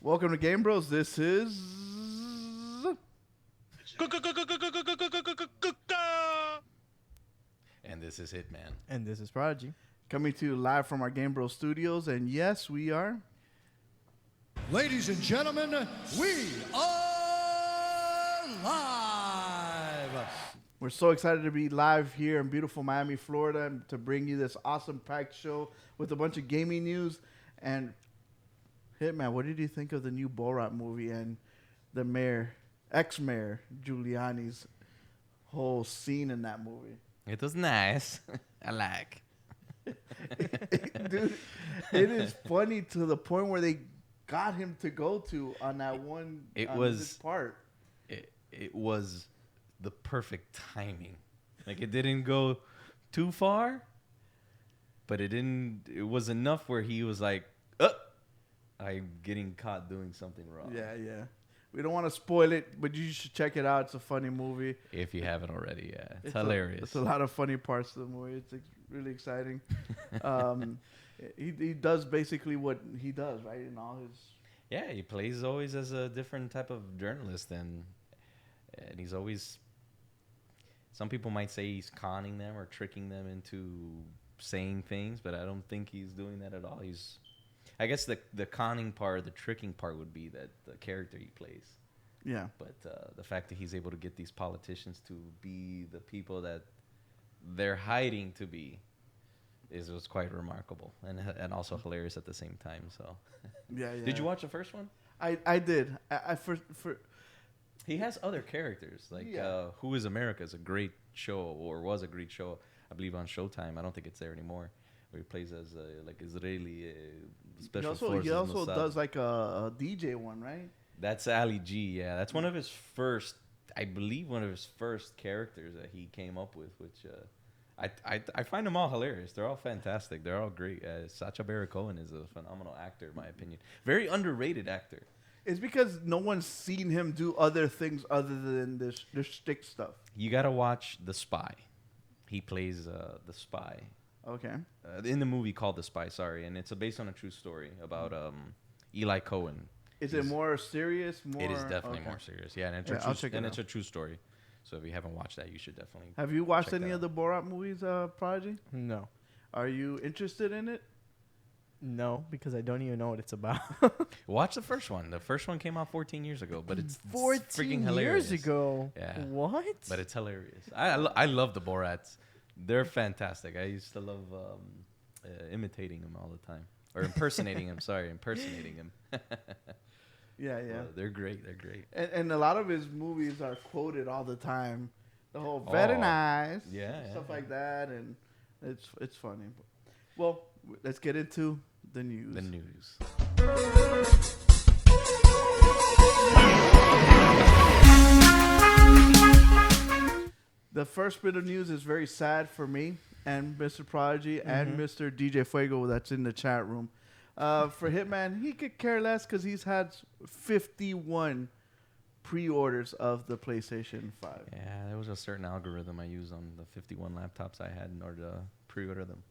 Welcome to Gamebros. This is And this is Hitman. And this is Prodigy. coming to you live from our Gamebros studios, and yes, we are. Ladies and gentlemen, we are live. We're so excited to be live here in beautiful Miami, Florida, and to bring you this awesome packed show with a bunch of gaming news. And Hitman, what did you think of the new Borat movie and the mayor, ex-mayor Giuliani's whole scene in that movie? It was nice. I like. Dude, it is funny to the point where they got him to go to on that one this part. It was the perfect timing. Like, it didn't go too far, but it was enough where he was like, I'm getting caught doing something wrong. Yeah. We don't want to spoil it, but you should check it out. It's a funny movie. If you haven't already, yeah. It's hilarious. It's a lot of funny parts of the movie. It's really exciting. He does basically what he does, right? In all his... Yeah, he plays always as a different type of journalist, and he's always... Some people might say he's conning them or tricking them into saying things, but I don't think he's doing that at all. I guess the conning part, the tricking part would be that the character he plays. Yeah. But the fact that he's able to get these politicians to be the people that they're hiding to be was quite remarkable and also hilarious at the same time. So. Yeah. Did you watch the first one? I did. He has other characters like Who Is America is a great show, or was a great show, I believe, on Showtime. I don't think it's there anymore. Where he plays as like Israeli special forces. He also does like a DJ one, right? That's Ali G. Yeah, that's one of his first. I believe one of his first characters that he came up with, which I find them all hilarious. They're all fantastic. They're all great. Sacha Baron Cohen is a phenomenal actor, in my opinion. Very underrated actor. It's because no one's seen him do other things other than this shtick stuff. You gotta watch The Spy. He plays the spy. Okay. In the movie called The Spy, sorry, and it's based on a true story about Eli Cohen. Is it more serious? It is definitely more serious. Yeah, and it's a true story. So if you haven't watched that, you should definitely. Have you watched any of the Borat movies, Prodigy? No. Are you interested in it? No, because I don't even know what it's about. Watch the first one. The first one came out 14 years ago, but it's 14 freaking hilarious. years ago. Yeah. What? But it's hilarious. I love the Borats. They're fantastic. I used to love imitating them all the time. Or impersonating them. Sorry, impersonating them. Yeah. They're great. They're great. And a lot of his movies are quoted all the time. The whole very nice. Stuff like that. And it's funny. Well, let's get into the news. The first bit of news is very sad for me and Mr. Prodigy and Mr. DJ Fuego that's in the chat room. For Hitman, he could care less because he's had 51 pre-orders of the PlayStation 5. Yeah, there was a certain algorithm I used on the 51 laptops I had in order to pre-order them.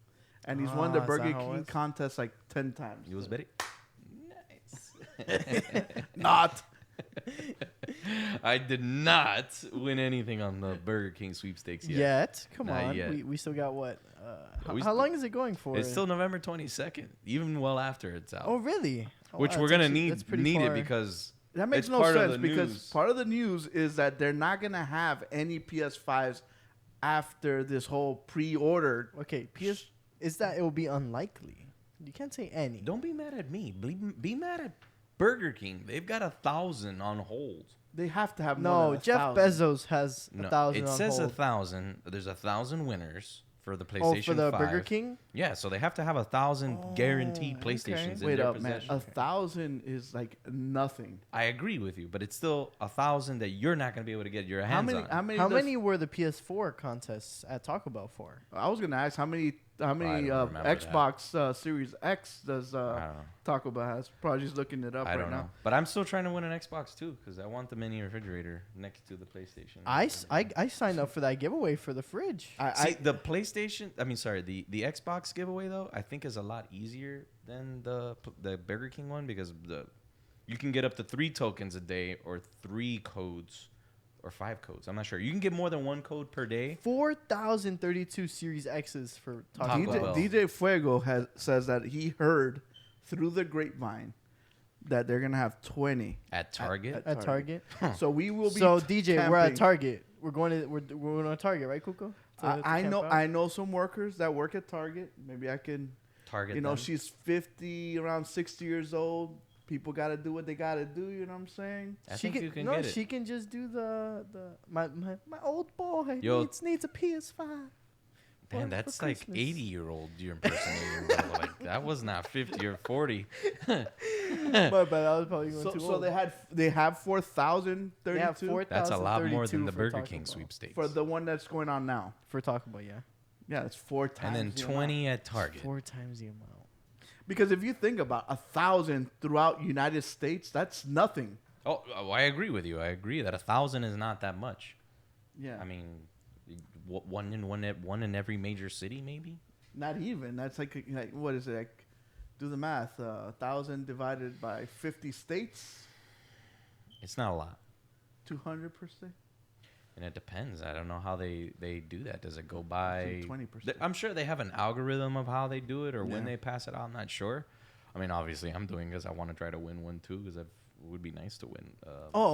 And he's won the is that Burger how it King was? contest like 10 times. It was very nice. Not. I did not win anything on the Burger King sweepstakes yet. Come Not on. yet. We still got what? We How st- long is it going for? It's still November 22nd, even well after it's out. Oh, really? Oh, Which wow, we're that's gonna actually- that's pretty need it far. because That makes it's no part of sense the because news. part of the news is that they're not going to have any PS5s after this whole pre-order. Okay, is that it will be unlikely? You can't say any. Don't be mad at me. Be mad at Burger King. They've got 1,000 on hold. They have to have No, more than Jeff 1,000. Bezos has No, 1,000 it on says hold. 1,000. There's 1,000 winners for the PlayStation 5. Oh, for the Burger King? Yeah, so they have to have 1,000 guaranteed okay. PlayStations in Wait their up, man. possession. 1,000 is like nothing. I agree with you, but it's still 1,000 that you're not going to be able to get your How hands many? on. How many? How does- many were the PS4 contests at Taco Bell for? I was gonna ask how many don't remember that. Xbox Series X does I don't know. Taco Bell has? Probably just looking it up I right don't know. now. But I'm still trying to win an Xbox too because I want the mini refrigerator next to the PlayStation. I signed up for that giveaway for the fridge. See, the PlayStation, the Xbox giveaway though, I think is a lot easier than the Burger King one because you can get up to 3 tokens a day or 3 codes or 5 codes. I'm not sure. You can get more than 1 code per day. 4,032 Series X's for Taco Taco Bell. Bell. DJ Fuego says that he heard through the grapevine that they're gonna have 20 At Target? At Target. So we will be. So DJ, we're at camping. Target. We're going to Target, right, Kuko? I know. I know some workers that work at Target. Maybe I can. Target. You know, them. she's 50, around 60 years old. People got to do what they got to do. You know what I'm saying? I think you can get it. she can just do my old boy Yo. needs a PS5. Man, for that's like Christmas. 80-year-old you're impersonating. Bro. Like that was not 50 or 40. but I was probably going too So old. they have 4,032 They have 4,032 That's a lot more than the for Burger Taco King Bell. sweepstakes. for the one that's going on now. For Taco Bell, yeah. Yeah, it's 4 times. and then the 20 amount. at Target. 4 times the amount. Because if you think about 1,000 throughout United States, that's nothing. Oh, I agree with you. I agree that 1,000 is not that much. Yeah, I mean, one in every major city, maybe. not even. That's like what is it? Like, do the math. 1,000 divided by 50 states, It's not a lot, 200%. and it depends. I don't know how they do that. Does it go by 20%. I'm sure they have an algorithm of how they do it or when Yeah. they pass it out. I'm not sure. I mean, obviously, I'm doing because I want to try to win one too because it would be nice to win.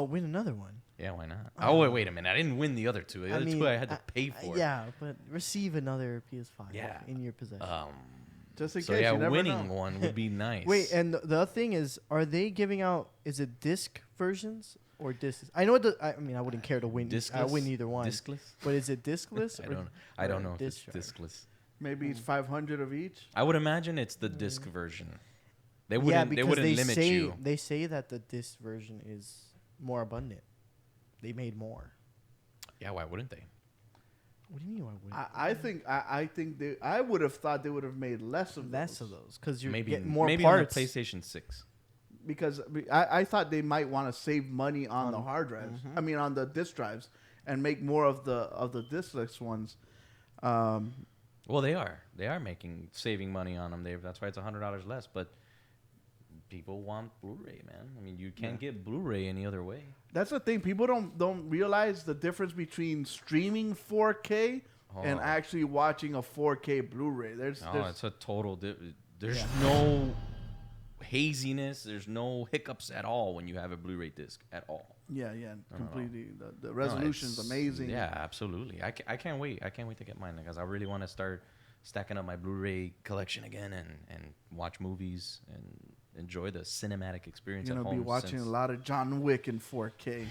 Win another one. Yeah, why not? Oh, wait a minute. I didn't win the other two. The other two I had to pay for. Yeah, but receive another PS5 Yeah. in your possession. Just in So case, yeah, you never winning know. one would be nice. Wait, and the other thing is, are they giving out? Is it disc versions or discs? I know I mean, I wouldn't care to win. I Discless? win either one. Discless? But is it discless? I don't know if it's disc discless. Maybe it's 500 of each. I would imagine it's the disc version. They Yeah, wouldn't. because They wouldn't they limit say you. they say that the disc version is more abundant. They made more. Yeah, why wouldn't they? What do you mean? Why wouldn't I think I would have thought they would have made less of less those. of those? Because you're Maybe getting more maybe parts. on the PlayStation 6. Because I thought they might want to save money on the hard drives. Mm-hmm. I mean, on the disk drives, and make more of the diskless ones. Well, they are. They are saving money on them. That's why it's $100 less. But people want Blu-ray, man. I mean, you can't get Blu-ray any other way. That's the thing. People don't realize the difference between streaming 4K and Oh. actually watching a 4K Blu-ray. There's It's a total. There's no haziness. There's no hiccups at all when you have a Blu-ray disc at all. yeah, completely. The No, resolution's it's- amazing. Yeah, absolutely. I can't wait. I can't wait to get mine because I really want to start stacking up my Blu-ray collection again and watch movies and enjoy the cinematic experience You're at gonna home. be watching a since lot of John Wick in 4K.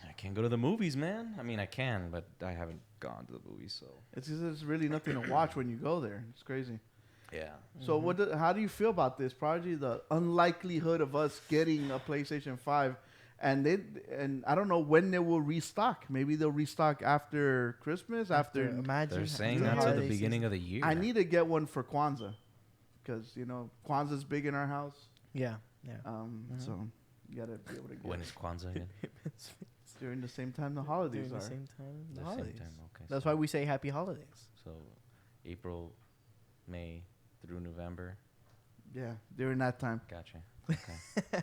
I can't go to the movies, man. I mean, I can, but I haven't gone to the movies, so It's just, there's really nothing to watch when you go there. It's crazy. yeah. So how do you feel about this, Prodigy? The unlikelihood of us getting a PlayStation 5 and I don't know when they will restock. Maybe they'll restock after Christmas. After imagine They're saying the that's at the holiday beginning season. of the year. I need to get one for Kwanzaa, because Kwanzaa's big in our house. Yeah. So you gotta be able to get When is Kwanzaa again? during the same time the holidays During are. the same time, the The holidays. same time. Okay. That's so, why we say happy holidays. So, April, May through November. Yeah, during that time. Gotcha. Okay.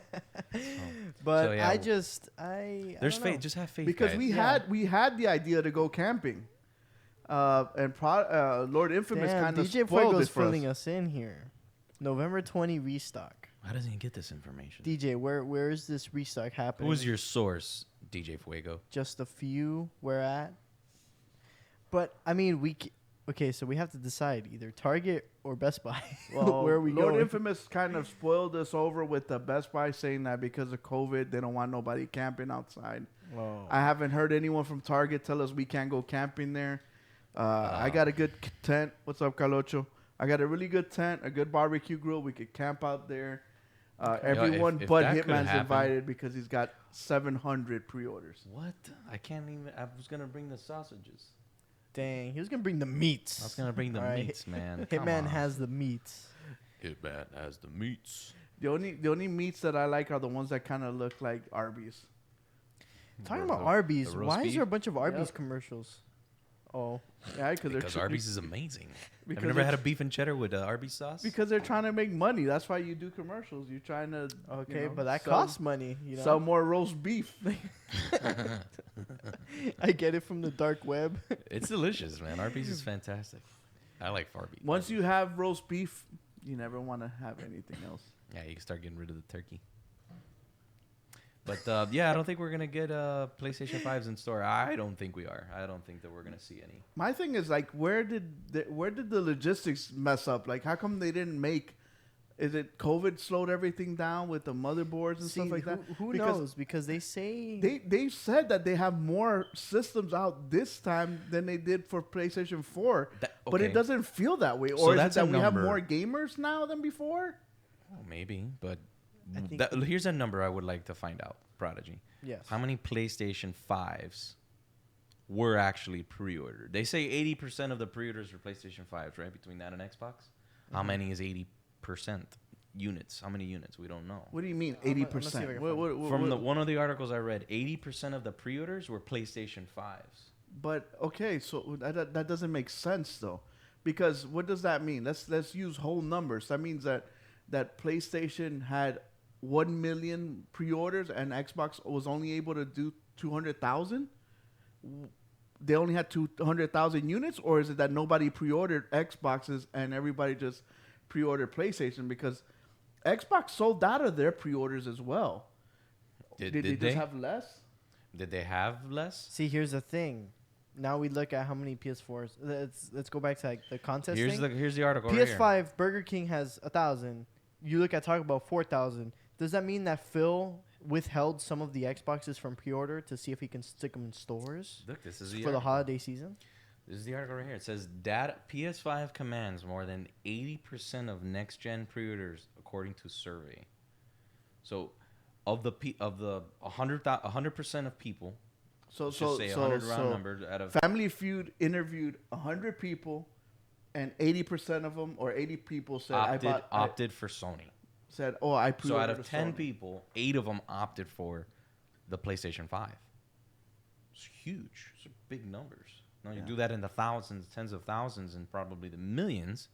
But So, yeah, I There's don't know. faith. Just have faith, Because guys. we had the idea to go camping, and Lord Infamous Damn, kind of DJ spoiled Fuego's it for us. filling us in here. November 20 restock. How doesn't he get this information? DJ, where is this restock happening? Who's your source, DJ Fuego? Just a few we're at. But I mean, okay, so we have to decide either Target or Best Buy. Well, where are we Lord going? Infamous kind of spoiled us over with the Best Buy saying that because of COVID, they don't want nobody camping outside. Oh. I haven't heard anyone from Target tell us we can't go camping there. I got a good tent. What's up, Carlocho? I got a really good tent, a good barbecue grill. We could camp out there. Everyone if but that could Hitman's happen- invited because he's got 700 pre-orders. What? I can't even. I was gonna bring the sausages. Dang, he was gonna bring the meats. I was gonna bring the All right. meats, man. Come Hitman on. has the meats. Hitman has the meats. The only meats that I like are the ones that kind of look like Arby's. Talking The- about the- Arby's, the roast why is beef? there a bunch of Arby's Yep. commercials? Oh, Yeah, Because Arby's is amazing. Have because you never had a it's- beef and cheddar with Arby's sauce? because they're trying to make money. That's why you do commercials. You're trying to okay, but that sell- costs money. You know, sell more roast beef. I get it from the dark web. It's delicious, man. Arby's is fantastic. I like Arby's. Once you have roast beef, you never want to have anything else. Yeah, you can start getting rid of the turkey. But yeah, I don't think we're gonna get PlayStation 5s in store. I don't think we are. I don't think that we're gonna see any. My thing is like, where did the logistics mess up? Like, how come they didn't make? Is it COVID slowed everything down with the motherboards and stuff like that? Who Because knows? Because they say They said that they have more systems out this time than they did for PlayStation 4, but okay. it doesn't feel that way. So Or is it that's a that we have number. more gamers now than before? Well, maybe, but I think here's a number I would like to find out, Prodigy. yes. How many PlayStation 5s were actually pre-ordered? They say 80% of the pre-orders for PlayStation 5s, right? Between that and Xbox. How many is 80% units? How many units? We don't know. What do you mean, I'm gonna see if I 80%? can find From one of the articles I read, 80% of the pre-orders were PlayStation 5s. But okay, so that doesn't make sense though, because what does that mean? Let's use whole numbers. That means that PlayStation had 1 million pre-orders and Xbox was only able to do 200,000. They only had 200,000 units, or is it that nobody pre-ordered Xboxes and everybody just pre-ordered PlayStation? Because Xbox sold out of their pre-orders as well. Did they they? just have less? Did they have less? See, here's the thing. Now we look at how many PS4s. Let's go back to like the contest Here's thing. the article. right here. PS5 Burger King has 1,000. You look at Taco Bell 4,000. Does that mean that Phil withheld some of the Xboxes from pre-order to see if he can stick them in stores Look, this is for the the article. holiday season? This is the article right here. It says PS5 commands more than 80% of next-gen pre-orders, according to survey. So, of the 100% of people, So let's just say 100 round numbers out of Family Feud interviewed 100 people, and 80% of them, or 80 people said, opted for Sony. said, oh, I pre-ordered So out of a 10 Sony. people, 8 of them opted for the PlayStation 5. It's huge. It's big numbers. Now you Yeah. do that in the thousands, tens of thousands, and probably the millions.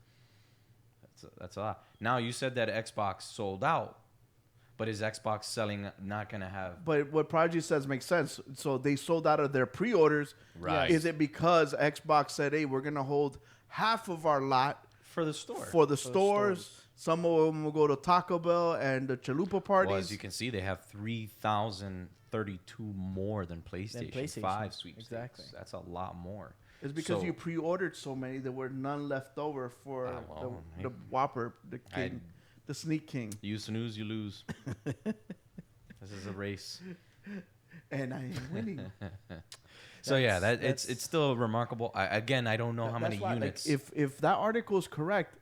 That's a lot. Now you said that Xbox sold out, but is Xbox selling not going to have? But what Prodigy says makes sense. So they sold out of their pre-orders. Right. Is it because Xbox said, hey, we're going to hold half of our lot For the store. for the stores? Some of them will go to Taco Bell and the Chalupa parties. Well, as you can see, they have 3,032 more than PlayStation, PlayStation. 5 sweepstakes. Exactly. That's a lot more. It's because So- you pre-ordered so many, there were none left over for well, the Whopper, the I- King, the Sneak King. You snooze, you lose. This is a race. And I am winning. So yeah, That's- it's still remarkable. I don't know how many That's why, like, units. if that article is correct,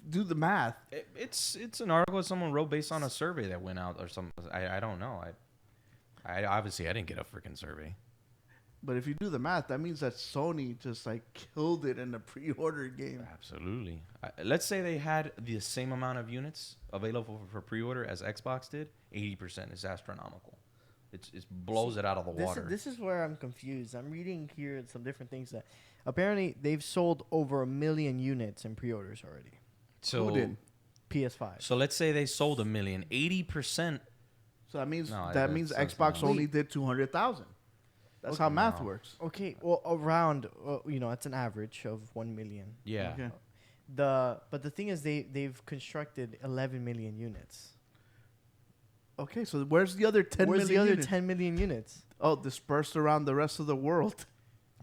do the math. It's an article that someone wrote based on a survey that went out or something. I don't know. I didn't get a freaking survey. But if you do the math, that means that Sony just like killed it in the pre-order game. Absolutely. Let's say they had the same amount of units available for pre-order as Xbox did. 80% is astronomical. It blows it out of the water. This is where I'm confused. I'm reading here some different things that apparently they've sold over 1 million units in pre-orders already. So Who did? PS5. So let's say they sold 1 million. 80%. So that means No, means that's Xbox not- only did 200,000. That's how math No. works. Okay, well around it's an average of 1 million. Yeah. Okay. But the thing is they've constructed 11 million units. Okay, so where's the other 10 Where's million the other units? 10 million units? Oh, dispersed around the rest of the world.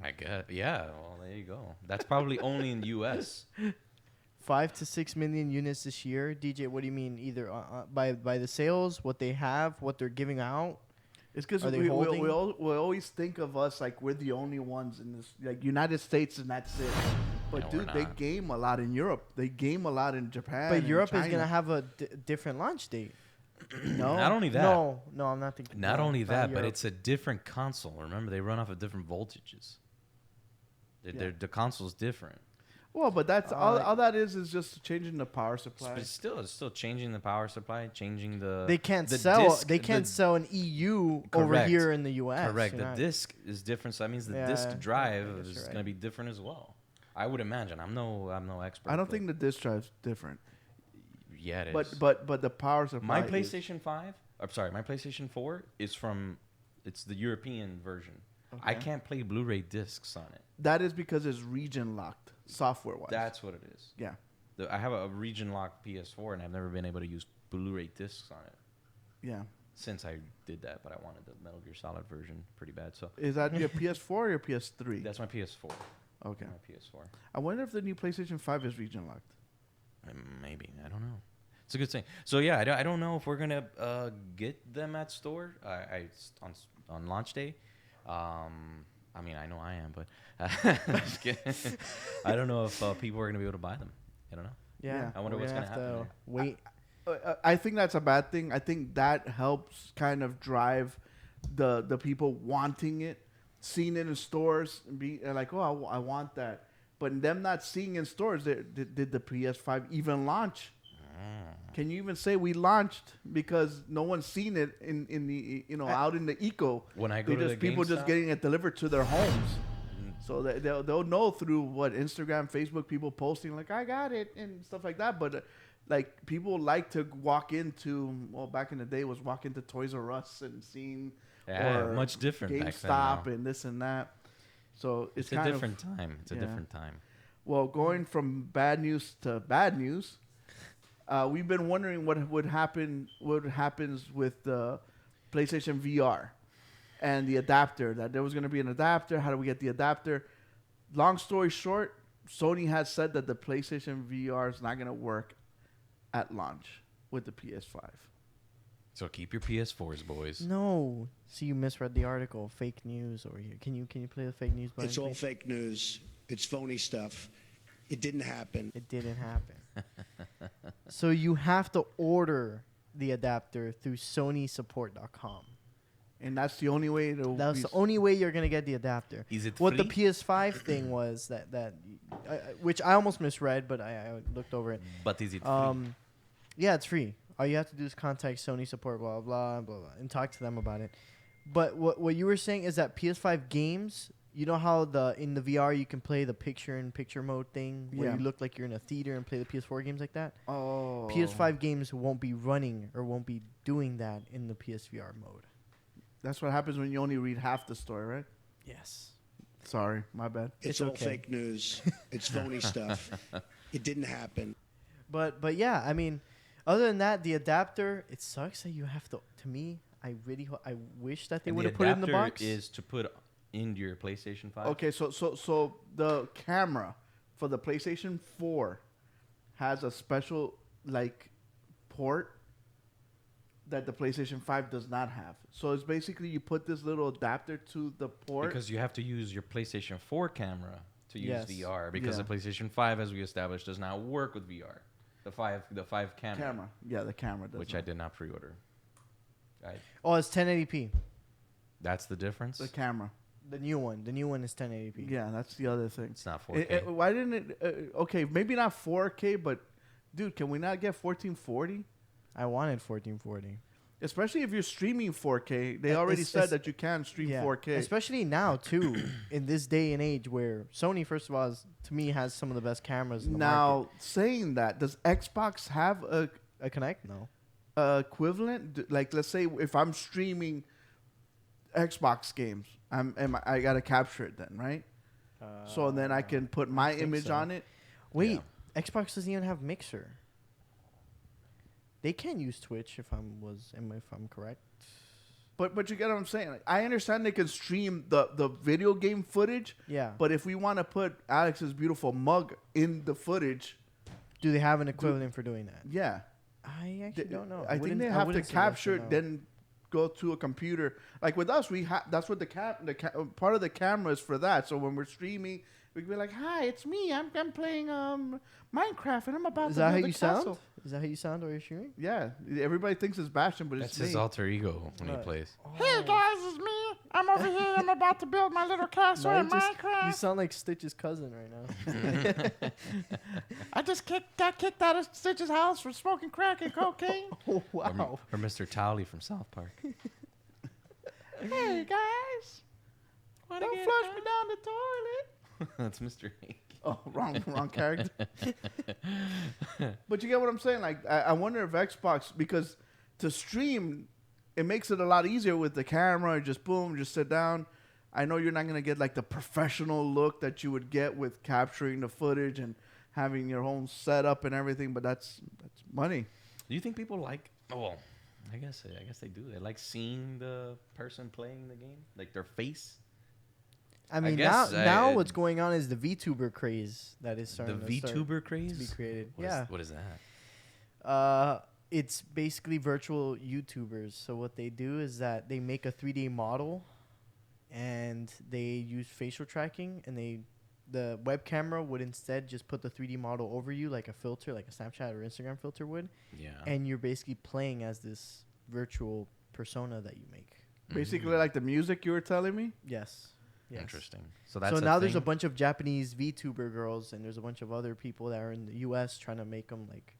I guess. Yeah. Well, there you go. That's probably only in the U.S. 5 to 6 million units this year. DJ, what do you mean? Either by the sales, what they have, what they're giving out? It's because Are they we holding? always think of us like we're the only ones in this, like United States, and that's it. But No, we're dude, they not. game a lot in Europe. They game a lot in Japan. But and Europe is China. gonna have a different launch date. No, Not only that. No, I'm not thinking. Not no, only that, but Europe. it's a different console. Remember, they run off of different voltages. The console's different. Well, but that's all that is just changing the power supply. But it's still changing the power supply, changing the. They can't the sell. disc- They can't the- sell an EU over Correct. here in the US. Correct. You're The not- disc is different, so that means the Yeah, disc I drive guess is you're right. going to be different as well. I would imagine. I'm no expert. I don't but think the disc drive's different. Yeah, it is. But the power supply. My is- PlayStation 5. I'm sorry, my PlayStation 4 is from. It's the European version. I Okay. can't play Blu-ray discs on it. That is because it's region locked, software wise. That's what it is. Yeah. I have a region locked PS4, and I've never been able to use Blu-ray discs on it Yeah. since I did that. But I wanted the Metal Gear Solid version pretty bad. So Is that your PS4 or your PS3? that's my PS4. Okay. My PS4. I wonder if the new PlayStation 5 is region locked. Maybe. I don't know. It's a good thing. So yeah, I don't know if we're gonna get them at store. On launch day. I mean, I know I am, but just kidding. I don't know if people are gonna be able to buy them. I don't know. Yeah. I wonder we're what's gonna gonna have happen to wait. I think that's a bad thing. I think that helps kind of drive the people wanting it, seeing it in stores, and be like, oh, I want that. But them not seeing in stores, did the PS5 even launch? Can you even say we launched because no one's seen it in the out in the eco? When I go to the people just GameStop? getting it delivered to their homes. So they'll know through what Instagram, Facebook, people posting like I got it and stuff like that. But like people like to walk into back in the day was walk into Toys R Us and seeing or much different back then. GameStop now. and this and that. So It's kind a of different time. It's a yeah. different time. well, going from bad news to bad news, we've been wondering what happens with the PlayStation VR and the adapter. That there was going to be an adapter. How do we get the adapter? Long story short, Sony has said that the PlayStation VR is not going to work at launch with the PS5. So keep your PS4s, boys. No. See, you misread the article. Fake news over here. Can you play the fake news button? It's all please? fake news. It's phony stuff. It didn't happen. It didn't happen. So you have to order the adapter through SonySupport.com. And that's the only way to. That's the only way you're gonna get the adapter. Is it What the free? PS5 thing was which I almost misread, but I looked over it. But is it free? Yeah, it's free. All you have to do is contact Sony support, blah blah blah blah, and talk to them about it. But what you were saying is that PS5 games, you know how in the VR you can play the picture-in-picture mode thing, where Yeah. you look like you're in a theater and play the PS4 games like that. Oh. PS5 games won't be running or won't be doing that in the PSVR mode. That's what happens when you only read half the story, right? Yes. Sorry, my bad. It's It's all okay. fake news. It's phony stuff. It didn't happen. But yeah, I mean, other than that, the adapter, it sucks that you have to. To me, I really I wish that they And would the have put it in the adapter box. is to put into your PlayStation 5. Okay, so the camera for the PlayStation 4 has a special port that the PlayStation 5 does not have. So it's basically you put this little adapter to the port. Because you have to use your PlayStation 4 camera to use Yes. VR. Because Yeah. the PlayStation 5, as we established, does not work with VR. The 5 camera, camera. Yeah, the camera does. which I did not pre-order. Oh, it's 1080p. That's the difference. The camera. The new one is 1080p. Yeah, that's the other thing. It's not 4K. Why didn't it? Okay, maybe not 4K, but dude, can we not get 1440? I wanted 1440. Especially if you're streaming 4K. They already It's- said that you can stream Yeah, 4K. especially now too, in this day and age where Sony, first of all, to me has some of the best cameras in the Now, saying that, does Xbox have a Connect? No. equivalent? Like, let's say if I'm streaming Xbox games, I gotta capture it then, right? So then I can put my think image so. on it. Wait, Xbox doesn't even have Mixer. They can use Twitch if I'm correct. But you get what I'm saying. Like, I understand they can stream the video game footage. Yeah. But if we want to put Alex's beautiful mug in the footage, Do they have an equivalent for doing that? yeah, I actually don't know. I think wouldn't- they I have to wouldn't suggest capture no. it, then go to a computer. Like with us, that's what part of the camera is for that. So when we're streaming, we can be like, "Hi, it's me. I'm playing Minecraft, and I'm about Is to that how build a you castle." sound? Is that how you sound while you're streaming? Yeah, everybody thinks it's Bastion, but That's it's me. his alter ego when he plays. Hey guys, it's me. I'm over here. I'm about to build my little castle No, in Minecraft. you sound like Stitch's cousin right now. I just got kicked out of Stitch's house for smoking crack and cocaine. Oh, wow. Or Mr. Towley from South Park. Hey guys, don't flush me down the toilet. That's Mr. Hank. Oh, wrong character. But you get what I'm saying? Like, I wonder if Xbox, because to stream, it makes it a lot easier with the camera. Just boom, just sit down. I know you're not gonna get like the professional look that you would get with capturing the footage and having your home setup and everything. But that's money. Do you think people like? Oh, well, I guess they do. They like seeing the person playing the game, like their face. I mean, guess, now what's going on is the VTuber craze that is starting The to start VTuber to craze. be created. What is that? It's basically virtual YouTubers. So what they do is that they make a 3D model, and they use facial tracking, and the web camera would instead just put the 3D model over you like a filter, like a Snapchat or Instagram filter would, Yeah. and you're basically playing as this virtual persona that you make. Basically, like the music you were telling me. Yes. Yes. Interesting. So that's Now there's a thing? bunch of Japanese VTuber girls, and there's a bunch of other people that are in the U.S. trying to make them like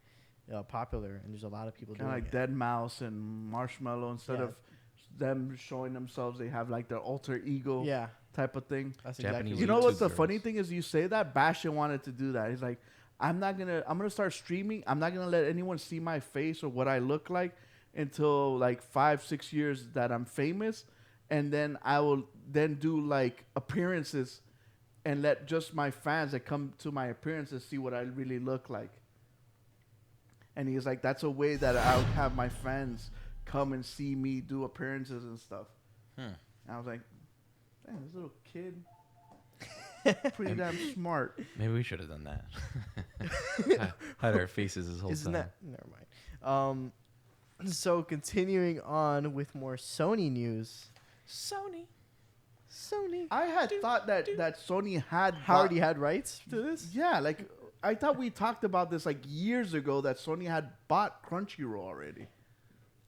popular, and there's a lot of people Kind of doing like it. Dead Mouse and Marshmallow. Instead Yeah. of them showing themselves, they have like their alter ego Yeah, type of thing. that's Japanese exactly. You know what the YouTubers. funny thing is? You say that Bastion wanted to do that. He's like, I'm gonna start streaming. I'm not gonna let anyone see my face or what I look like until like 5-6 years that I'm famous, and then I will then do like appearances and let just my fans that come to my appearances see what I really look like. And he's like, that's a way that I'll have my fans come and see me do appearances and stuff. And I was like, damn, this little kid, pretty damn smart. Maybe we should have done that. Hide our faces this whole Isn't time. that never mind? So continuing on with more Sony news. Sony. I had thought that Sony had Already had rights to this. Yeah, like I thought we talked about this like years ago that Sony had bought Crunchyroll already.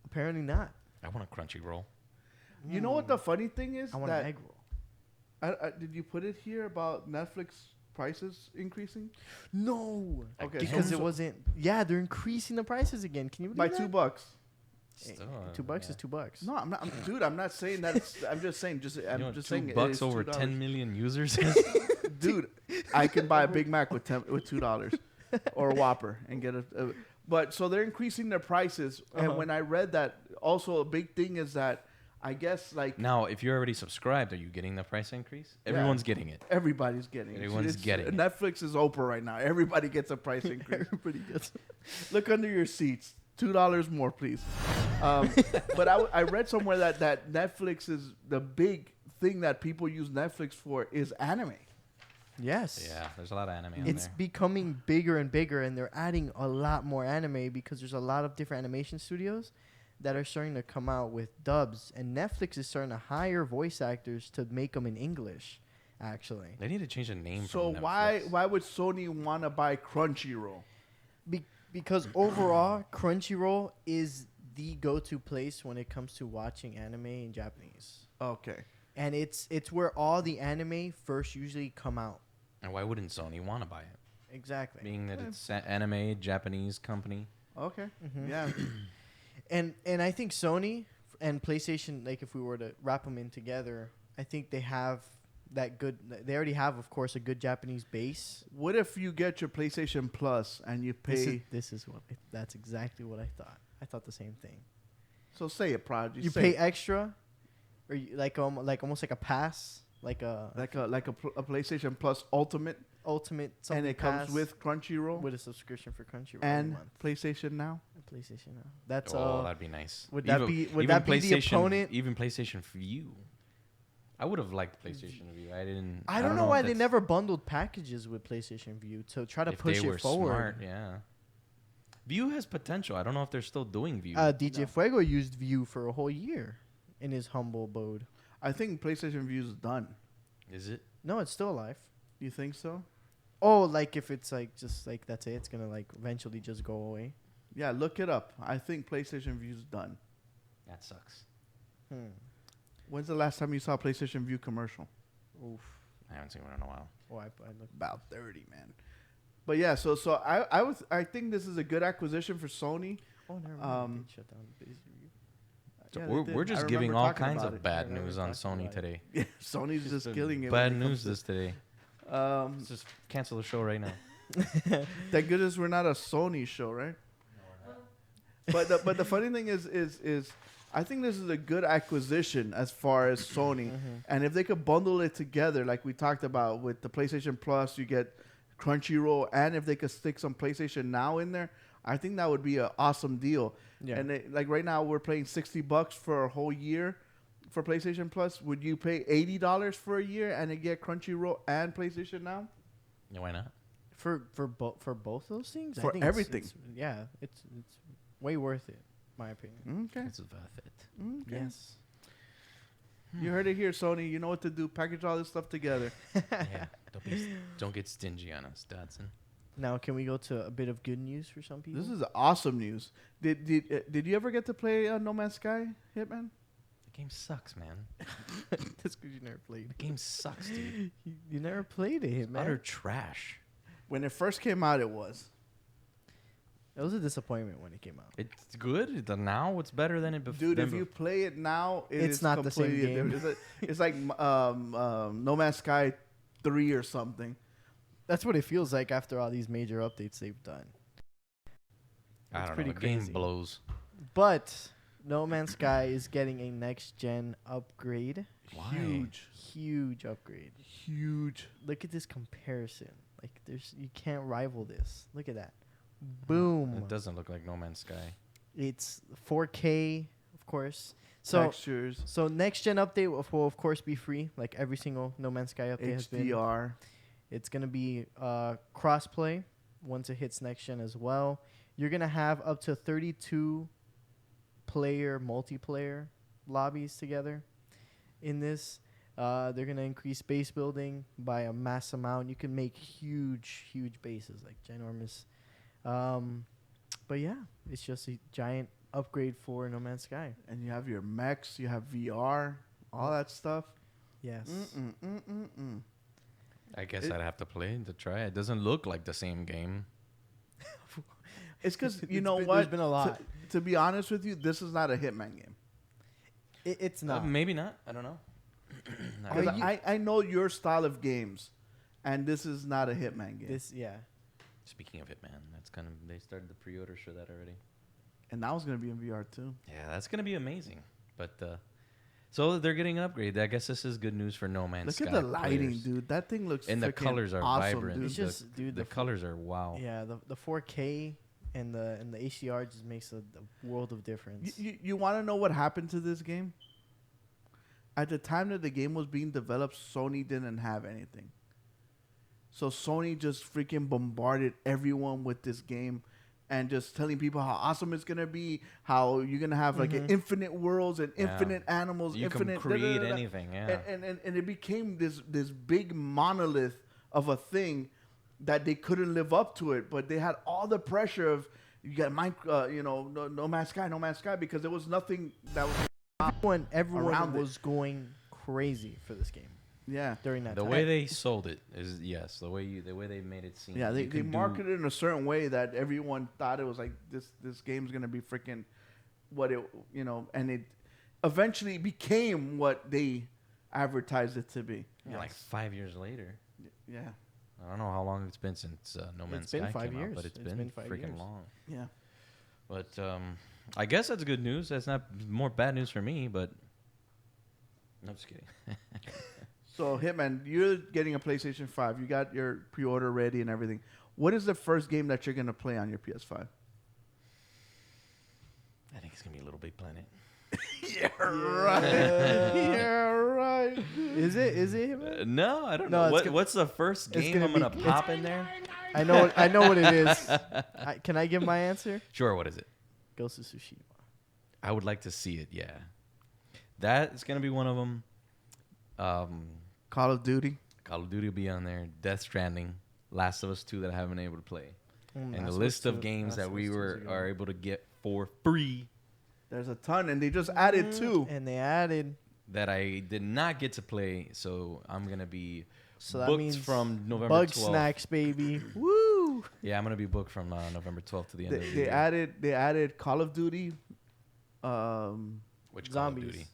Apparently not. I want a crunchy roll. You know what the funny thing is? I want that an egg roll. did you put it here about Netflix prices increasing? No. Okay, Because so- it wasn't. Yeah, they're increasing the prices again. Can you By believe that? $2. Hey, Still, $2 yeah. is $2. No, I'm not, dude. I'm not saying that. I'm just saying. You know, just saying. $2 it is over $2. 10 million users. Dude, I can buy a Big Mac with $2 or a Whopper and get a. But so they're increasing their prices, and when I read that, also a big thing is that I guess like Now, if you're already subscribed, are you getting the price increase? Everyone's getting it. everybody's getting it. Everyone's getting it. Netflix is Oprah right now. Everybody gets a price increase. Everybody gets. Look under your seats. $2 more, please. But I read somewhere that Netflix is the big thing that people use Netflix for is anime. Yes. Yeah, there's a lot of anime on It's there. becoming bigger and bigger, and they're adding a lot more anime because there's a lot of different animation studios that are starting to come out with dubs, and Netflix is starting to hire voice actors to make them in English, actually. They need to change the name. So from why Netflix. would Sony want to buy Crunchyroll? Because overall, Crunchyroll is the go-to place when it comes to watching anime in Japanese. Okay. And it's where all the anime first usually come out. And why wouldn't Sony want to buy it? Exactly. Being that it's an anime Japanese company. Okay. Mhm. Yeah. And I think Sony and PlayStation, like if we were to wrap them in together, I think they have that good. They already have, of course, a good Japanese base. What if you get your PlayStation Plus and you pay? This is what that's exactly what I thought. I thought the same thing. So say it, Prodigy. You say pay it. extra, or you, like almost like a pass, like a a PlayStation Plus Ultimate, ultimate something and it pass comes with Crunchyroll with a subscription for Crunchyroll and every month. PlayStation Now. PlayStation now. That's That'd be nice. would that be the opponent? Even PlayStation View. I would have liked PlayStation View. I don't know why they never bundled packages with PlayStation View to try to push it forward. Smart, yeah. View has potential. I don't know if they're still doing View. DJ Fuego used View for a whole year in his humble abode. I think PlayStation View is done. Is it? No, it's still alive. You think so? Oh, like if it's like just like that's it, it's gonna like eventually just go away. Yeah, look it up. I think PlayStation View is done. That sucks. When's the last time you saw a PlayStation View commercial? Oof. I haven't seen one in a while. Oh, I looked. About 30, man. But yeah, so I think this is a good acquisition for Sony. Oh, never mind. They shut down the PlayStation View. So Yeah, we're they did. just I giving remember all talking kinds about of it. bad I remember news on talking Sony about it. today. Yeah, Sony's just killing it. Bad when it news comes this today. to- Let's just cancel the show right now. Thank goodness we're not a Sony show, right? But the funny thing is I think this is a good acquisition as far as Sony, and if they could bundle it together, like we talked about with the PlayStation Plus, you get Crunchyroll, and if they could stick some PlayStation Now in there, I think that would be an awesome deal. Yeah. And like right now, we're paying $60 for a whole year for PlayStation Plus. Would you pay $80 for a year and then get Crunchyroll and PlayStation Now? Yeah, why not? For both those things, For I think everything. It's way worth it, my opinion. Okay. It's worth it. Okay. Yes. You heard it here, Sony. You know what to do. Package all this stuff together. Yeah. Don't get stingy on us, Dodson. Now, can we go to a bit of good news for some people? This is awesome news. Did you ever get to play No Man's Sky, Hitman? The game sucks, man. That's because you never played. The game sucks, dude. You never played it, It's man. utter trash. When it first came out, it was. It was a disappointment when it came out. It's good. Now it's better than it before. Dude, if you play it now, It's not the same completely game. different. It's like No Man's Sky 3 or something. That's what it feels like after all these major updates they've done. I It's don't know. pretty The game crazy. blows. But No Man's Sky is getting a next gen upgrade. Why? Huge upgrade. Huge. Look at this comparison. Like you can't rival this. Look at that. Boom. It doesn't look like No Man's Sky. It's 4K, of course. So Textures. so next gen update will of course be free, like every single No Man's Sky update has been. HDR. It's gonna be crossplay once it hits next gen as well. You're gonna have up to 32 player multiplayer lobbies together in this. They're gonna increase base building by a mass amount. You can make huge bases, like ginormous. But yeah, it's just a giant upgrade for No Man's Sky. And you have your mechs, you have VR, all that stuff. Yes. I guess I'd have to play to try. It doesn't look like the same game. It's because, you It's know been- what? there's been a lot. To be honest with you, this is not a Hitman game. It's not. Maybe not. I don't know. I Because don't know. I know your style of games, and this is not a Hitman game. This, yeah. Speaking of Hitman, they started the pre-orders for that already. And that was going to be in VR too. Yeah, that's gonna be amazing. But so they're getting an upgrade. I guess this is good news for No Man's Look Sky at the lighting, players. dude. That thing looks And the freaking colors are awesome, vibrant. dude. It's just, dude, The colors are wow. Yeah, the 4K and the HDR just makes a world of difference. You want to know what happened to this game? At the time that the game was being developed, Sony didn't have anything. So Sony just freaking bombarded everyone with this game and just telling people how awesome it's going to be, how you're going to have like an infinite worlds and infinite animals, You infinite can create da-da-da-da. anything. Yeah. And it became this big monolith of a thing that they couldn't live up to it, but they had all the pressure of, You got No Man's Sky, because there was nothing that was Everyone Around it. was going crazy for this game yeah. during that The time. way they sold it is the way they made it seem. Yeah, you they can marketed it in a certain way that everyone thought it was like this game's gonna be freaking what it and it eventually became what they advertised it to be. like 5 years later. Yeah, I don't know how long it's been since No Man's It's been Sky 5 came out, years. but it's It's been been 5 freaking years. long. yeah. But I guess that's good news. That's not more bad news for me, but no, just kidding. So Hitman, you're getting a PlayStation 5. You got your pre-order ready and everything. What is the first game that you're gonna play on your PS5? I think it's gonna be Little Big Planet. Yeah, right. Yeah, right. Is it Hitman? No, I don't No, know. it's What's the first it's game gonna I'm gonna be- pop in there? I know what it is. Can I give my answer? Sure. What is it? Ghost of Tsushima. I would like to see it. Yeah, that is gonna be one of them. Call of Duty. Call of Duty will be on there. Death Stranding, Last of Us 2 that I haven't been able to play, and the Last list of of Us games that we 2 is a good are one. able to get for free There's a ton, and they just added 2. And they added. that I did not get to play. So I'm gonna be So that booked means from November Bug 12th. Snacks, baby. Woo! Yeah, I'm gonna be booked from November 12th to the end of the They year. added Call of Duty, Which Call of Zombies. Duty?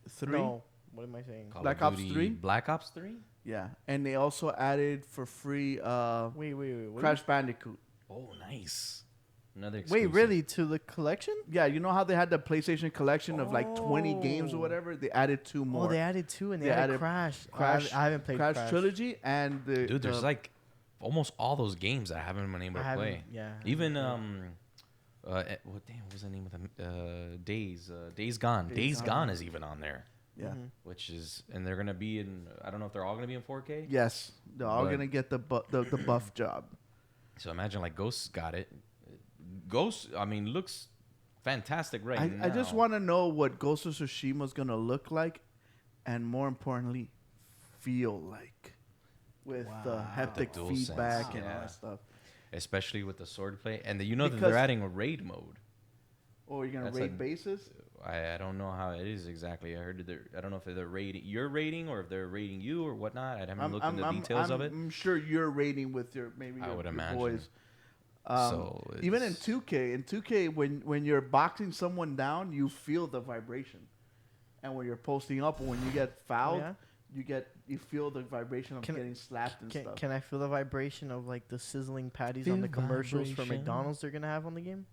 3. No, what am I saying? Call Black of Ops Duty 3? Black Ops 3? Yeah, and they also added for free Wait. What Crash Bandicoot. Oh, nice. Another Wait, exclusive. really? To the collection? Yeah, you know how they had the PlayStation collection of like 20 games or Oh. whatever? They added 2 more. Oh, they added 2 and they They added added Crash. Crash. I haven't played Crash Trilogy and the Dude, there's the- like almost all those games that I haven't been able I to haven't- play. yeah, I Even haven't what was the name of them? Days Gone. Days Gone. Gone is even on there, yeah. Mhm. which is and they're gonna be in. I don't know if they're all gonna be in 4K. Yes, they're all But- gonna get the buff job. So imagine like Ghost got it. Ghost, I mean, looks fantastic right now. I just want to know what Ghost of Tsushima is gonna look like, and more importantly, feel like, with the Wow. haptic The feedback DualSense, and all yeah. that stuff. especially with the swordplay, and that they're Because- adding a raid mode. Oh, you're gonna That's raid a- bases? I don't know how it is exactly. I heard I don't know if they're rating you're rating or if they're rating you or whatnot. I haven't looked into the details of it. I'm sure you're raiding with your I would your imagine. boys. So Even in it's- 2K, when you're boxing someone down, you feel the vibration, and when you're posting up, or when you get fouled, yeah? you feel the vibration of Can- getting slapped and stuff. Can I feel the vibration of like the sizzling patties on The the commercials for vibration. McDonald's they're gonna have on the game?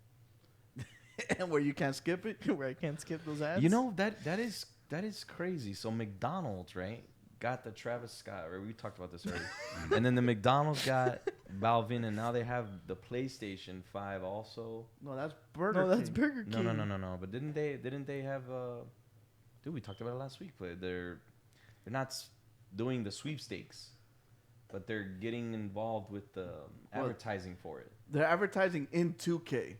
And where you can't skip it. Where I can't skip those ads? You know that is crazy. So McDonald's, right, got the Travis Scott. Right, we talked about this already. And then the McDonald's got Balvin, and now they have the PlayStation 5 also. No, that's Burger No, that's King. Burger King. No. But didn't they have? Dude, we talked about it last week. But they're not doing the sweepstakes, but they're getting involved with the advertising for it. They're advertising in 2K,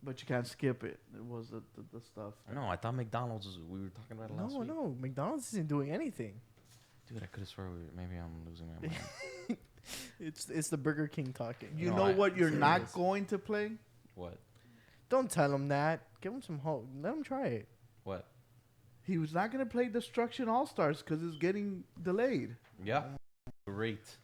but you can't skip it. It was the stuff. No, I thought McDonald's was. We were talking about it last week. No, McDonald's isn't doing anything. Dude, I could have sworn maybe I'm losing my mind. It's the Burger King talking. You No, know I- what you're it not is. going to play? What? Don't tell him that. Give him some hope. Let him try it. What? He was not going to play Destruction All Stars because it's getting delayed. Yeah. Great.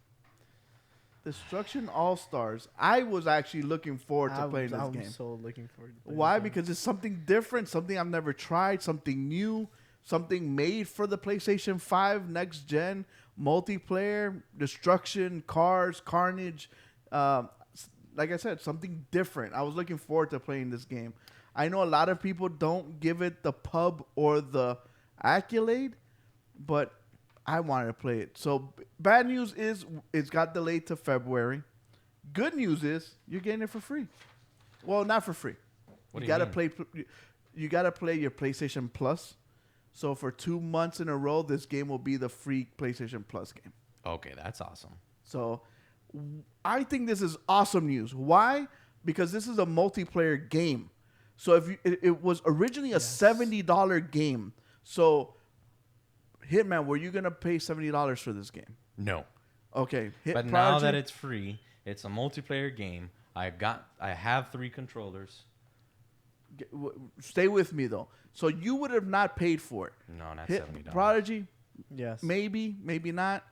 Destruction All Stars. I was actually looking forward to playing this I'm game. so looking forward to playing Why? this game. Because it's something different, something I've never tried, something new, something made for the PlayStation 5 next gen, multiplayer, destruction, cars, carnage. Like I said, something different. I was looking forward to playing this game. I know a lot of people don't give it the pub or the accolade, but I wanted to play it. So bad news is it's got delayed to February. Good news is you're getting it for free. Well, not for free. What You do you gotta mean? play. You gotta play your PlayStation Plus. So for 2 months in a row, this game will be the free PlayStation Plus game. Okay, that's awesome. So I think this is awesome news. Why? Because this is a multiplayer game. So if it was originally a $70 game. So Hitman, were you gonna pay $70 for this game? No. Okay. But now that it's free, it's a multiplayer game. I have 3 controllers. Stay with me though. So you would have not paid for it. No, not $70. Prodigy, Yes. maybe not.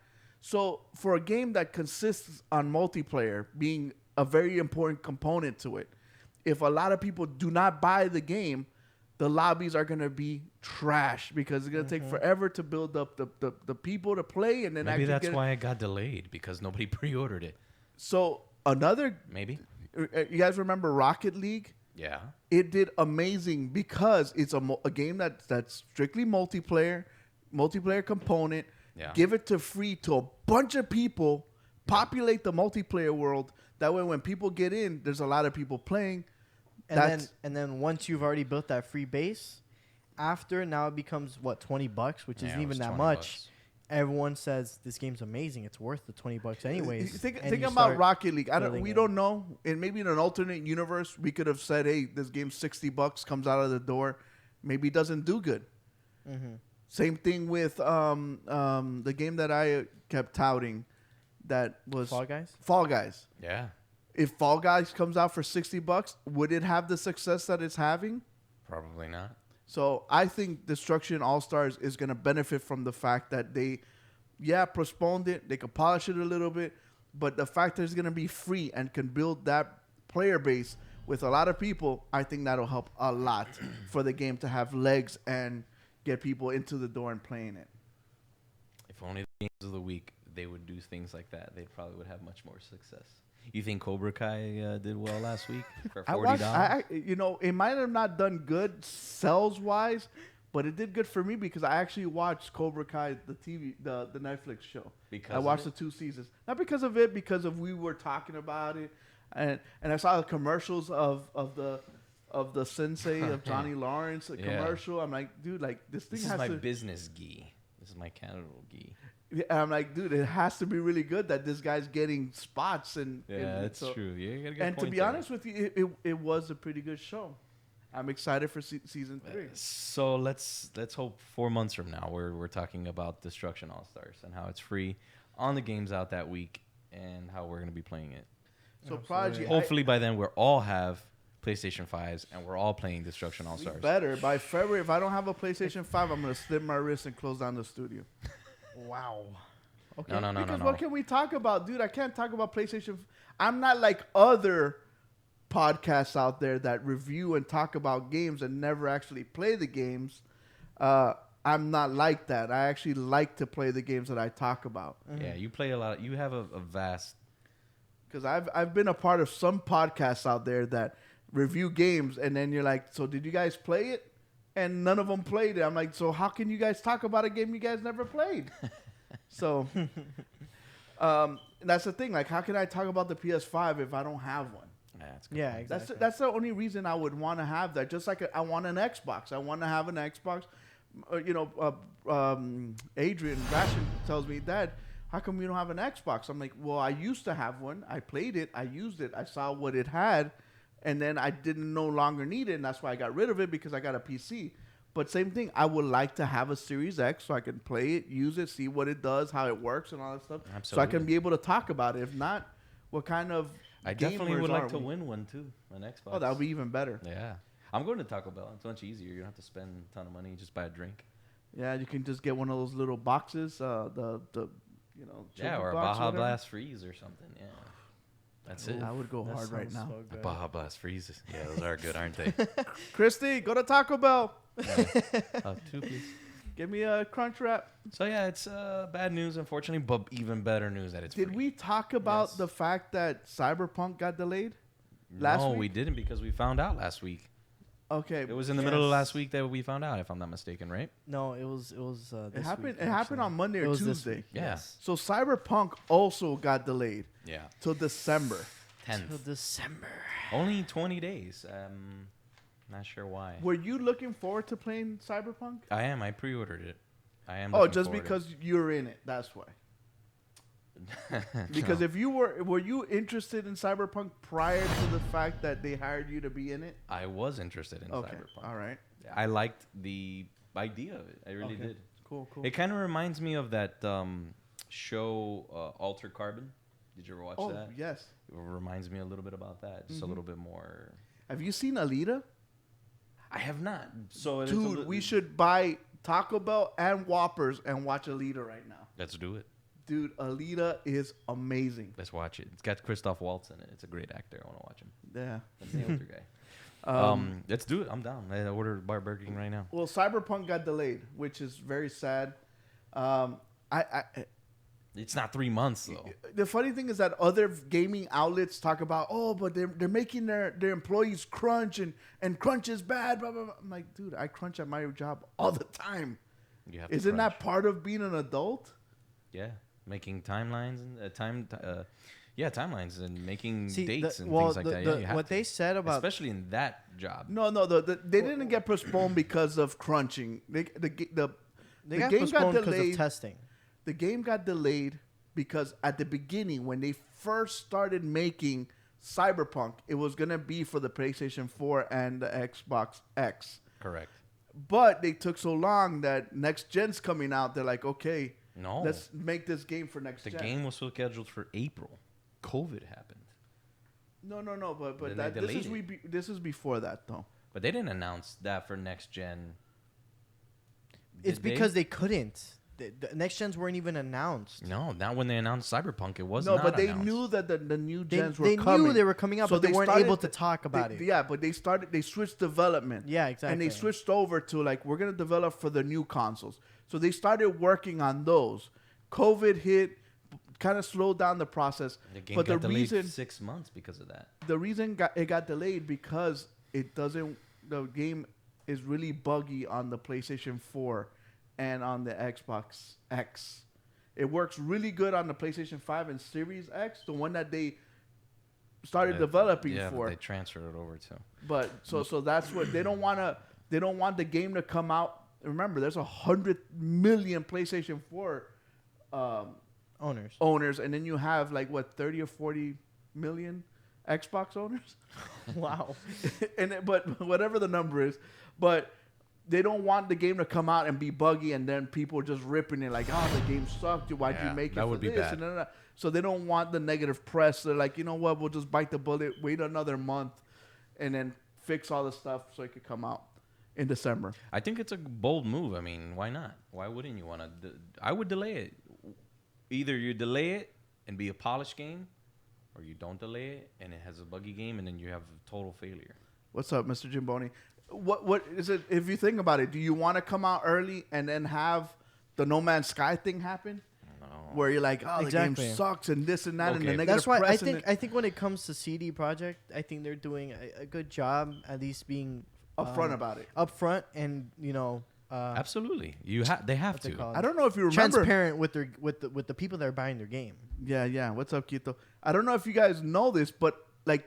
So for a game that consists on multiplayer being a very important component to it, if a lot of people do not buy the game, the lobbies are gonna be trash because it's gonna take forever to build up the people to play, and then Maybe actually that's why it got delayed, because nobody pre-ordered it. So another, Maybe. you guys remember Rocket League? Yeah. It did amazing because it's a game that's strictly multiplayer component. Yeah. Give it to free to a bunch of people, populate the multiplayer world. That way, when people get in, there's a lot of people playing. And then once you've already built that free base, after now it becomes what, $20, which Yeah, isn't it even was that $20. much. Everyone says this game's amazing. It's worth the $20 anyways. Think And think you about start Rocket League. building We it. don't know. And maybe in an alternate universe, we could have said, "Hey, this game's $60, comes out of the door, maybe it doesn't do good." Mhm. Same thing with the game that I kept touting, that was Fall Guys? Fall Guys. Yeah. If Fall Guys comes out for $60, would it have the success that it's having? Probably not. So I think Destruction All Stars is going to benefit from the fact that they, postponed it. They could polish it a little bit, but the fact that it's going to be free and can build that player base with a lot of people, I think that'll help a lot for the game to have legs and get people into the door and playing it. If only the games of the week, they would do things like that. They probably would have much more success. You think Cobra Kai did well last week for $40? It might have not done good sales wise, but it did good for me because I actually watched Cobra Kai, the Netflix show. Because I of watched it? the 2 seasons, not because of it, because of we were talking about it, and I saw the commercials of the sensei of Johnny Lawrence commercial. I'm like, dude, like this thing This is has my to. business gi. This is my Canada gi. And I'm like, dude, it has to be really good that this guy's getting spots and Yeah, that's true. Yeah, you got a good And to point be there. honest with you, it was a pretty good show. I'm excited for season 3. So let's hope 4 months from now we're talking about Destruction All Stars and how it's free on the games out that week and how we're gonna be playing it. So Prodigy, Hopefully by then we'll all have PlayStation 5s and we're all playing Destruction All Stars. better by February. If I don't have a PlayStation 5, I'm gonna slip my wrist and close down the studio. Wow. Okay. No. Because what can we talk about, dude? I can't talk about PlayStation. I'm not like other podcasts out there that review and talk about games and never actually play the games. I'm not like that. I actually like to play the games that I talk about. Yeah, you play a lot. You have a vast. Because I've been a part of some podcasts out there that review games, and then you're like, so did you guys play it? And none of them played it. I'm like, so how can you guys talk about a game you guys never played? So that's the thing. Like, how can I talk about the PS5 if I don't have one? Yeah, that's a good Yeah, point. exactly. That's the only reason I would want to have that. Just like I want an Xbox. I want to have an Xbox. Adrian Ration tells me, Dad, how come you don't have an Xbox? I'm like, well, I used to have one. I played it. I used it. I saw what it had. And then I didn't no longer need it. And that's why I got rid of it because I got a PC. But same thing. I would like to have a Series X so I can play it, use it, see what it does, how it works and all that stuff. Absolutely. So I can be able to talk about it. If not, what kind of I definitely gamers would like are to we? win one too, an Xbox. Oh, that would be even better. Yeah, I'm going to Taco Bell. It's much easier. You don't have to spend a ton of money. Just buy a drink. Yeah, you can just get one of those little boxes, Yeah, chicken or a box Baja whatever. Blast Freeze or something. Yeah, that's it. I would go That hard right sounds now. so good. Baja Blast Freezes. Yeah, those are good, aren't they? Christy, go to Taco Bell. 2 please. Give me a crunch wrap. So yeah, it's bad news, unfortunately, but even better news that it's Did free. we talk about Yes. the fact that Cyberpunk got delayed? No, last week? we didn't because we found out last week. Okay, It was in the middle of Yes. last week that we found out, if I'm not mistaken, right? No, it was. it This happened. week, It happened actually. on Monday It or was this Tuesday. week, Yeah. yes. So Cyberpunk also got delayed Yeah. till December. 10th. Till December. Only 20 days. Not sure why. Were you looking forward to playing Cyberpunk? I am. I pre-ordered it. I am. Oh, looking just forward because you're in it. That's why. to Because No. if you were you interested in Cyberpunk prior to the fact that they hired you to be in it? I was interested in Okay, Cyberpunk. all right, I liked the idea of it. I really Okay. did. cool. It kind of reminds me of that show Alter Carbon. Did you ever watch Oh that? yes. It reminds me a little bit about that. Just a little bit more. Have you seen Alita? I have not. So Dude, we should buy Taco Bell and Whoppers and watch Alita right now. Let's do it. Dude, Alita is amazing. Let's watch it. It's got Christoph Waltz in it. It's a great actor. I want to watch him. Yeah. That's the older guy. Let's do it. I'm down. I ordered Burger King right now. Well, Cyberpunk got delayed, which is very sad. It's not 3 months though. The funny thing is that other gaming outlets talk about, but they're making their employees crunch and crunch is bad. Blah, blah, blah. I'm like, dude, I crunch at my job all the time. You have to Isn't crunch. that part of being an adult? Yeah, making timelines and timelines and making See, dates and things like that. Yeah, you have what to. they said about especially in that job. No, they didn't get postponed because of crunching. The they got game postponed got because delayed. of testing. The game got delayed because at the beginning, when they first started making Cyberpunk, it was going to be for the PlayStation 4 and the Xbox X. Correct. But they took so long that next gen's coming out. They're like, okay, No. let's make this game for next The gen. game was scheduled for April. COVID happened. No. But Then that, they delayed this is before that, though. But they didn't announce that for next gen. It's Did they? because they couldn't. The next gens weren't even announced. No, not when they announced Cyberpunk. It was No, not but they announced. knew that the new They, gens they were coming. knew they were coming out, So but they weren't started able to talk about it. Yeah, but they switched development. Yeah, exactly. And they switched over to like, we're going to develop for the new consoles. So they started working on those. COVID hit, kind of slowed down the process. The game but got the delayed reason 6 months because of that. the reason it got delayed because the game is really buggy on the PlayStation 4 and on the Xbox X. It works really good on the PlayStation 5 and Series X, the one that they started developing yeah, for. but they transferred it over to. But so that's what they don't want the game to come out. Remember, there's 100 million PlayStation 4 Owners. and then you have like what 30 or 40 million Xbox owners. Wow. But whatever the number is, but they don't want the game to come out and be buggy and then people just ripping it like, oh, the game sucked. Why'd you Yeah, make it that for would be this? bad. And then, so they don't want the negative press. They're like, you know what? We'll just bite the bullet, wait another month, and then fix all the stuff so it could come out in December. I think it's a bold move. I mean, why not? Why wouldn't you want to? I would delay it. Either you delay it and be a polished game, or you don't delay it and it has a buggy game and then you have a total failure. What's up, Mr. Gimboni? What is it? If you think about it, do you want to come out early and then have the No Man's Sky thing happen? No. Where you're like, oh, the Exactly. game sucks and this and that and the Okay. negative That's why press. I think when it comes to CD Projekt, I think they're doing a good job at least being upfront about it. upfront and Absolutely, they have what's it to. called? I don't know if you remember. transparent with the people that are buying their game. Yeah. What's up, Quito? I don't know if you guys know this, but like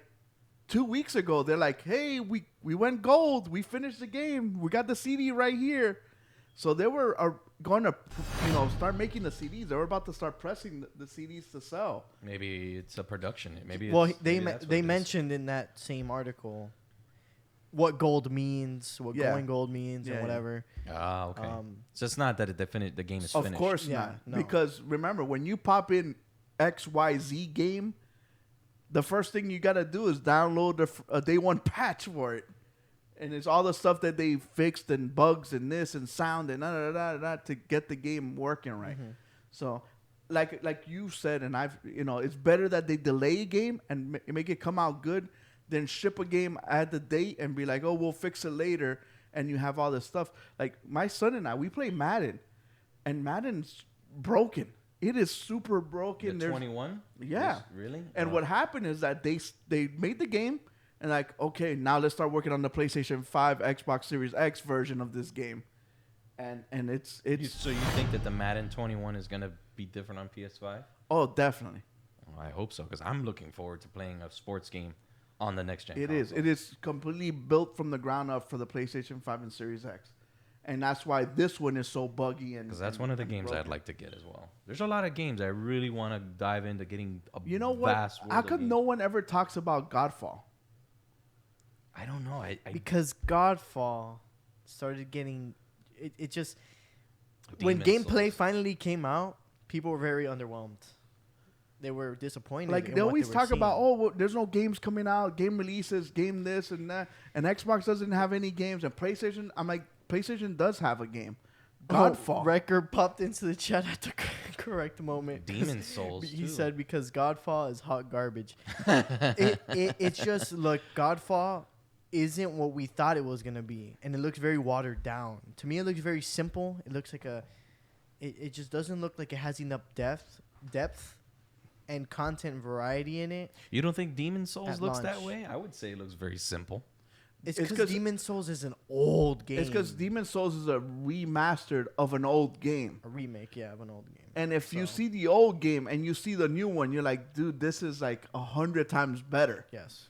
2 weeks ago, they're like, hey, we went gold. We finished the game. We got the CD right here. So they were going to, start making the CDs. They were about to start pressing the CDs to sell. Maybe it's a production. Maybe Well, it's, maybe that's what they it is. mentioned in that same article what gold means, what Yeah. going gold means, Yeah, and yeah. whatever. Ah, okay. So it's not that the game is Of finished. course Yeah, not. no. Because remember, when you pop in XYZ game, the first thing you got to do is download a day one patch for it. And it's all the stuff that they fixed and bugs and this and sound and to get the game working right. Mm-hmm. So, like you said, and it's better that they delay a game and make it come out good than ship a game at the date and be like, oh, we'll fix it later, and you have all this stuff. Like my son and I, we play Madden, and Madden's broken. It is super broken. The 21? Yeah. Really? And what happened is that they made the game and like, okay, now let's start working on the PlayStation 5, Xbox Series X version of this game. And it's So you think that the Madden 21 is going to be different on PS5? oh, definitely. Oh, I hope so, because I'm looking forward to playing a sports game on the next gen. It is. console. It is completely built from the ground up for the PlayStation 5 and Series X. And that's why this one is so buggy and Because that's one of the games I'd like to get as well. There's a lot of games I really want to dive into getting a You know what? vast world How of come games. no one ever talks about Godfall? I don't know. I Because Godfall started getting it just when Demon's gameplay Souls. finally came out, people were very underwhelmed. they were disappointed. Like in they what always were talk seeing. about, oh, well, there's no games coming out, game releases, game this and that, and Xbox doesn't have any games, and PlayStation. I'm like, PlayStation does have a game, Godfall. Record popped into the chat at the correct moment. Demon Souls. He too. said because Godfall is hot garbage. It's just look, Godfall isn't what we thought it was gonna be, and it looks very watered down. To me, it looks very simple. It looks like it just doesn't look like it has enough depth, and content variety in it. You don't think Demon Souls At looks that launch. way? I would say it looks very simple. It's It's because 'cause- Demon Souls is an old game. It's because Demon Souls is a remastered of an old game. a remake, yeah, of an old game. And if you So- see the old game and you see the new one, you're like, dude, this is like 100 times better. Yes.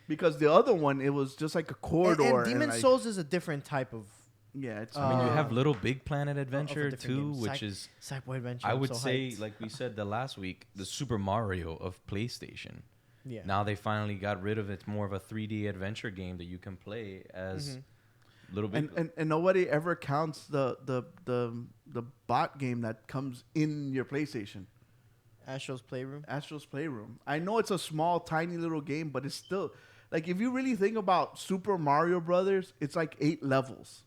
Because the other one, it was just like a corridor. And Demon like, Souls is a different type of yeah, it's. I mean, you have Uh, Little Big Planet of a Adventure different too, game. which is Sackboy Adventure. I I'm would so say, hyped. like we said the last week, the Super Mario of PlayStation. Yeah. Now they finally got rid of it. It's more of a 3D adventure game that you can play as Little Big. and nobody ever counts the bot game that comes in your PlayStation. Astro's Playroom. Astro's Playroom. I know it's a small, tiny little game, but it's still like if you really think about Super Mario Brothers, it's like 8 levels,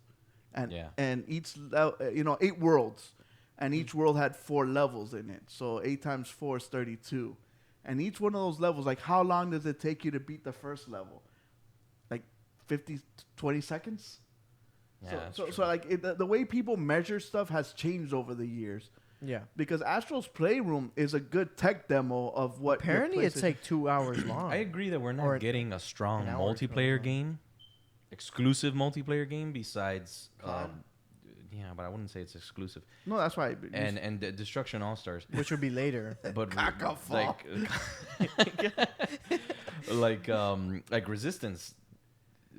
and Yeah. and each 8 worlds, and each world had 4 levels in it. So 8 times 4 is 32, and each one of those levels, like how long does it take you to beat the first level? Like 20 seconds. Yeah, that's so true. like the way people measure stuff has changed over the years. Yeah. Because Astro's Playroom is a good tech demo of what. your Apparently, it's PlayStation- like 2 hours long. I agree that we're not Or getting a strong an hour or multiplayer so. game, exclusive multiplaire game besides. Yeah, but I wouldn't say it's exclusive. No, that's why. And Destruction All Stars, which would be later. but Caca like Resistance,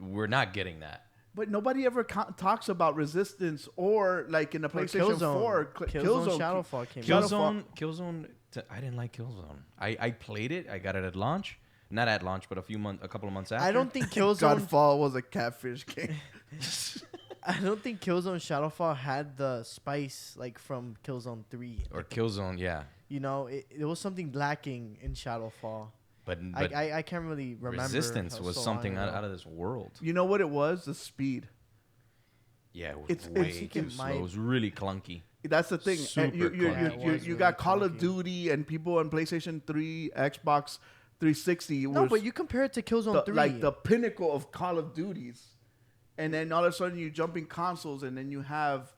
we're not getting that. but nobody ever talks about Resistance or like in the PlayStation 4. Killzone Shadowfall came out. Killzone. I didn't like Killzone. I played it. I got it at launch. Not at launch, but a couple of months after. I don't think Killzone. Godfall was a catfish game. I don't think Killzone Shadowfall had the spice like from Killzone 3. Or Killzone, yeah. You know, it was something lacking in Shadowfall. But I can't really remember. Resistance how was so something long ago. out of this world. You know what it was? The speed. Yeah, it was It's- way it's- too it slow. might- It was really clunky. That's the thing. Super And you clunky. Yeah, it was you really got Call of clunky. Duty and people on PlayStation 3, Xbox 360. No, was but you compare it to Killzone 3. like the pinnacle of Call of Duties. And then all of a sudden you jump in consoles and then you have,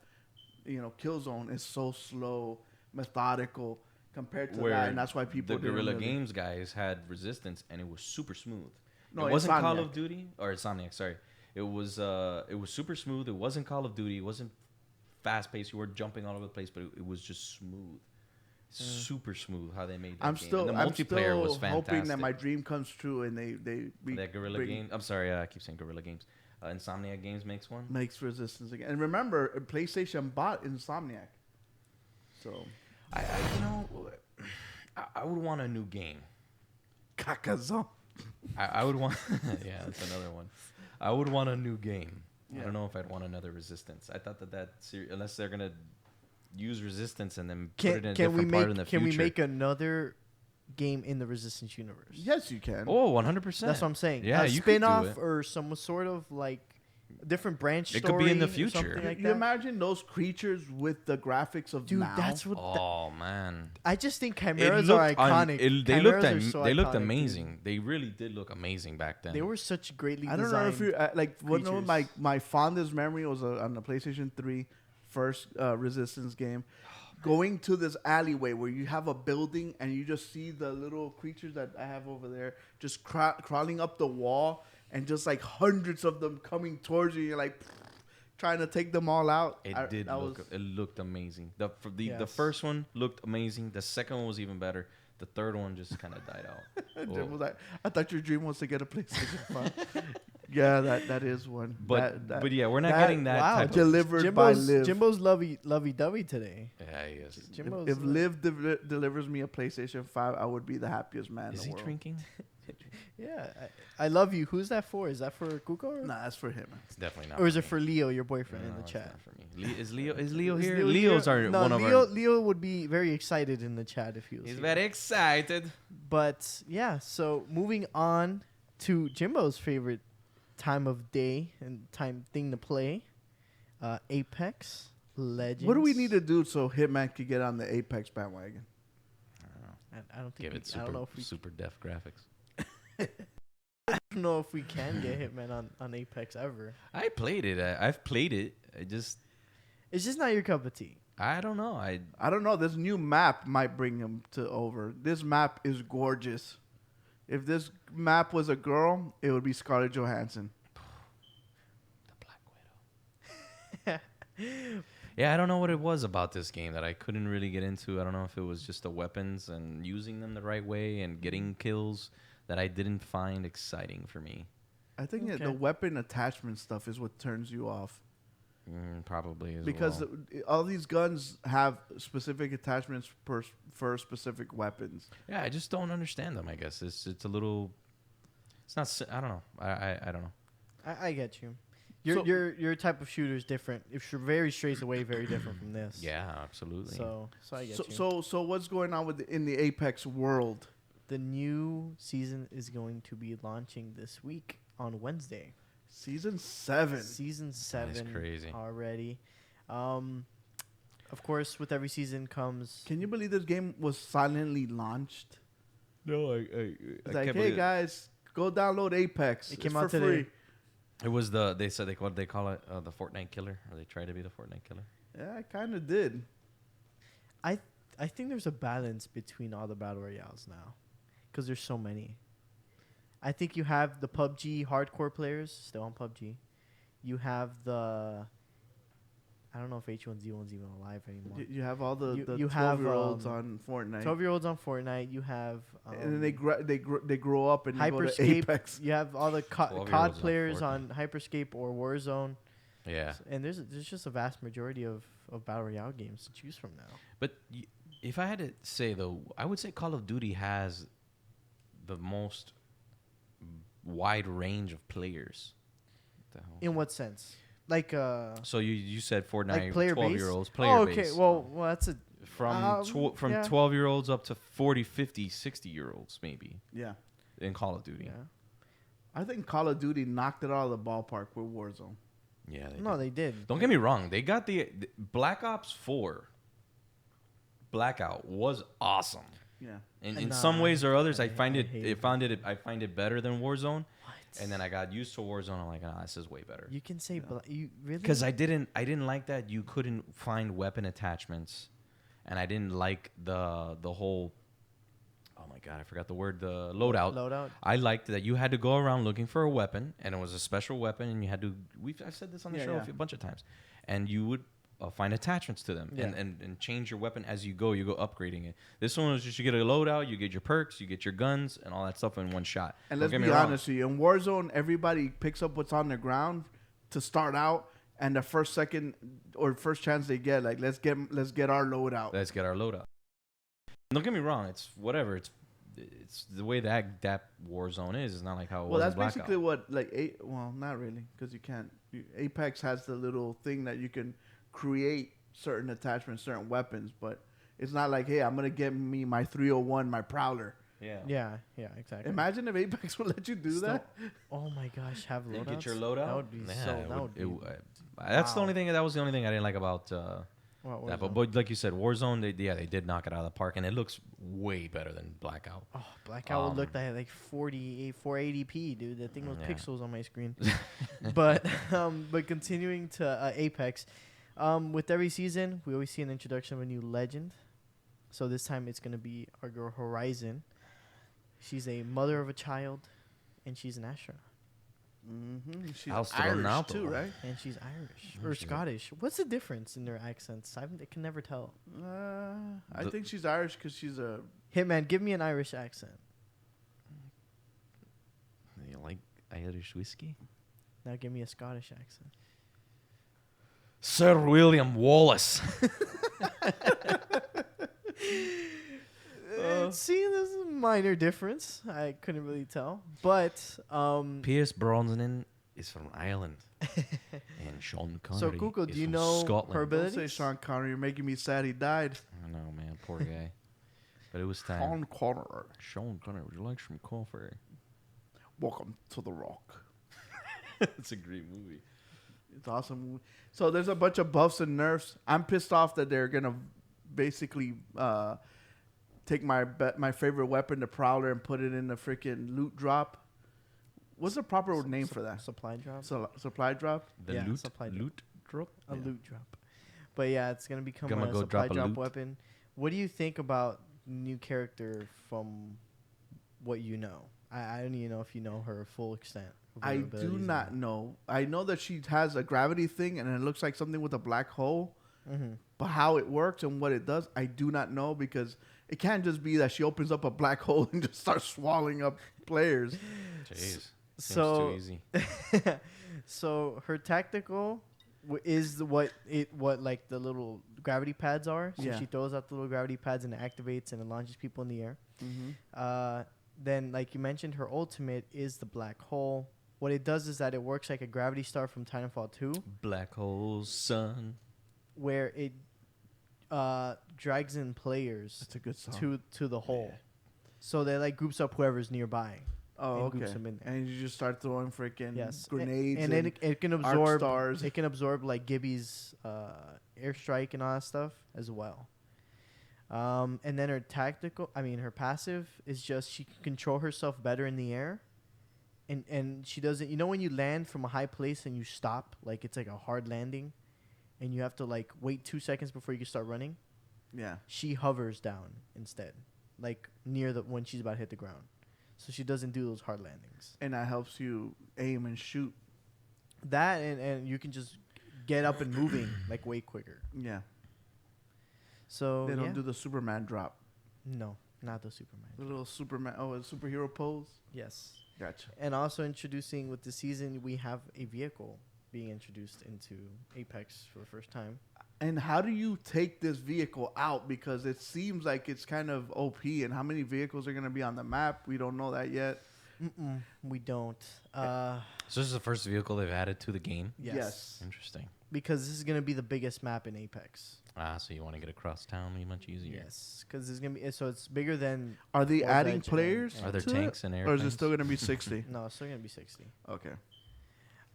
Killzone is so slow, methodical compared to that. And that's why people the didn't Guerrilla really- Games guys had Resistance, and it was super smooth. No, it wasn't Call Insomniac. of Duty or Insomniac. Sorry, it was super smooth. It wasn't Call of Duty. It wasn't fast paced. You were jumping all over the place, but it was just smooth, super smooth. How they made that I'm game. still, and the I'm multiplayer still was fantastic. hoping that my dream comes true and they that Guerrilla Games. I'm sorry, I keep saying Guerrilla Games. Insomniac Games makes one. makes Resistance again. And remember, PlayStation bought Insomniac. So, I would want a new game. Kakazon. I would want. Yeah, that's another one. I would want a new game. I Yeah. don't know if I'd want another Resistance. I thought that unless they're gonna use Resistance and then put Can, it in a can we different part in make the can future. we make another game in the Resistance universe? Yes, you can. Oh, 100%. That's what I'm saying. Yeah, a you could do spin-off it. or some sort of like different branch It story. could be in the or future. something like you that. imagine those creatures with the graphics of Dude, now? that's what. Oh man, I just think It chimeras are looked iconic. they looked Chimeras are so they looked iconic, dude. amazing. They really did look amazing back then. They were such greatly I don't designed. know if you like one of creatures. my fondest memory was on the PlayStation 3 first Resistance game. Going to this alleyway where you have a building and you just see the little creatures that I have over there just crawling up the wall and just like hundreds of them coming towards you. You're like trying to take them all out. It It looked amazing. The Yes. first one looked amazing. The second one was even better. The third one just kind of died out. Jim was like, I thought your dream was to get a PlayStation 5. Yeah, that is one. But yeah, we're not getting that wow, type of. delivered by Liv. Jimbo's lovey-dovey today. Yeah, he is. Jimbo's If Liv delivers me a PlayStation 5, I would be the happiest man Is in he the world. drinking? Yeah, I love you. Who's that for? Is that for Kuko? Or, Nah, that's for him. It's definitely not. or is for it me. for Leo, your boyfriend, in No, the it's chat? not for me. Is Leo Is here? Leo Leo's here? are No, one of Leo, our. Leo would be very excited in the chat if he was He's here. very excited. But yeah, so moving on to Jimbo's favorite time of day and time thing to play, Apex Legends. What do we need to do so Hitman could get on the Apex bandwagon? I don't know. I don't think Give it I don't know super if we super def graphics. I don't know if we can get Hitman on Apex ever. I played it. I've played it. It's just not your cup of tea. I don't know. I don't know. This new map might bring him to over. This map is gorgeous. If this map was a girl, it would be Scarlett Johansson. The Black Widow. Yeah, I don't know what it was about this game that I couldn't really get into. I don't know if it was just the weapons and using them the right way and getting kills that I didn't find exciting for me. I think Okay. the weapon attachment stuff is what turns you off. Probably as Because well. all these guns have specific attachments for specific weapons. Yeah, I just don't understand them. I guess it's a little. It's not. I don't know. I don't know. I get you. So- Your type of shooter is different. It's very straight away, very different from this. Yeah, absolutely. So I get you. So what's going on in the Apex world? The new season is going to be launching this week on Wednesday. Season 7. Season That 7 is crazy. already. Of course, with every season comes. Can you believe this game was silently launched? No, It's like, hey guys, go download Apex. It came It's out for today. free. It was they said what they call it the Fortnite killer, or they try to be the Fortnite killer. Yeah, I kind of did. I think there's a balance between all the battle royales now, because there's so many. I think you have the PUBG hardcore players still on PUBG. You have the. I don't know if H1Z1's even alive anymore. You have all the You have, 12-year-olds on Fortnite. 12-year-olds on Fortnite. You have. And then they grow up and they go to Hyperscape. Apex. You have all the 12-year-olds COD on players Fortnite. on Hyperscape or Warzone. Yeah, And there's just a vast majority of battle royale games to choose from now. but if I had to say though, I would say Call of Duty has the most wide range of players. What the hell? In what sense? Like So you said Fortnite like player base? 12-year-olds player Oh, okay. base. Well, that's a From yeah. 12-year-olds up to 40, 50, 60-year-olds maybe Yeah. in Call of Duty. yeah. I think Call of Duty knocked it out of the ballpark with Warzone. Yeah, they No, did. they did. Don't get me wrong. They got the Black Ops 4 Blackout was awesome. Yeah. In Nah, some ways or others, I I find hate it. I find it better than Warzone. What? And then I got used to Warzone. I'm like, this is way better. You can say you really Because I didn't like that you couldn't find weapon attachments, and I didn't like the whole. Oh my god, I forgot the word. The loadout. I liked that you had to go around looking for a weapon, and it was a special weapon, and you had to. I've said this on the Yeah, show yeah. a bunch of times, and you would find attachments to them, Yeah. and change your weapon as you go. You go upgrading it. This one was just you get a loadout, you get your perks, you get your guns, and all that stuff in one shot. And Don't let's get be me wrong. honest with you, in Warzone, everybody picks up what's on the ground to start out, and the first chance they get, like let's get our loadout. Let's get our loadout. Don't get me wrong. It's whatever. It's the way that Warzone is. It's not like how it Well, was that's in Blackout. basically what well, not really, because you can't. Apex has the little thing that you can create certain attachments, certain weapons, but it's not like, hey, I'm gonna get me my 301, my Prowler. Yeah. Yeah, exactly. Imagine if Apex would let you do that. Oh my gosh, have You loadouts. get your loadout. That would be Yeah, so. it That would- would be. that's the wow. only thing. That was the only thing I didn't like about What that. Warzone? But like you said, Warzone. They did knock it out of the park, and it looks way better than Blackout. Oh, Blackout would look Um, like 480p, dude. That thing was Yeah. pixels on my screen. but continuing to Apex, with every season, we always see an introduction of a new legend. So this time it's gonna be our girl Horizon. She's a mother of a child, and she's an astronaut, Mm-hmm. She's Astronauta. Irish too, right? and she's Irish Yeah, or she's a- Scottish. What's the difference in their accents? I can never tell. I The- think she's Irish because she's a. Hitman, give me an Irish accent. You like Irish whiskey? Now give me a Scottish accent. Sir William Wallace. See, this is minor difference. I couldn't really tell, but Pierce Brosnan is from Ireland, and Sean Connery Kuko, is do you from know Scotland. her Don't abilities? say Sean Connery. You're making me sad he died. I know, man, poor guy. But it was time. Sean Connery. Sean Connery, would you like some coffee? Welcome to the Rock. It's a great movie. It's awesome. So there's a bunch of buffs and nerfs. I'm pissed off that they're gonna basically take my favorite weapon, the Prowler, and put it in the freaking loot drop. What's the proper name for that? Supply drop. Supply drop. The Yeah, loot supply drop. loot drop. A loot drop. But yeah, it's gonna become Gonna a go supply drop a drop loot. weapon. What do you think about new character from what you know? I don't even know if you know her full extent. of her I abilities do and not all. know. I know that she has a gravity thing, and it looks like something with a black hole. Mhm. But how it works and what it does, I do not know, because it can't just be that she opens up a black hole and just starts swallowing up players. Jeez. Seems So- too easy. So her tactical is what like the little gravity pads are. So Yeah. she throws out the little gravity pads and it activates and it launches people in the air. Mm-hmm. Then, like you mentioned, her ultimate is the black hole. What it does is that it works like a gravity star from Titanfall 2, Black hole sun. where it drags in players That's a good song. to the hole. So they like groups up whoever's nearby. Oh, and okay. groups them in there. And you just start throwing freaking Yes, grenades and then it can arc absorb. stars. It can absorb like Gibby's airstrike and all that stuff as well. And then her her passive is just she can control herself better in the air. And she doesn't, when you land from a high place and you stop, like it's like a hard landing and you have to like wait 2 seconds before you can start running. Yeah. She hovers down instead, like near when she's about to hit the ground. So she doesn't do those hard landings. And that helps you aim and shoot. That and you can just get up and moving like way quicker. Yeah. So They don't yeah. do the Superman drop. No, not the Superman. The little Superman. Oh, a superhero pose. Yes. Gotcha. And also introducing with the season, we have a vehicle being introduced into Apex for the first time. And how do you take this vehicle out? Because it seems like it's kind of OP. And how many vehicles are going to be on the map? We don't know that yet. We don't. So this is the first vehicle they've added to the game. Yes. Interesting. Because this is going to be the biggest map in Apex. So you want to get across town be much easier. Yes. Because it's going to be, so it's bigger than. Are they World's adding Edge players? and- Are there to tanks it? and Or is airplanes? it still going to be 60? No, it's still going to be 60. Okay.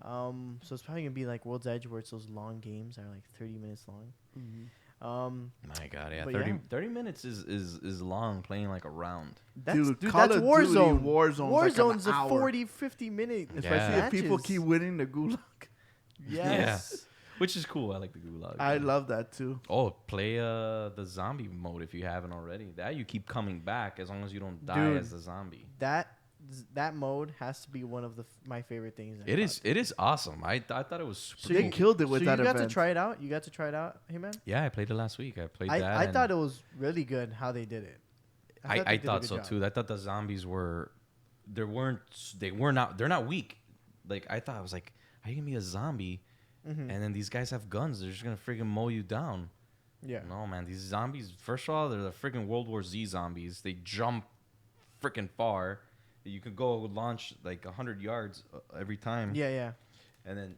So it's probably going to be like World's Edge where it's those long games that are like 30 minutes long. My God, yeah. But 30, yeah. 30 minutes is long playing like a round. Dude, Dude, Call that's of Duty Warzone. Warzone's like an Warzone's a hour. 40, 50 minute. Especially Yeah. if people keep winning the gulag. Yes. Which is cool. I like the gulag. I love that too. Oh, play the zombie mode if you haven't already. That you keep coming back as long as you don't die Dude. as a zombie. That mode has to be one of my favorite things. in It COD. is. It is awesome. I thought it was super So They cool. killed it with so that you got event. to try it out. You got to try it out, hey man. Yeah, I played it last week. I played that. I and thought it was really good how they did it. I they did a thought good so job. too. I thought the zombies were. They're not weak. Like I thought, I was like, how you gonna be a zombie? Mm-hmm. And then these guys have guns. They're just gonna freaking mow you down. Yeah. No, man. These zombies, first of all, they're the freaking World War Z zombies. They jump freaking far. You could go launch like 100 yards every time. Yeah. And then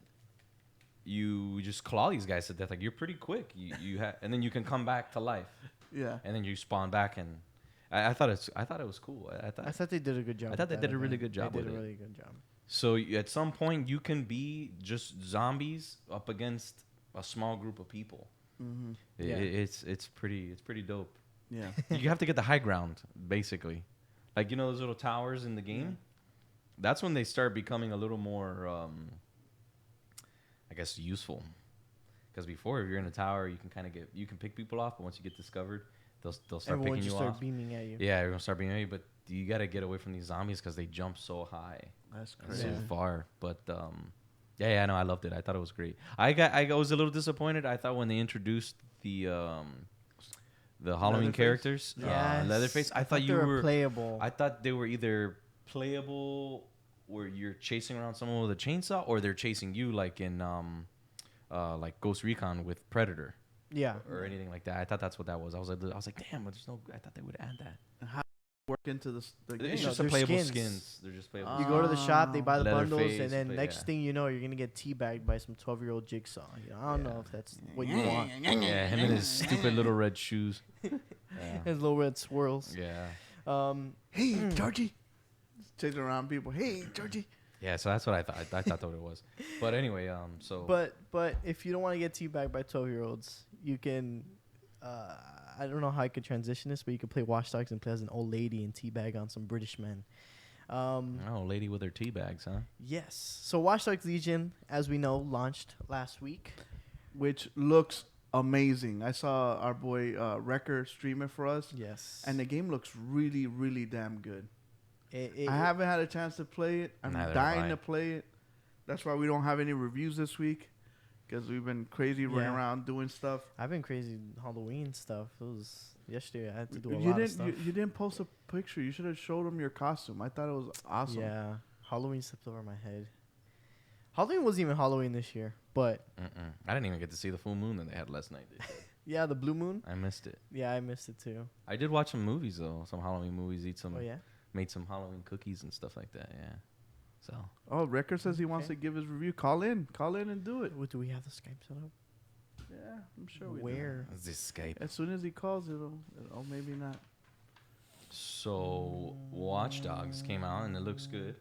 you just claw these guys to death. Like, you're pretty quick. And then you can come back to life. Yeah. And then you spawn back. And I thought it was cool. I thought they did a good job. I thought with they that did a really event. good job They did with a it. really good job. so. At some point, you can be just zombies up against a small group of people. Mm-hmm. Yeah. It's pretty dope. Yeah. You have to get the high ground, basically. Like, those little towers in the game? That's when they start becoming a little more, I guess, useful. Because before, if you're in a tower, you can pick people off, but once you get discovered, they'll start Everyone picking just you start off. beaming at you. Yeah, everyone start beaming at you, but you got to get away from these zombies because they jump so high That's and crazy. so Yeah. far. But, yeah, no, I loved it. I thought it was great. I was a little disappointed. I thought when they introduced the Halloween Leatherface? characters, Yes. Leatherface, I thought they you were playable. I thought they were either playable where you're chasing around someone with a chainsaw, or they're chasing you like in like Ghost Recon with Predator yeah. or anything like that. I thought that's what that was. I was like, damn, I thought they would add that. work into the game. It's No, just a they're playable skins. skins. They're just playable. You go to the shop, they buy the bundles, Leatherface, and then but next yeah. thing you know, you're gonna get teabagged by some 12-year-old Jigsaw. You know, I don't know if that's what you want. Yeah, him and his stupid little red shoes. Yeah. His little red swirls. Yeah. Hey, Georgie. Chasing around people. Hey, Georgie. Yeah, so that's what I thought. I thought that what it was. But anyway, so. But if you don't want to get teabagged by 12-year-olds, you can. I don't know how I could transition this, but you could play Watch Dogs and play as an old lady and teabag on some British men. Oh, lady with her tea bags, huh? Yes. So Watch Dogs Legion, as we know, launched last week. Which looks amazing. I saw our boy Wrecker stream it for us. Yes. And the game looks really, really damn good. It, I haven't had a chance to play it. I'm Neither have dying I. to play it. That's why we don't have any reviews this week. Because we've been crazy running Yeah. around doing stuff. I've been crazy Halloween stuff. It was yesterday. I had to do a You lot didn't. of stuff. You didn't post a picture. You should have showed them your costume. I thought it was awesome. Yeah, Halloween slipped over my head. Halloween wasn't even Halloween this year, but I didn't even get to see the full moon that they had last night. yeah, the blue moon. I missed it. Yeah, I missed it too. I did watch some movies though, some Halloween movies. Eat some. Oh yeah. Made some Halloween cookies and stuff like that. Yeah. So. Oh, Wrecker says he wants Okay. to give his review. Call in and do it. Do we have the Skype set up? Yeah, I'm sure we do. Where? Is this Skype? As soon as he calls, it'll maybe not. So Watch Dogs came out and it looks good.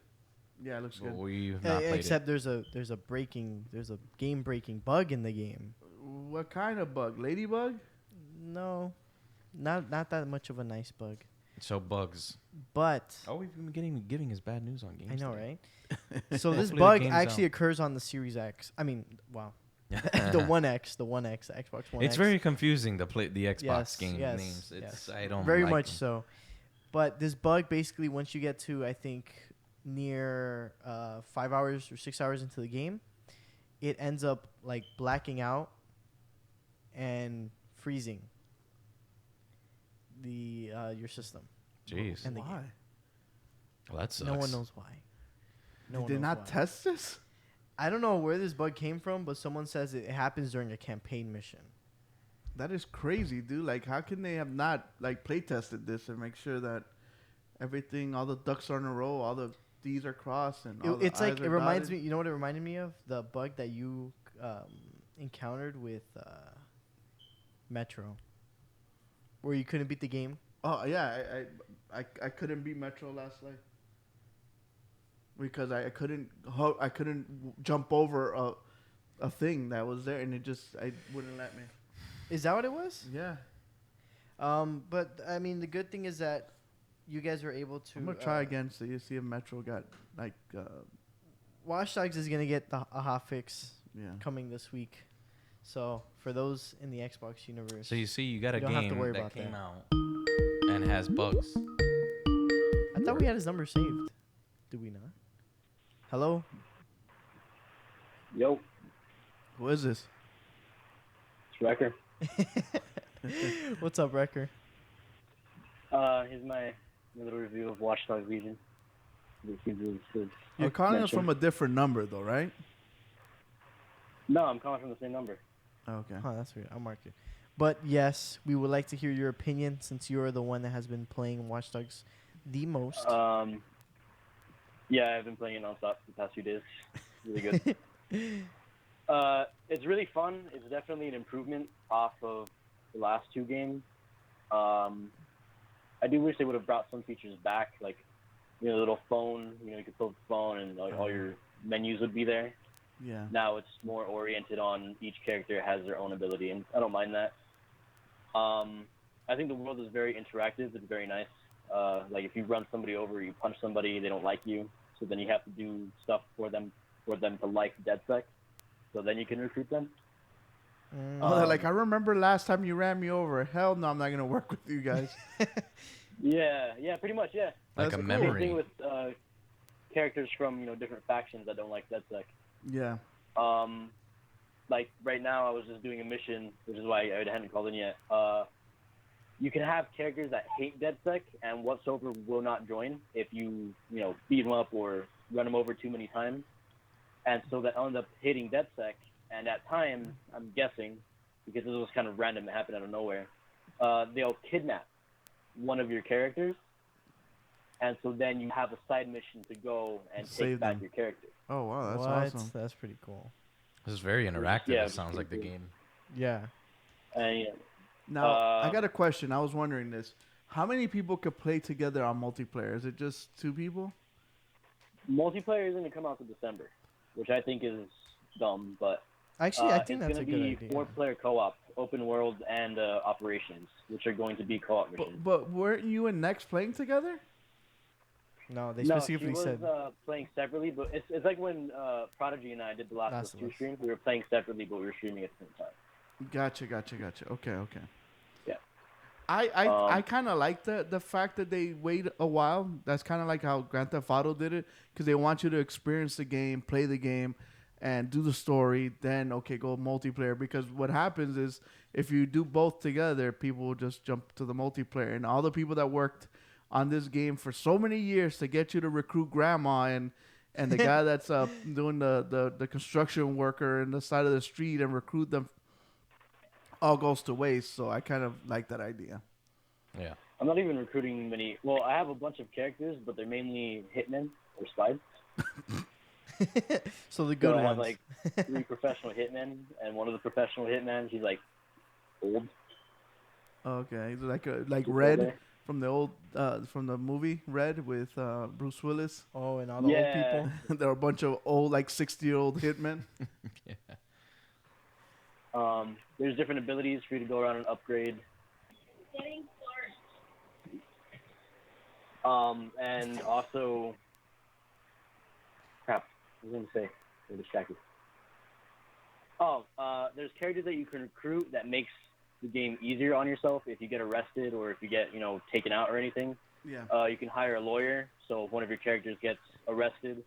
Yeah, it looks But good. we've not played Except there's a game breaking bug in the game. What kind of bug? Ladybug? No, not that much of a nice bug. it. So bugs. But Oh, we've been giving us bad news on games. I know, today. right? So this Hopefully the bug game's actually out. occurs on the Series X. I mean, wow, the One X, the Xbox One. It's X. very confusing the Xbox Yes, game yes, names. It's yes. I don't very like much them. so. But this bug basically, once you get to I think near 5 hours or 6 hours into the game, it ends up like blacking out and freezing the your system. Jeez. And the game. Why? Well, that sucks. No one knows why. No Did one they knows not why. test this? I don't know where this bug came from, but someone says it happens during a campaign mission. That is crazy, dude. Like, how can they have not like play tested this and make sure that everything, all the ducks are in a row, all the D's are crossed, and all the It's like I's it are reminds dotted? me. You know what it reminded me of? The bug that you encountered with Metro, where you couldn't beat the game. Oh yeah, I couldn't beat Metro last night because I couldn't jump over a thing that was there, and I wouldn't let me. Is that what it was? Yeah, But I mean, the good thing is that you guys were able to. I'm gonna try again so you see if Metro got like Watch Dogs is gonna get a hot fix yeah. coming this week. So for those in the Xbox universe, So you see, you got a You don't have to game worry that about came that. out and has bugs. I thought we had his number saved. Do we not? Hello. Yo, Who is this? it's Wrecker. What's up, Wrecker? Here's my little review of Watch Dogs Legion. It seems really good. You're calling us Metro. from a different number though, right? No, I'm calling from the same number. Okay. Oh, that's weird. I'll mark it. But yes, we would like to hear your opinion since you're the one that has been playing Watch Dogs the most. Yeah, I've been playing it nonstop the past few days. Really good. It's really fun. It's definitely an improvement off of the last two games. I do wish they would have brought some features back, like the little phone. You could pull the phone and like, all your menus would be there. Yeah. Now it's more oriented on each character has their own ability, and I don't mind that. I think the world is very interactive. It's very nice. Like if you run somebody over, you punch somebody, they don't like you, so then you have to do stuff for them to like DedSec, so then you can recruit them. Oh, they're like, I remember last time you ran me over. Hell no, I'm not gonna work with you guys. Yeah, pretty much, yeah. Like That's a cool. Same memory. thing with characters from different factions that don't like DedSec. Yeah. Like right now, I was just doing a mission, which is why I hadn't called in yet. You can have characters that hate DedSec and whatsoever will not join if you beat them up or run them over too many times, and so that end up hating DedSec. And at times, I'm guessing, because this was kind of random, it happened out of nowhere, they'll kidnap one of your characters and so then you have a side mission to go and Save take back them. your character. Oh wow, that's what? awesome. That's pretty cool. This is very interactive. Yeah, It sounds like the pretty game. Yeah. And yeah, Now I Um, got a question. I was wondering this: how many people could play together on multiplayer? Is it just 2 people? multiplayer is going to come out in December, which I think is dumb, but Actually, I think it's that's a going to good be idea. 4-player co-op, open world, and operations, which are going to be co-op missions. But weren't you and Next playing together? No, they No, specifically she was said. playing separately, but it's like when Prodigy and I did the Last of Us Last of 2 Us. stream. We were playing separately, but we were streaming at the same time. Gotcha. Okay. Yeah. I kind of like the fact that they wait a while. That's kind of like how Grand Theft Auto did it, because they want you to experience the game, play the game, and do the story. Then okay, go multiplayer. Because what happens is if you do both together, people will just jump to the multiplayer, and all the people that worked on this game for so many years to get you to recruit grandma and the guy that's doing the construction worker in the side of the street and recruit them all goes to waste. So I kind of like that idea. Yeah. I'm not even recruiting many. Well, I have a bunch of characters, but they're mainly hitmen or spies. So the So good I have ones. like 3 professional hitmen, and one of the professional hitmen, he's like old. Okay, like He's Red older. from the old from the movie Red with Bruce Willis. Oh, and all the old Yeah. people. There are a bunch of old, like 60-year-old hitmen. There's different abilities for you to go around and upgrade. And also, crap, what was I going to say? I'm distracted. There's characters that you can recruit that makes the game easier on yourself if you get arrested or if you get, taken out or anything. Yeah. You can hire a lawyer, so if one of your characters gets arrested,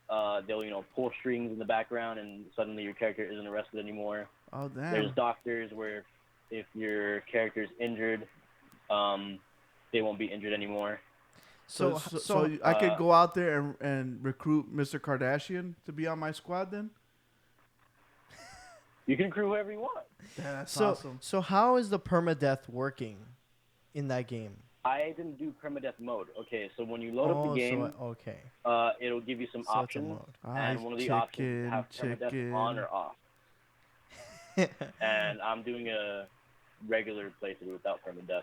they'll, pull strings in the background and suddenly your character isn't arrested anymore. Oh damn. There's doctors where if your character's injured, they won't be injured anymore. So I could go out there and recruit Mr. Kardashian to be on my squad then. You can crew whoever you want. Yeah, that's So awesome. so how is the permadeath working in that game? I didn't do permadeath mode. Okay, so when you load up the game, okay. it'll give you some So it's a options, mode. and one of the options is have permadeath on or off. And I'm doing a regular playthrough without permadeath,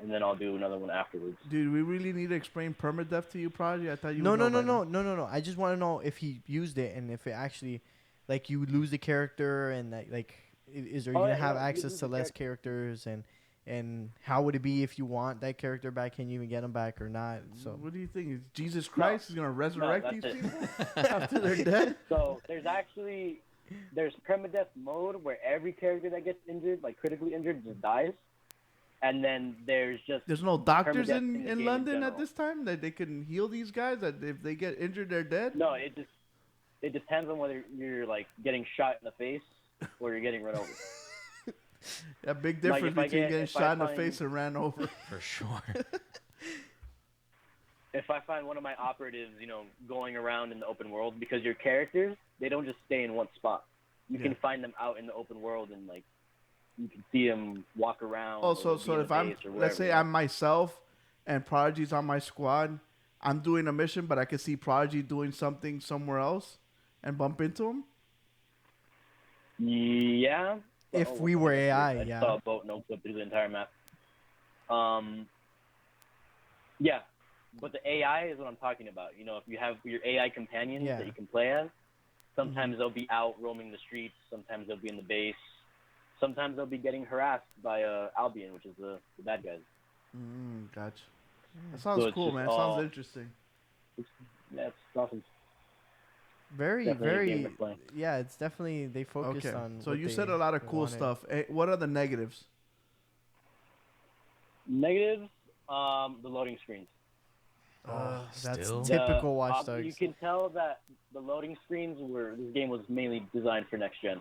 and then I'll do another one afterwards. Dude, we really need to explain permadeath to you, Prodigy. I thought you No, would no, know no, by no, no, no, no. I just want to know if he used it and if it actually, like, you lose the character and like, is there you gonna have access to less characters and how would it be if you want that character back? Can you even get him back or not? So What do you think? Is Jesus Christ is gonna resurrect that's these it. people after they're dead? So there's permadeath mode where every character that gets injured, like critically injured, just dies. And then there's no doctors permadeath in the in game in London at general. this time that they can heal these guys. That if they get injured, they're dead. No, it depends on whether you're like getting shot in the face or you're getting run over. A big Like, difference if I between get- getting if I shot in the find- face and ran over. For sure. If I find one of my operatives, going around in the open world, because your characters, they don't just stay in one spot. You can find them out in the open world and like you can see them walk around. Oh, or so be in if the I'm, base or let's say whatever. I'm myself and Prodigy's on my squad, I'm doing a mission, but I can see Prodigy doing something somewhere else and bump into him. Yeah. If we were AI, I yeah. saw a boat no clip through the entire map. Yeah, but the AI is what I'm talking about. If you have your AI companions Yeah. that you can play as, sometimes they'll be out roaming the streets. Sometimes they'll be in the base. Sometimes they'll be getting harassed by Albion, which is the bad guys. Gotcha. That sounds it's cool, just man. It all- sounds interesting. Yeah, it's awesome. very, Definitely a game very, to play. yeah. It's definitely they focused Okay. on. So what you they said a lot of cool wanted. stuff. What are the negatives? Negatives, the loading screens. That's Still? typical The- Watch You Dogs. can tell that the loading screens this game was mainly designed for next gen.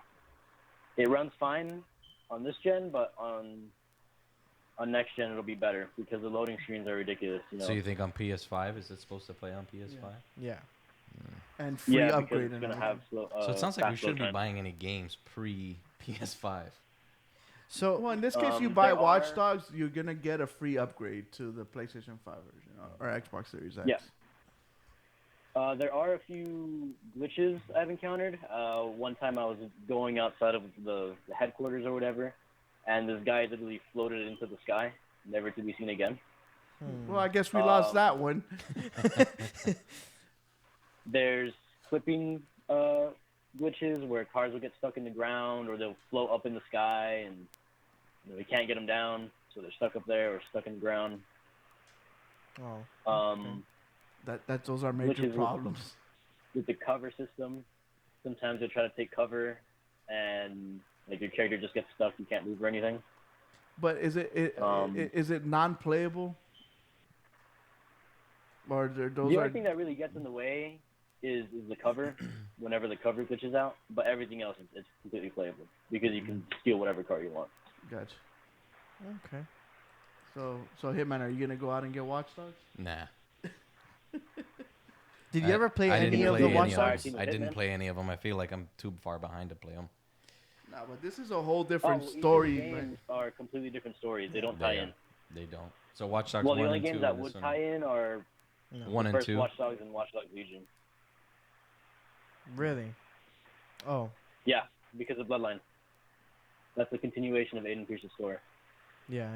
It runs fine on this gen, but on next gen it'll be better because the loading screens are ridiculous. So you think on PS5 is it supposed to play on PS5? Yeah. And free yeah, upgrade because it's and gonna everything. have slow. So it sounds like we fast load shouldn't be time. buying any games pre PS5. So Well, in this case, you buy there Watch are- Dogs, you're gonna get a free upgrade to the PlayStation 5 version or Xbox Series X. Yeah. There are a few glitches I've encountered. One time I was going outside of the headquarters or whatever, and this guy literally floated into the sky, never to be seen again. Well, I guess we lost that one. There's clipping glitches where cars will get stuck in the ground or they'll float up in the sky, and we can't get them down, so they're stuck up there or stuck in the ground. Those are major Glitches problems. With the cover system, sometimes they try to take cover, and like your character just gets stuck. You can't move or anything. But is it non-playable? Or those The are only thing that really gets in the way is the cover. Whenever the cover glitches out, but everything else it's completely playable because you can steal whatever car you want. gotcha. okay. So Hitman, are you gonna go out and get Watch Dogs? Nah. Did you ever play I any didn't of play the any Watch of Dogs? them. I didn't play any of them. I feel like I'm too far behind to play them. No, but this is a whole different Each of the story. games are completely different stories. They don't tie in. They don't. So Watch Dogs Well, the 1 only and 2. games that this would one. tie in are 1 and first 2. Watch Dogs and Watch Dogs Legion. Really? Oh, Yeah, because of Bloodline. That's the continuation of Aiden Pierce's story. yeah.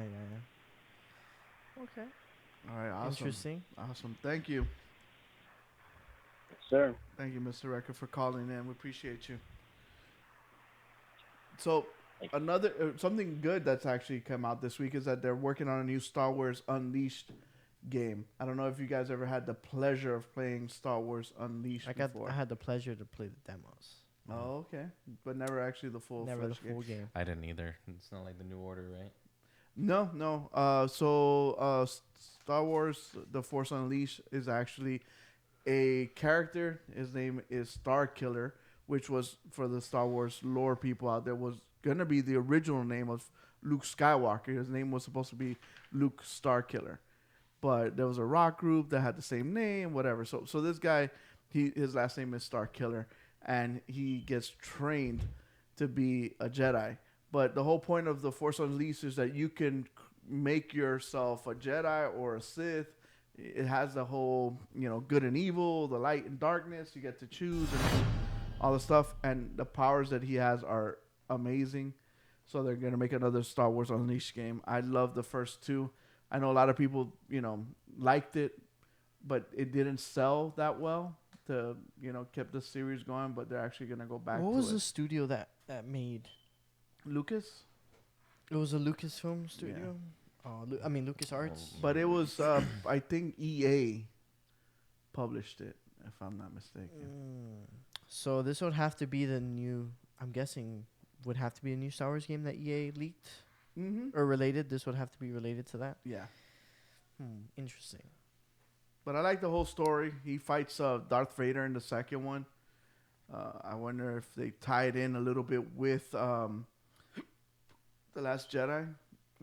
Okay. All right, awesome. Interesting. Awesome. Thank you. Yes, sir. Thank you, Mr. Record, for calling in. We appreciate you. So, another something good that's actually come out this week is that they're working on a new Star Wars Unleashed game. I don't know if you guys ever had the pleasure of playing Star Wars Unleashed before. I had the pleasure to play the demos. Oh, okay, but never actually the full. Never the fledged game. full game. I didn't either. It's not like the New Order, right? No. Star Wars: The Force Unleashed is actually a character. His name is Star Killer, which was, for the Star Wars lore people out there, was gonna be the original name of Luke Skywalker. His name was supposed to be Luke Starkiller, but there was a rock group that had the same name, whatever. So this guy, his last name is Starkiller, and he gets trained to be a Jedi. But the whole point of the Force Unleashed is that you can make yourself a Jedi or a Sith. It has the whole, good and evil, the light and darkness. You get to choose and all the stuff, and the powers that he has are amazing. So they're gonna make another Star Wars Unleashed game. I love the first two. I know a lot of people, liked it, but it didn't sell that well to, kept the series going. But they're actually gonna go back. What to was it. the studio that made? Lucas? It was a Lucasfilm studio. Oh, LucasArts. But it was, I think EA published it, if I'm not mistaken. So this would have to be the new. I'm guessing would have to be a new Star Wars game that EA leaked Mm-hmm. or related. This would have to be related to that. Yeah. Interesting. But I like the whole story. He fights Darth Vader in the second one. I wonder if they tie it in a little bit with The Last Jedi.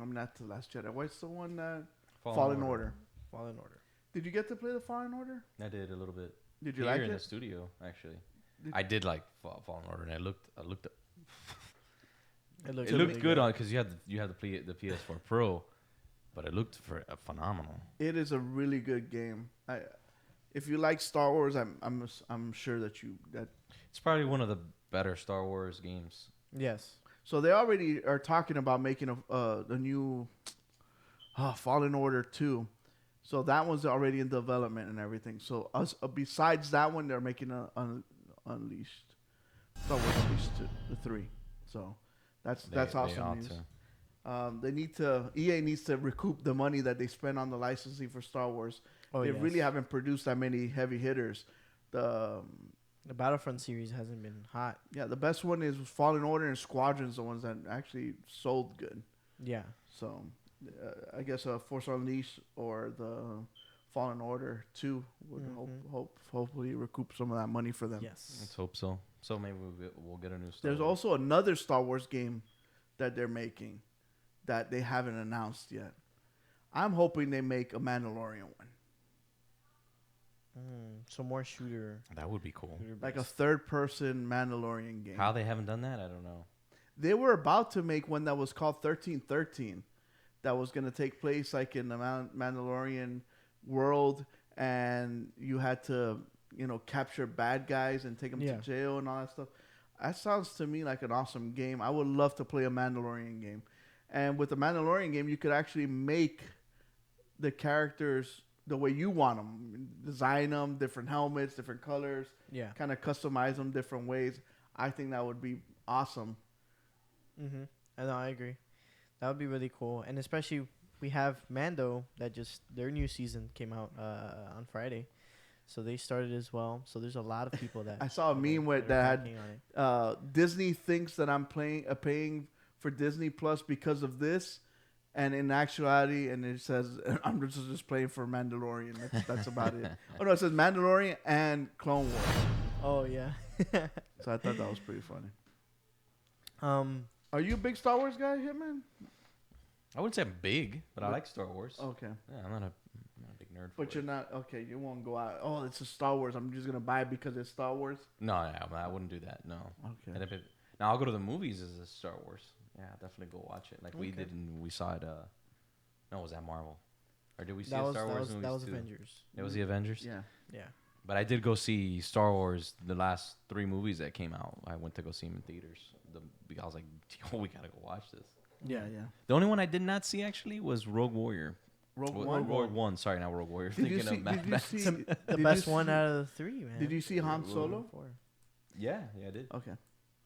I'm not The Last Jedi. What's the one that Fallen Order? Fallen Order. Did you get to play the Fallen Order? I did a little bit. Did you Here like in the it? studio, actually. Did- I did like Fallen Order, and I looked. It looked It looked good on because you had the PS4 Pro, but it looked phenomenal. It is a really good game. If you like Star Wars, I'm sure that It's probably one of the better Star Wars games. Yes. So they already are talking about making a new Fallen Order 2. So that one's already in development and everything. So besides that one, they're making Unleashed. Star Wars Unleashed 3. So that's awesome news. EA needs to recoup the money that they spent on the licensing for Star Wars. They really haven't produced that many heavy hitters. The Battlefront series hasn't been hot. Yeah, the best one is Fallen Order and Squadrons, the ones that actually sold good. Yeah. So, I guess Force Unleashed or the Fallen Order 2 would hopefully recoup some of that money for them. Yes. Let's hope so. So maybe we'll get a new Star There's Wars. also another Star Wars game that they're making that they haven't announced yet. I'm hoping they make a Mandalorian one. So more shooter. That would be cool. Like a third-person Mandalorian game. How they haven't done that, I don't know. They were about to make one that was called 1313, that was going to take place like in the Mandalorian world, and you had to, capture bad guys and take them to jail and all that stuff. That sounds to me like an awesome game. I would love to play a Mandalorian game. And with the Mandalorian game, you could actually make the characters the way you want them. Design them, different helmets, different colors. Yeah. Kind of customize them different ways. I think that would be awesome. Mm-hmm. I know, I agree. That would be really cool. And especially we have Mando that their new season came out on Friday. So they started as well. So there's a lot of people that I saw a meme that had Disney thinks that I'm paying for Disney Plus because of this, and in actuality, and it says I'm just playing for Mandalorian. That's about it. Oh no, it says Mandalorian and Clone Wars. Oh yeah. So I thought that was pretty funny. Are you a big Star Wars guy, Hitman? I wouldn't say I'm big, but I like Star Wars. Okay. Yeah, I'm not a big nerd. But you're not okay. You won't go out. Oh, it's a Star Wars. I'm just gonna buy it because it's Star Wars. No, I wouldn't do that. No. Okay. And now I'll go to the movies as a Star Wars. Yeah, definitely go watch it. Like we did, and we saw it. No, was that Marvel? Or did we see Star Wars movies That was too? Avengers. It was the Avengers. Yeah. Yeah. But I did go see Star Wars. The last 3 movies that came out, I went to go see them in theaters. I was like, "Oh, we gotta go watch this." Yeah. The only one I did not see actually was Rogue Warrior. Rogue One. Sorry, not Rogue Warrior. Did you see? The best one out of the 3, man. Did you see Han Solo? Yeah, I did. Okay.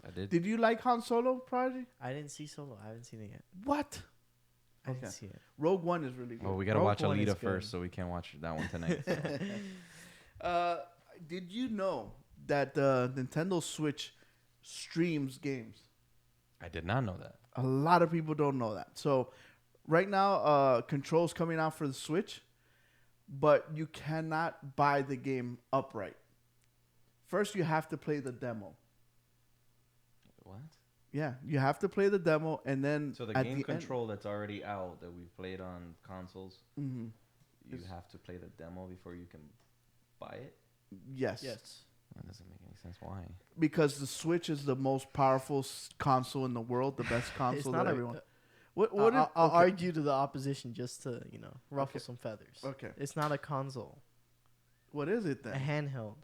I did. Did you like Han Solo, Prodigy? I didn't see Solo. I haven't seen it yet. What? I didn't see it. Rogue One is really good. Well, we gotta Rogue watch One is Alita good. first, so we can't watch that one tonight. Did you know that the Nintendo Switch streams games? I did not know that. A lot of people don't know that. So right now, Control's coming out for the Switch, but you cannot buy the game upright. First, you have to play the demo. What? Yeah, you have to play the demo, and then So the at game the Control that's already out that we've played on consoles, end, you have to play the demo before you can buy it. yes, That doesn't make any sense. Why? because the Switch is the most powerful console in the world, the best console It's that not everyone. I'll argue to the opposition just to ruffle some feathers. Okay. It's not a console. What is it A then? handheld.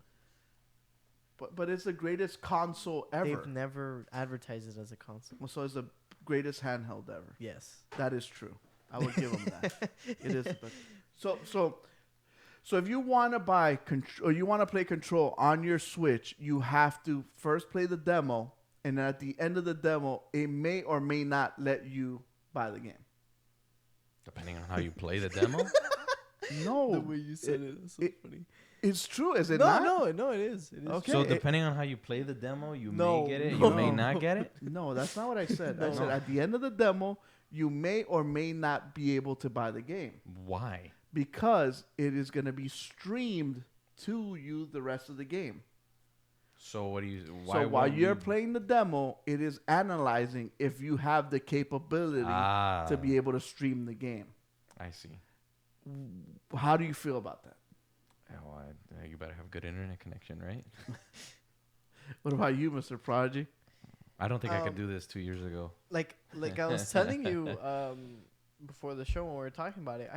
But it's the greatest console ever. They've never advertised it as a console. Well, so it's the greatest handheld ever. Yes. That is true. I will give them that. It is. But so if you want to buy or you want to play Control on your Switch, you have to first play the demo, and at the end of the demo, it may or may not let you buy the game. Depending on how you play the demo. No, The way you said it is so funny. it's true. Is it No, not? no, it is. It is. Okay. So depending on how you play the demo, you No, may get it, no. you may not get it. No, that's not what I said. I No. said at the end of the demo, you may or may not be able to buy the game Why? because it is going to be streamed to you the rest of the game. So what do you? Why So while won't you're you- playing the demo, it is analyzing if you have the capability to be able to stream the game. I see. How do you feel about that? Oh, you better have good internet connection, right? What about you, Mr. Prodigy? I don't think I could do this 2 years ago. Like I was telling you before the show when we were talking about it,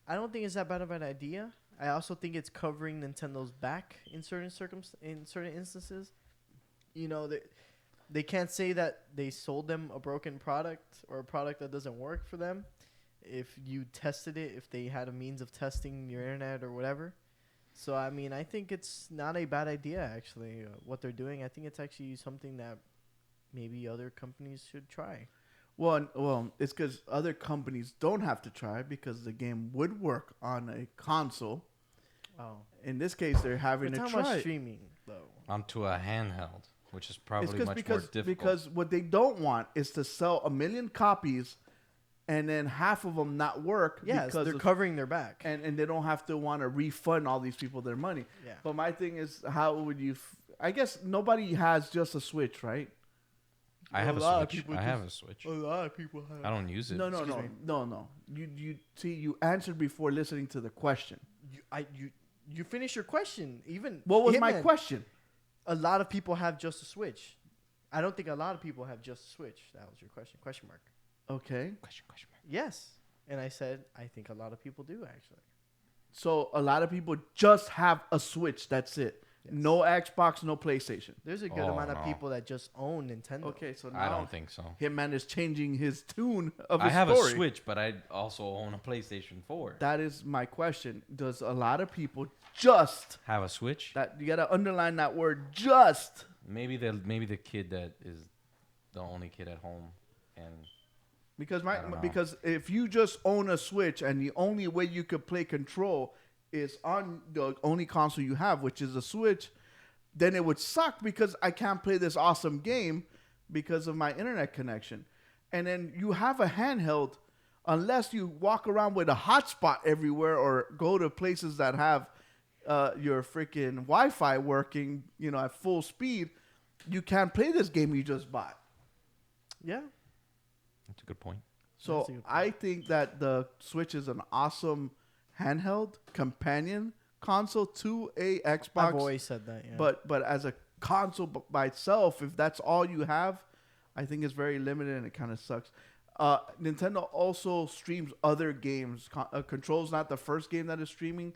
I don't think it's that bad of an idea. I also think it's covering Nintendo's back in certain instances. You know, they can't say that they sold them a broken product or a product that doesn't work for them. If you tested it, if they had a means of testing your internet or whatever. So, I mean, I think it's not a bad idea, actually, what they're doing. I think it's actually something that maybe other companies should try. Well, it's because other companies don't have to try because the game would work on a console. Oh. In this case, they're having We're to talking try. about it. streaming, though. Onto a handheld, which is probably It's much because more difficult. because what they don't want is to sell 1 million copies, and then half of them not work. Yes, because they're of- covering their back. and they don't have to want to refund all these people their money. Yeah. But my thing is, how would you? I guess nobody has just a Switch, right? I have a a lot of Switch. people I have a Switch. A lot of people have. I don't use it. No. Excuse me. No. You see, you answered before listening to the question. You finish your question. Even What was my Hitman, question? A lot of people have just a Switch. I don't think a lot of people have just a Switch. That was your question. Question mark. Okay. Question mark. Yes. And I said, I think a lot of people do, actually. So a lot of people just have a Switch. That's it. Yes. No Xbox, no PlayStation. There's a good Oh, amount of no. people that just own Nintendo. Okay, so now I don't think so. Hitman is changing his tune of I his have story. a Switch, but I also own a PlayStation 4. That is my question. Does a lot of people just Have a Switch? that you gotta underline that word just? Maybe the kid that is the only kid at home, and Because I don't know. because if you just own a Switch and the only way you could play Control is on the only console you have, which is a Switch, then it would suck because I can't play this awesome game because of my internet connection. And then you have a handheld, unless you walk around with a hotspot everywhere or go to places that have your freaking Wi-Fi working, at full speed, you can't play this game you just bought. Yeah. that's a good point. So That's a good point. I think that the Switch is an awesome handheld companion console to a Xbox. I've always said that, yeah. But as a console by itself, if that's all you have, I think it's very limited and it kind of sucks. Nintendo also streams other games. Control's not the first game that is streaming.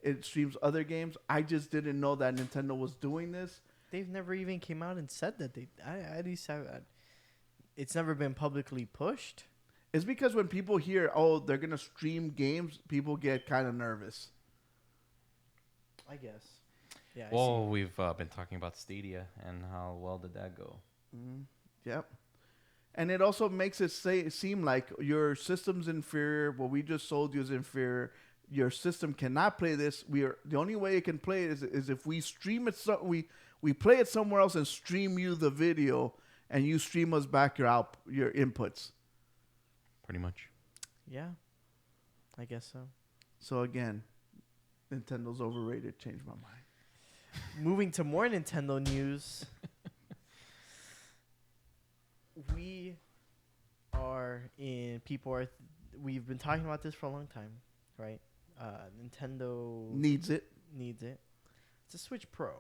It streams other games. I just didn't know that Nintendo was doing this. They've never even came out and said that they. I at least have. It's never been publicly pushed. It's because when people hear, oh, they're going to stream games, people get kind of nervous. I guess. Yeah. I Well, we've been talking about Stadia and how well did that go? Yep. And it also makes it seem like your system's inferior. What we just sold you is inferior. Your system cannot play this. The only way it can play it is if we stream it. We play it somewhere else and stream you the video, and you stream us back your inputs. Pretty much. Yeah. I guess so. So again, Nintendo's overrated. Changed my mind. Moving to more Nintendo news. We've been talking about this for a long time, right? Nintendo Needs it. needs it. It's a Switch Pro.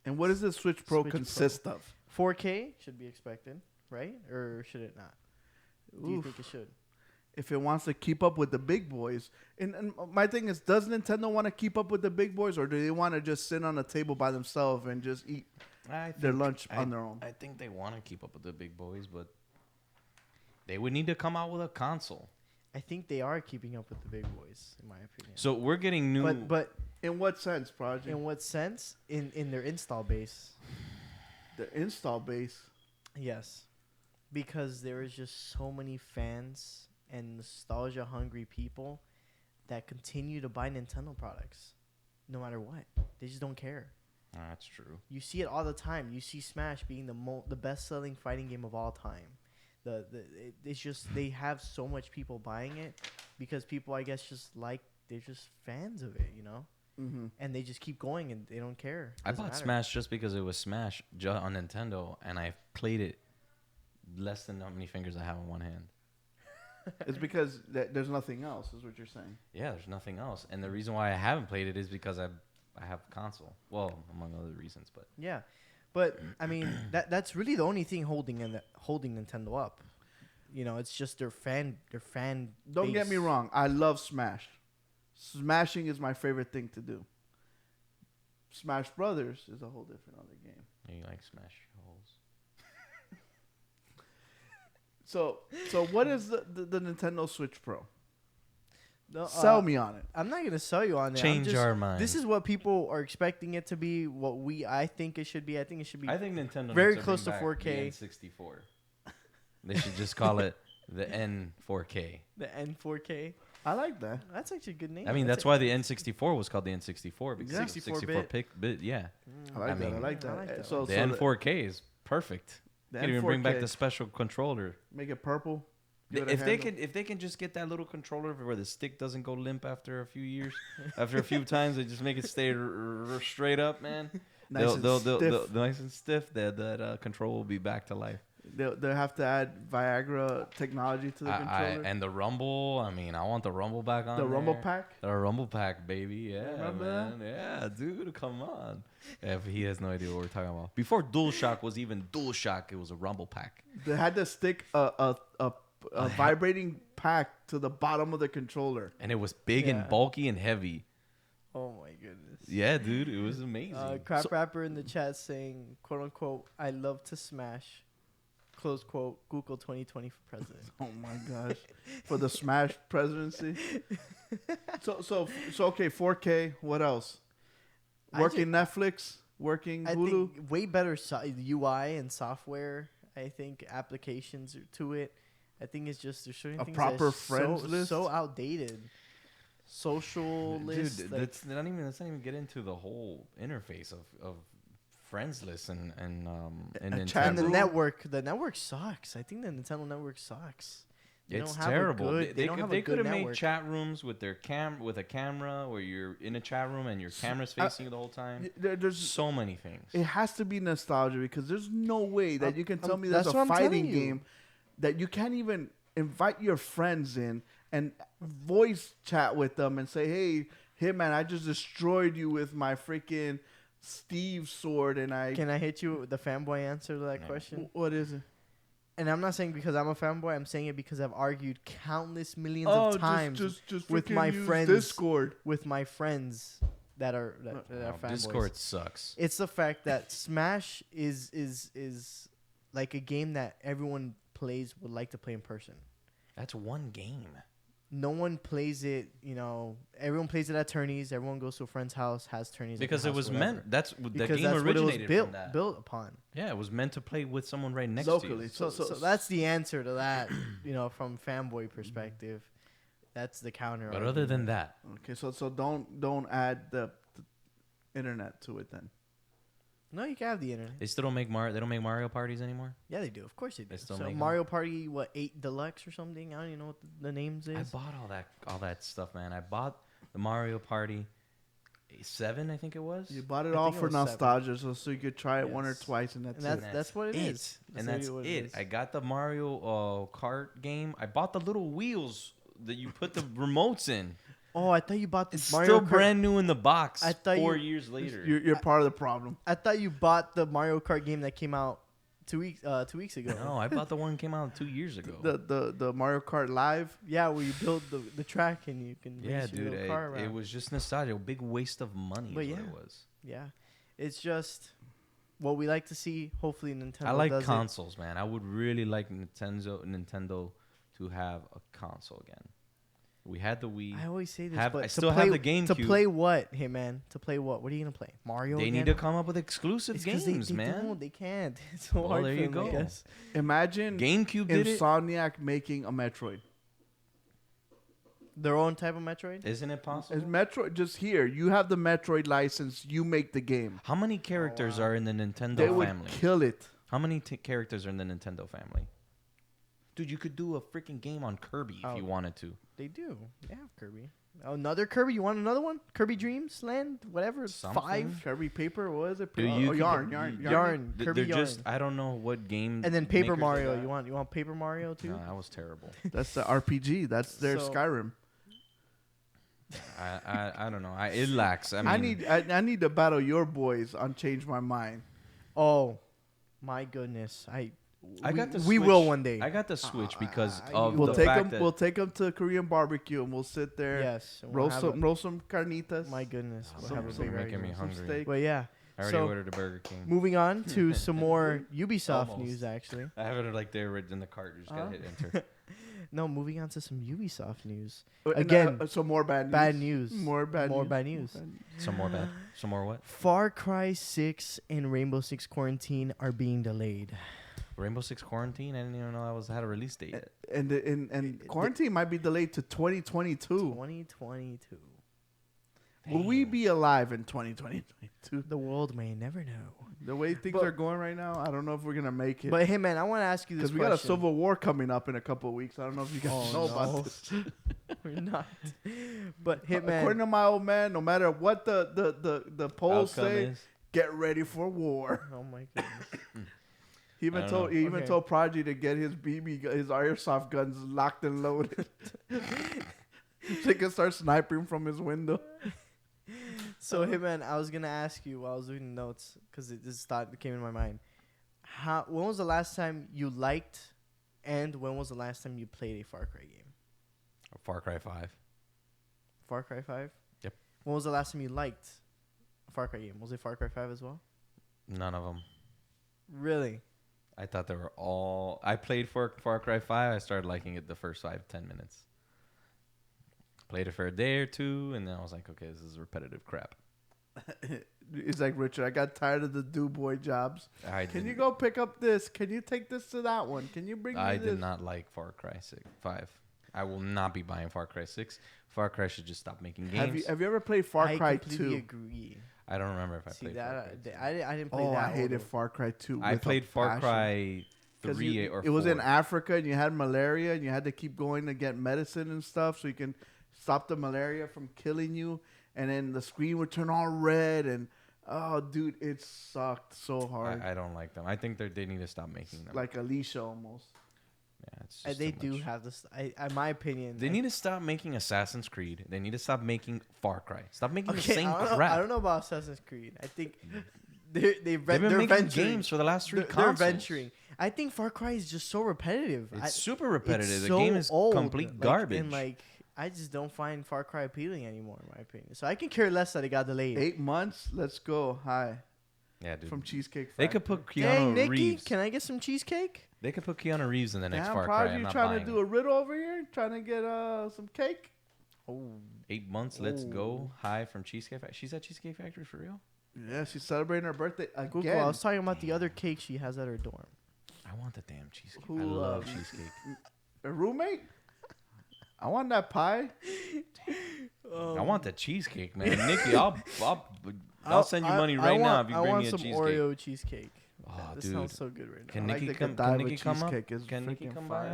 And what does the Switch Pro Switch Pro. consist of? 4K should be expected, right? Or should it not? Do you Oof. think it should? If it wants to keep up with the big boys. And my thing is, does Nintendo want to keep up with the big boys, or do they want to just sit on a table by themselves and just eat their lunch on their own? I think they want to keep up with the big boys, but they would need to come out with a console. I think they are keeping up with the big boys, in my opinion. So we're getting new. But In what sense, Project? in what sense? In their install base. The install base. Yes. Because there is just so many fans and nostalgia-hungry people that continue to buy Nintendo products no matter what. They just don't care. That's true. You see it all the time. You see Smash being the best-selling fighting game of all time. It's just they have so much people buying it because people, I guess, they're just fans of it, Mm-hmm. and they just keep going and they don't care. I Doesn't bought matter. Smash just because it was Smash on Nintendo, and I played it less than how many fingers I have in one hand. It's because there's nothing else, is what you're saying. Yeah, there's nothing else, and the reason why I haven't played it is because I have console. Well, among other reasons, but Yeah, but I mean that's really the only thing holding Nintendo up. It's just their fan. Don't get base. me wrong. I love Smash. Smashing is my favorite thing to do. Smash Brothers is a whole different other game. you like Smash holes. So what is the Nintendo Switch Pro? No, Sell me on it. I'm not gonna sell you on it. Change our mind. This is what people are expecting it to be. What I think it should be. I think it should be. I think Nintendo very needs close bring to back 4K. The N64. They should just call it the N4K. The N4K. I like that. That's actually a good name. I mean, that's why the N64 was called the N64 because Yeah. 64-bit. Yeah. I like I that. I mean- like that. I like that So The so N4K is perfect. the You can even bring back N4K, the special controller. make it purple. Give it a If they can just get that little controller where the stick doesn't go limp after a few years, after a few times, they just make it stay straight up, man. Nice and stiff. Nice and stiff. That control will be back to life. They'll have to add Viagra technology to the controller. And the Rumble. I mean, I want the Rumble back on The Rumble there. Pack. The Rumble Pack, baby. Yeah, Remember man. Yeah, dude, come on. Yeah, he has no idea what we're talking about. Before DualShock was even DualShock, it was a Rumble Pack. They had to stick a vibrating pack to the bottom of the controller. And it was big and Yeah. bulky and heavy. Oh my goodness. Yeah, dude, it was amazing. Crap rapper in the chat saying, "quote unquote," "I love to smash." Close quote. Google 2020 for president. Oh my gosh, for the Smash presidency. So okay, 4K. What else? Working Netflix, working I Hulu. think way better UI and software. I think applications to it. I think it's just there's certain A things proper that's friends list? so outdated. Social list. Dude, like, let's not even get into the whole interface of friends list and A Nintendo. chat and the room. network sucks. I think the Nintendo network sucks. They It's don't have a terrible. good- they don't have a They good could have made network. chat rooms with their with a camera where you're in a chat room and your camera's facing you the whole time. There's So many things. it has to be nostalgia because there's no way that you can tell me there's that's a what I'm telling fighting you. game that you can't even invite your friends in and voice chat with them and say, hey man, I just destroyed you with my freaking Steve sword and I Can I hit you with the fanboy answer to that question? what is it? And I'm not saying because I'm a fanboy. I'm saying it because I've argued countless millions Oh, of times just with freaking my use friends. Discord. With my friends that are fanboys. Discord sucks. It's the fact that Smash is like a game that everyone plays would like to play in person. That's one game. No one plays it, everyone plays it at tourneys. Everyone goes to a friend's house, has tourneys. at Because the it house, was whatever. meant. That's the Because game that's what it was originated from that. built upon. Yeah, it was meant to play with someone right next Locally. to you. So that's the answer to that, from fanboy perspective. That's the counter. But other than that, Okay, so don't add the internet to it then. no, you can have the internet. they still don't make Mario. They don't make Mario parties anymore. Yeah, they do. Of course they do. They still So make 'em? Mario Party, 8 Deluxe or something? I don't even know what the names is. I bought all that stuff, man. I bought the Mario Party 7, I think it was. You bought it I all think it for was 7. nostalgia, so you could try it one or Yes. twice, and And that's that's it. what it is. And that's what it. I got the Mario Kart game. I bought the little wheels that you put the remotes in. Oh, I thought you bought the It's Mario still Kart. brand new in the box. I thought 4 you- years later. You're part of the problem. I thought you bought the Mario Kart game that came out 2 weeks ago. No, I bought the one that came out 2 years ago. The Mario Kart Live. Yeah, where you build the track and you can Yeah, race your dude. little car around. It was just nostalgia. A big waste of money But is yeah. what it was. Yeah, it's just what we like to see. Hopefully, Nintendo. I like does consoles, man. I would really like Nintendo to have a console again. We had the Wii. I always say this, Have- but I to still play, have the To GameCube. play what? Hey man, to play what? What are you gonna play? Mario. They again? need to come up with exclusive It's 'cause games, they man. don't. They can't. It's so Well, hard there for you them, I go. guess. Imagine GameCube did it. Insomniac making a Metroid. Their own type of Metroid. Isn't it possible? Is Metroid just here? You have the Metroid license. You make the game. How many characters are in the Nintendo They would family? kill it. How many characters are in the Nintendo family? Dude, you could do a freaking game on Kirby if Oh. you wanted to. They do. They have Kirby. Another Kirby? You want another one? Kirby Dreams Land? Whatever. It's Something. 5. Kirby paper. What is it? Dude, Oh, you could- yarn. Yarn. Th- Kirby They're Yarn. just I don't know what game. And then Paper makers they Mario. got. You want Paper Mario too? No, that was terrible. That's the RPG. That's their So- Skyrim. I don't know. It lacks. I mean, I need to battle your boys on Change My Mind. Oh, my goodness! I got the We Switch. will one day. I got the Switch because you of We'll the take fact them. that We'll take them to Korean barbecue and we'll sit there. Yes. and we'll Roast have roast some carnitas. My goodness. We'll Some- have a some big making me argument. some hungry. steak. But yeah. I already So ordered a Burger King. moving on to some more Ubisoft Almost. news. Actually, I have it like there in the cart. You just gotta hit enter. no. Moving on to some Ubisoft news. And, Again, some more bad news. Bad news. More bad More news. bad news. Some more bad. Some more what? Far Cry 6 and Rainbow Six Quarantine are being delayed. Rainbow Six Quarantine. I didn't even know had a release date yet. And quarantine might be delayed to 2022. 2022. Will we be alive in 2022? The world may never know. The way things But- are going right now, I don't know if we're gonna make it. But hey, man, I want to ask you this Because we question. got a civil war coming up in a couple of weeks. I don't know if you guys know no. about this. We're not. But According Hitman, to my old man, no matter what the polls Outcome say, is- get ready for war. oh my goodness. He even I don't told know. he even Okay. told Prodigy to get his his airsoft guns locked and loaded. So he can start sniping from his window. So, Hitman, I was gonna ask you while I was reading notes because this thought came in my mind. When was the last time you liked, and when was the last time you played a Far Cry game? Far Cry 5. Far Cry 5? Yep. When was the last time you liked a Far Cry game? Was it Far Cry 5 as well? None of them. Really? I thought they were all. I played Far Cry 5. I started liking it the first 10 minutes. Played it for a day or two, and then I was like, okay, this is repetitive crap. It's like, Richard, I got tired of the do boy jobs. Can you didn't- go pick up this? Can you take this to that one? Can you bring me I this? did not like Far Cry 5. I will not be buying Far Cry 6. Far Cry should just stop making games. Have you ever played Far I Cry completely 2? agree. I don't remember if I See played that? Far Cry 2. I didn't play Oh, that. I hated older. Far Cry 2. I with a played Far passion. Cry 'Cause 3 or 4. it was in Africa, and you had malaria, and you had to keep going to get medicine and stuff so you can stop the malaria from killing you. And then the screen would turn all red, and oh, dude, it sucked so hard. I don't like them. I think they need to stop making them. Like Alicia almost. Yeah, it's just They too do much. have this. In my opinion, They need to stop making Assassin's Creed. They need to stop making Far Cry. Stop making the Okay, same I don't know, crap. I don't know about Assassin's Creed. I think They've been they're making venturing. games for the last 3 They're consoles. venturing. I think Far Cry is just so repetitive. It's super repetitive. It's The so game is old, complete garbage. And I just don't find Far Cry appealing anymore, in my opinion. So I can care less that it got delayed. 8 months? Let's go. Hi. Yeah, dude. From Cheesecake They Factory. could put Keanu Dang, Nikki, Reeves. can I get some cheesecake? They could put Keanu Reeves in the next Damn, Far Cry. Prodigy, I'm you not trying buying to do it. a riddle over here? Trying to get some cake? Oh, 8 months. Let's go. Hi from Cheesecake Factory. She's at Cheesecake Factory for real? Yeah, she's celebrating her birthday again. Google. I was talking about the other cake she has at her dorm. I want the damn cheesecake. Who, I love cheesecake. A roommate? I want that pie. I want the cheesecake, man. Nikki, I'll send you money right now if you bring me a cheesecake. I want some Oreo cheesecake. Oh, This dude. sounds so good right now. Can I like Nikki the come? Godiva Can Nikki come up? cheesecake is Can Nikki freaking come by fire.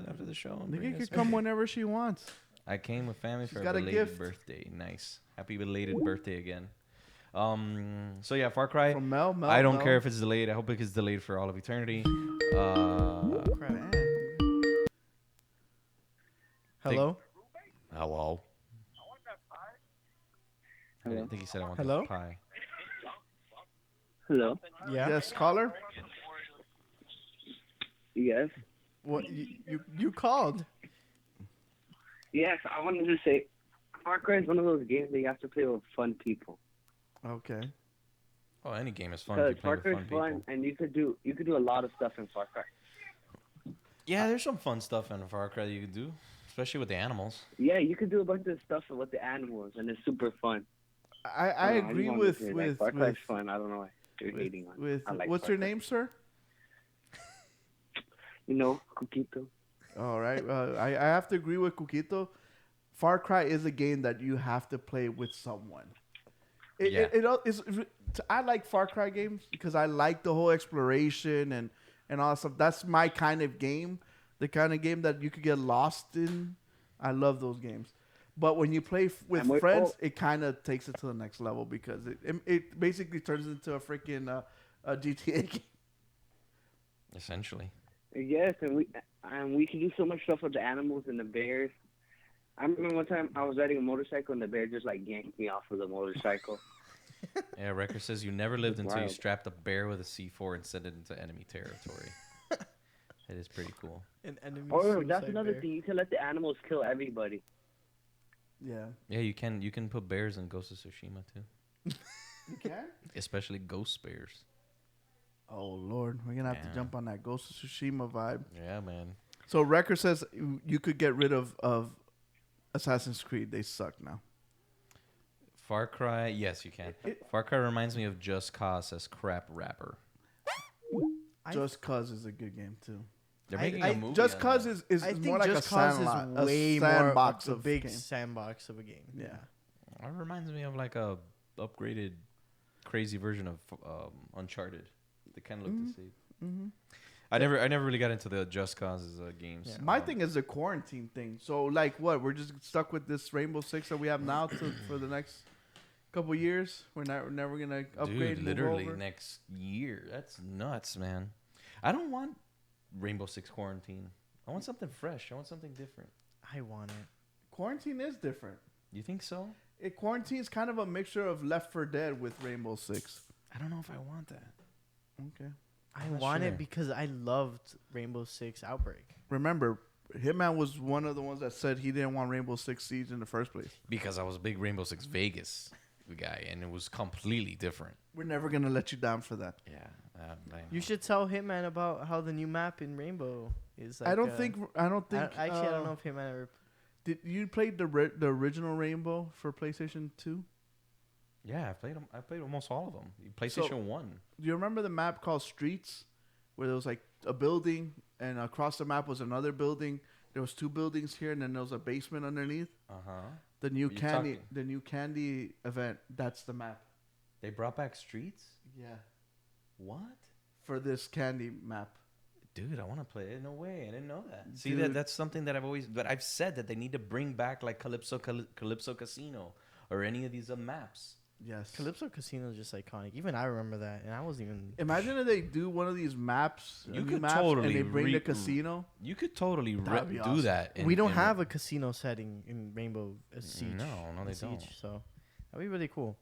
after the show? and Nikki bring could us come some? whenever she wants. I came with family She's for a got a belated gift. birthday. Nice, happy belated birthday again. So yeah, Far Cry. From Mel. I don't Mel. care if it's delayed. I hope it gets delayed for all of eternity. Crap. Man. Hello? Hello. I didn't think he said I want Hello? that pie. Hello. Yeah. Yes, caller. Yes. What you called? Yes, I wanted to say, Far Cry is one of those games that you have to play with fun people. Okay. Oh, any game is fun if Because you play Far with Cry fun is people. fun, and you could do a lot of stuff in Far Cry. Yeah, there's some fun stuff in Far Cry that you can do, especially with the animals. Yeah, you could do a bunch of stuff with the animals, and it's super fun. I don't know, agree just wanted with to say, with Far Cry is with, fun. I don't know why you're hating on. with I like what's Far your Cry. name, sir? You know, Coquito. All right. I have to agree with Cuquito. Far Cry is a game that you have to play with someone. I like Far Cry games because I like the whole exploration and all that stuff. That's my kind of game. The kind of game that you could get lost in. I love those games. But when you play with And friends, it kind of takes it to the next level because it basically turns into a freaking a GTA game. Essentially. Yes, and we can do so much stuff with the animals and the bears. I remember one time I was riding a motorcycle and the bear just like yanked me off of the motorcycle. Yeah, Wrecker says you never lived It's until you wild. strapped a bear with a C4 and sent it into enemy territory. It is pretty cool. An enemy. Or that's suicide another bear. thing. You can let the animals kill everybody. Yeah. Yeah, you can put bears in Ghost of Tsushima too, You can? especially ghost bears. Oh, Lord. We're going to have Yeah. to jump on that Ghost of Tsushima vibe. Yeah, man. So Wrecker says you could get rid of Assassin's Creed. They suck now. Far Cry, yes, you can. Far Cry reminds me of Just Cause as crap rapper. Just Cause is a good game, too. They're I- making I- a movie. Just on Cause that. is I think more like Just a Cause sandlot, is way a more sandbox of a of big game. sandbox of a game. Yeah. It reminds me of like a upgraded, crazy version of Uncharted. They kind of look the same. Mm-hmm. I never really got into the Just Causes games. Yeah. My thing is the quarantine thing. So, like, what? We're just stuck with this Rainbow Six that we have now for the next couple years. We're never going to upgrade. Dude, literally move over. next year. That's nuts, man. I don't want Rainbow Six Quarantine. I want something fresh. I want something different. I want it. Quarantine is different. You think so? Quarantine is kind of a mixture of Left 4 Dead with Rainbow Six. I don't know if I want that. Okay. I not want sure. it because I loved Rainbow Six Outbreak. Remember, Hitman was one of the ones that said he didn't want Rainbow Six Siege in the first place. Because I was a big Rainbow Six Vegas guy, and it was completely different. We're never gonna let you down for that. Yeah. You should tell Hitman about how the new map in Rainbow is. Like, I don't think. Actually, I don't know if Hitman ever. Did you play the original Rainbow for PlayStation 2? Yeah, I played almost all of them. PlayStation 1. Do you remember the map called Streets, where there was like a building and across the map was another building? There was 2 buildings here, and then there was a basement underneath. Uh-huh. The new candy event. That's the map. They brought back Streets? Yeah. What? For this candy map. Dude, I want to play it. No way. I didn't know that. See, Dude. that's something that I've said that they need to bring back like Calypso Casino or any of these maps. Yes. Calypso Casino is just iconic. Even I remember that, and I wasn't even. Imagine if they do one of these maps. You new could maps, totally and they bring the casino. You could totally That'd be do awesome. that. We don't have a casino setting in Rainbow Siege. No, they Siege, don't. So that'd be really cool.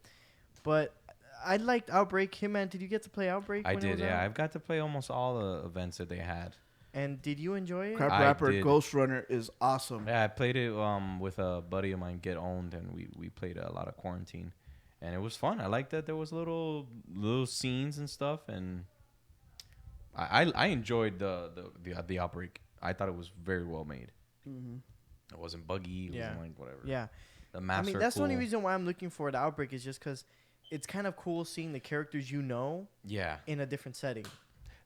But I liked Outbreak. Hitman, did you get to play Outbreak? I when it did, was yeah. out? I've got to play almost all the events that they had. And did you enjoy it? Crab I Rapper did. Ghost Runner is awesome. Yeah, I played it with a buddy of mine, Get Owned, and we played a lot of Quarantine, and it was fun. I liked that there was little scenes and stuff, and I enjoyed the Outbreak. I thought it was very well made. Mm-hmm. It wasn't buggy. It Yeah. wasn't like whatever. Yeah. The maps are that's cool. the only reason why I'm looking for the Outbreak is just because it's kind of cool seeing the characters you know Yeah. in a different setting.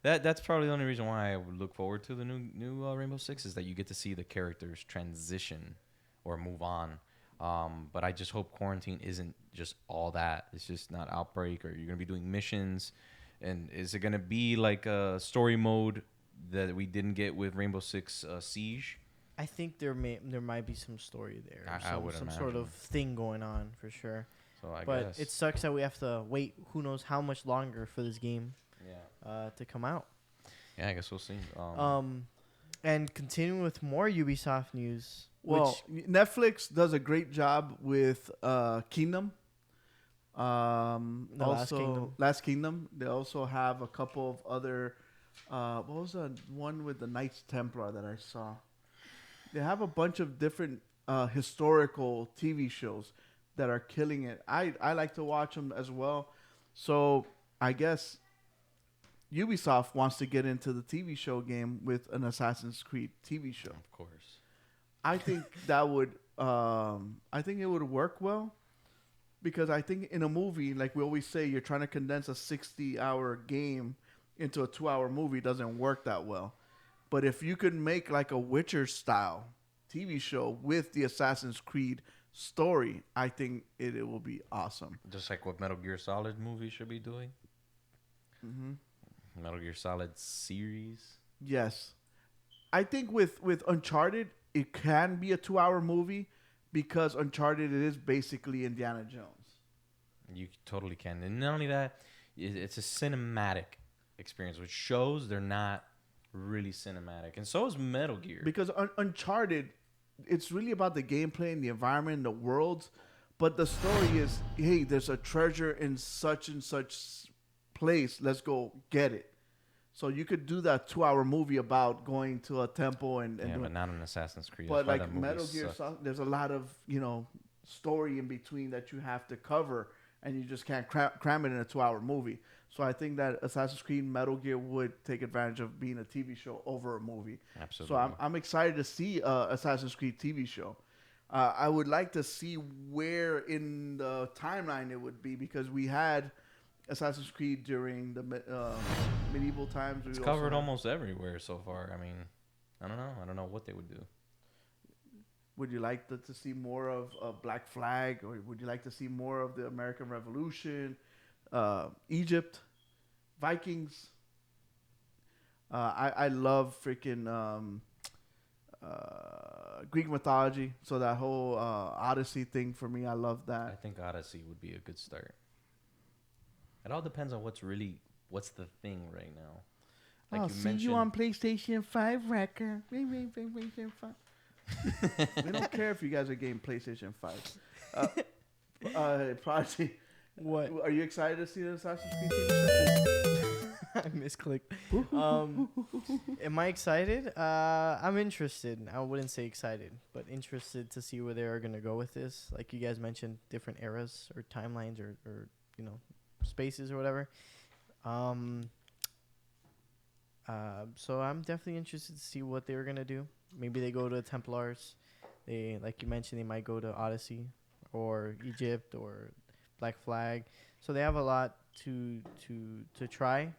That's probably the only reason why I would look forward to the new Rainbow Six is that you get to see the characters transition or move on. But I just hope Quarantine isn't just all that. It's just not Outbreak, or you're gonna be doing missions. And is it gonna be like a story mode that we didn't get with Rainbow Six Siege? I think there might be some story there. I would some sort imagine. of thing going on for sure. So I But guess it sucks that we have to wait who knows how much longer for this game to come out. Yeah, I guess we'll see. And continuing with more Ubisoft news. Well, Netflix does a great job with Kingdom. Last Kingdom. They also have a couple of other. What was the one with the Knights Templar that I saw? They have a bunch of different historical TV shows that are killing it. I like to watch them as well. So I guess Ubisoft wants to get into the TV show game with an Assassin's Creed TV show. Of course. I think that would. I think it would work well, because I think in a movie, like we always say, you're trying to condense a 60-hour game into a 2-hour movie. Doesn't work that well. But if you could make like a Witcher style TV show with the Assassin's Creed story, I think it will be awesome. Just like what Metal Gear Solid movie should be doing. Mm-hmm. Metal Gear Solid series. Yes, I think with Uncharted, it can be a 2-hour movie, because Uncharted, it is basically Indiana Jones. You totally can. And not only that, it's a cinematic experience, which shows they're not really cinematic. And so is Metal Gear. Because Uncharted, it's really about the gameplay and the environment and the worlds. But the story is, hey, there's a treasure in such and such place. Let's go get it. So you could do that 2-hour movie about going to a temple and yeah, doing, but not an Assassin's Creed. But That's why like that movie Metal Gear, sucked. there's a lot of story in between that you have to cover, and you just can't cram it in a 2-hour movie. So I think that Assassin's Creed Metal Gear would take advantage of being a TV show over a movie. Absolutely. So I'm excited to see Assassin's Creed TV show. I would like to see where in the timeline it would be, because we had Assassin's Creed during the medieval times. It's covered almost everywhere so far. I mean, I don't know. I don't know what they would do. Would you like to see more of Black Flag, or would you like to see more of the American Revolution, Egypt, Vikings? I love freaking Greek mythology, so that whole Odyssey thing for me, I love I that. think Odyssey would be a good start. It all depends on what's the thing right now. like I'll you see mentioned. you on PlayStation 5, Wrecker. PlayStation 5. We don't care if you guys are getting PlayStation 5. Prodigy, What? are you excited to see the Assassin's Creed TV show? I misclicked. Am I excited? I'm interested. I wouldn't say excited, but interested to see where they are gonna go with this. Like you guys mentioned, different eras or timelines or spaces or whatever. So I'm definitely interested to see what they were gonna do. Maybe they go to Templars. They, like you mentioned, they might go to Odyssey or Egypt or Black Flag. So they have a lot to try.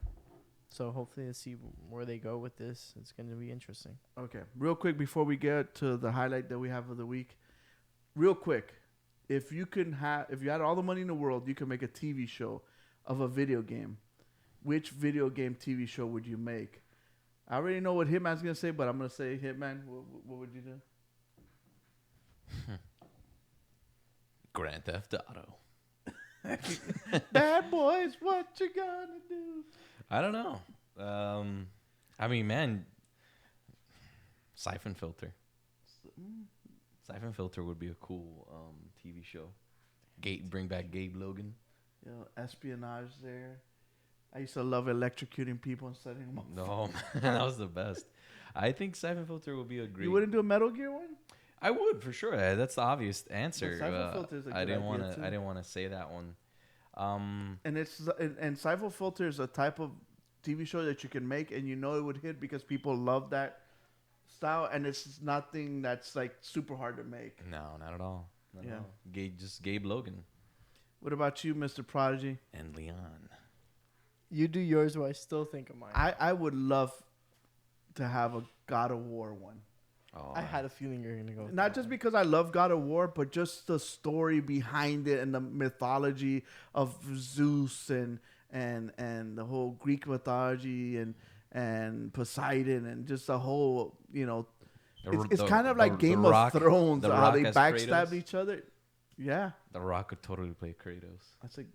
So hopefully let's see where they go with this. It's going to be interesting. Okay, real quick before we get to the highlight that we have of the week. Real quick, if you had all the money in the world, you could make a TV show of a video game. Which video game TV show would you make? I already know what Hitman's gonna say, but I'm gonna say Hitman. What would you do? Grand Theft Auto. Bad boys, what you gonna do? I don't know. I mean, man, Siphon Filter. Siphon Filter would be a cool TV show. Bring back Gabe Logan. You know, espionage there. I used to love electrocuting people and setting them up. No, man, that was the best. I think Siphon Filter would be a great. You wouldn't do a Metal Gear one? I would for sure. That's the obvious answer. Siphon Filter's a I good didn't want idea, to. too. I didn't want to say that one. And Siphon Filter is a type of TV show that you can make, and you know it would hit because people love that style, and it's nothing that's like super hard to make. No, not at all. Not Yeah. at all. Just Gabe Logan What about you, Mr. Prodigy? and Leon. You do yours, while I still think of mine. I would love to have a God of War one. Oh, I had a feeling you were gonna go. with Not that just one. because I love God of War, but just the story behind it and the mythology of Zeus and the whole Greek mythology and Poseidon and just the whole, it's kind of like Game of Thrones, The how Rock they as backstabbed Kratos. each other. Yeah, The Rock could totally play Kratos.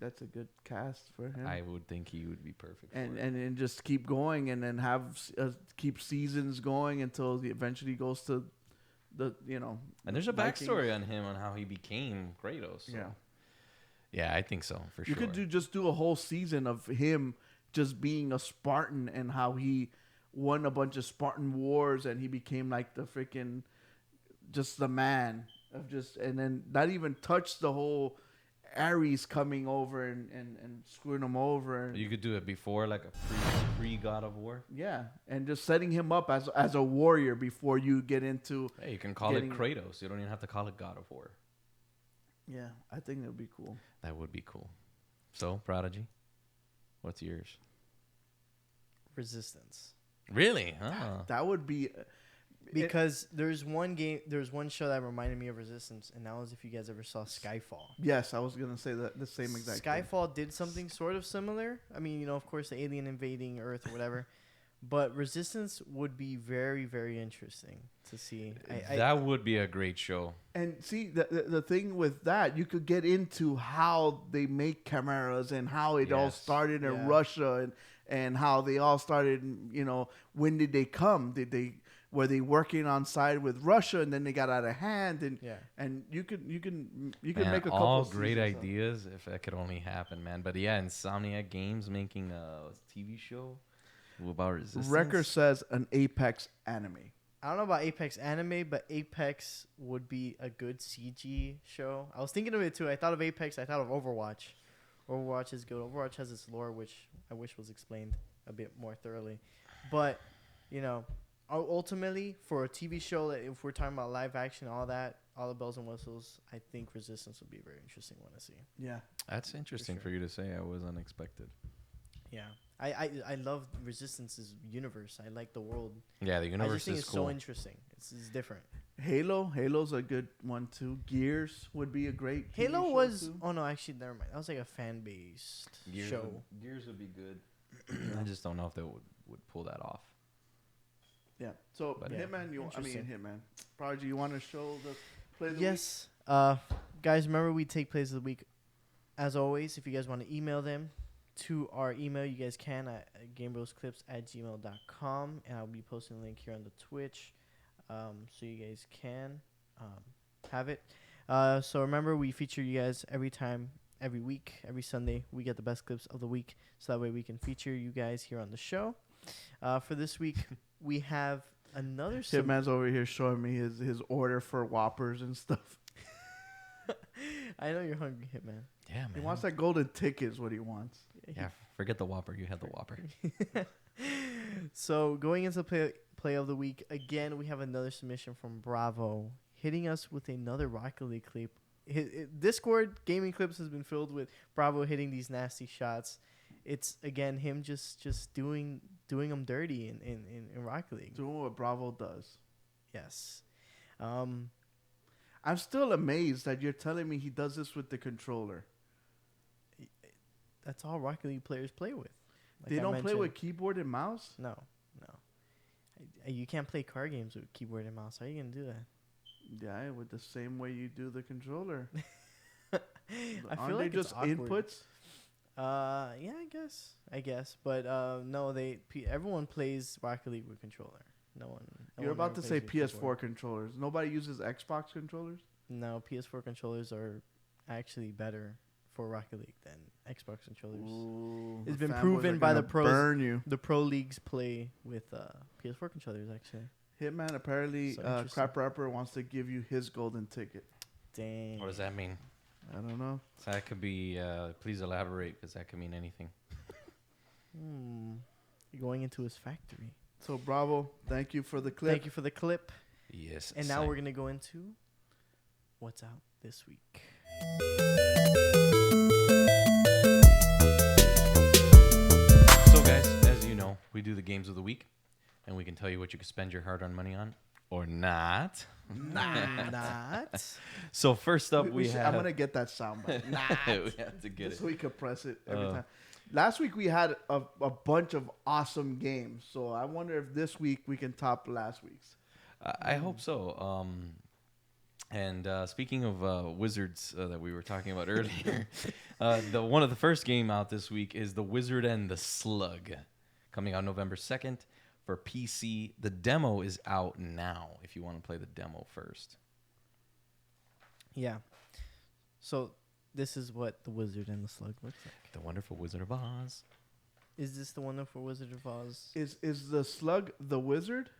that's a good cast for him. I would think he would be perfect. and for it. and just keep going and then keep seasons going until he eventually goes to the And there's a Vikings. backstory on him on how he became Kratos. So. Yeah, I think so for You sure. could do a whole season of him just being a Spartan and how he won a bunch of Spartan wars and he became like the freaking just the man of just, and then not even touch the whole Ares coming over and screwing him over and You could do it before, like a pre God of War. yeah, and just setting him up as a warrior before you get into Hey, you can call Getting- it Kratos. You don't even have to call it God of War. yeah. I think that would be cool. That would be cool. So, Prodigy, what's yours? Resistance. Really? Huh. That would be Because there's one show that reminded me of Resistance, and that was if you guys ever saw Skyfall. yes. I was gonna say that the same exact thing. Skyfall did something sort of similar. I mean, of course, the alien invading Earth or whatever. But Resistance would be very, very interesting to see. That would be a great show. And see, the thing with that, you could get into how they make cameras and how it all Yes. started in Yeah. Russia and how they all started, when did they come? Were they working on side with Russia and then they got out of hand? And Yeah. and you can Man, make a couple all of great seasons of- ideas if that could only happen, man. But yeah, Insomniac Games making a TV show about Resistance. Wrecker says an Apex anime. I don't know about Apex anime, but Apex would be a good CG show. I was thinking of it too. I thought of Apex. I thought of Overwatch. Overwatch is good. Overwatch has its lore, which I wish was explained a bit more thoroughly. But, ultimately, for a TV show, that if we're talking about live action, all that, all the bells and whistles, I think Resistance would be a very interesting one to see. Yeah. That's interesting for you to say. I was unexpected. Yeah. I love Resistance's universe. I like the world. Yeah, the I universe just think is it's cool. so interesting. It's different. Halo's a good one too. Gears would be a great TV Halo show, was. too. Oh no, actually, never mind. That was like a fan based show. Gears would be good. I just don't know if they would pull that off. Yeah. So But- Hitman, Interesting. Hitman. Prodigy, you want to show the play of the Yes. Guys, remember we take plays of the week. As always, if you guys want to email them, to our email, you guys can at gamebrosclips@gmail.com, and I'll be posting a link here on the Twitch, so you guys can have it. So remember, we feature you guys every week, every Sunday. We get the best clips of the week, so that way we can feature you guys here on the show. For this week, we have another. Hitman's over here showing me his order for Whoppers and stuff. I know you're hungry, Hitman. Yeah, man. He wants that golden ticket is what he wants. Yeah, forget the Whopper. You had the Whopper. So going into play of the week, again, we have another submission from Bravo, hitting us with another Rocket League clip. Discord gaming clips has been filled with Bravo hitting these nasty shots. It's again him just doing them dirty in Rocket League. Doing what Bravo does. Yes. I'm still amazed that you're telling me he does this with the controller. That's all Rocket League players play with. Like They I don't play mentioned. with keyboard and mouse? No. You can't play card games with keyboard and mouse. How are you gonna do that? Yeah, with the same way you do the controller. I Aren't feel they like just it's awkward. inputs? Yeah, I guess, but no, everyone plays Rocket League with controller. No one. You're about ever to say plays with PS4 keyboard. controllers. Nobody uses Xbox controllers? No, PS4 controllers are actually better for Rocket League than Xbox controllers. Ooh, It's the been fanboys proven are by the gonna pros. Burn you. The pro leagues play with PS4 controllers actually. Hitman apparently, So interesting. Crap Rapper wants to give you his golden ticket. Dang. What does that mean? I don't know. So that could be. Please elaborate, because that could mean anything. You're going into his factory. So Bravo, thank you for the clip. Thank you for the clip. Yes. And now we're gonna go into what's out this week. So, guys, as you know, we do the games of the week, and we can tell you what you can spend your hard-earned money on or not. Not. So first up, we I'm have. gonna get that soundbite. we have to get it. So we could press it every time. Last week we had a bunch of awesome games. So I wonder if this week we can top last week's. I hope so. And speaking of wizards that we were talking about earlier, one of the first game out this week is The Wizard and the Slug, coming out November 2nd for PC. The demo is out now if you want to play the demo first. Yeah. So this is what the Wizard and the Slug looks like. The Wonderful Wizard of Oz. Is this the Wonderful Wizard of Oz? Is the slug the wizard?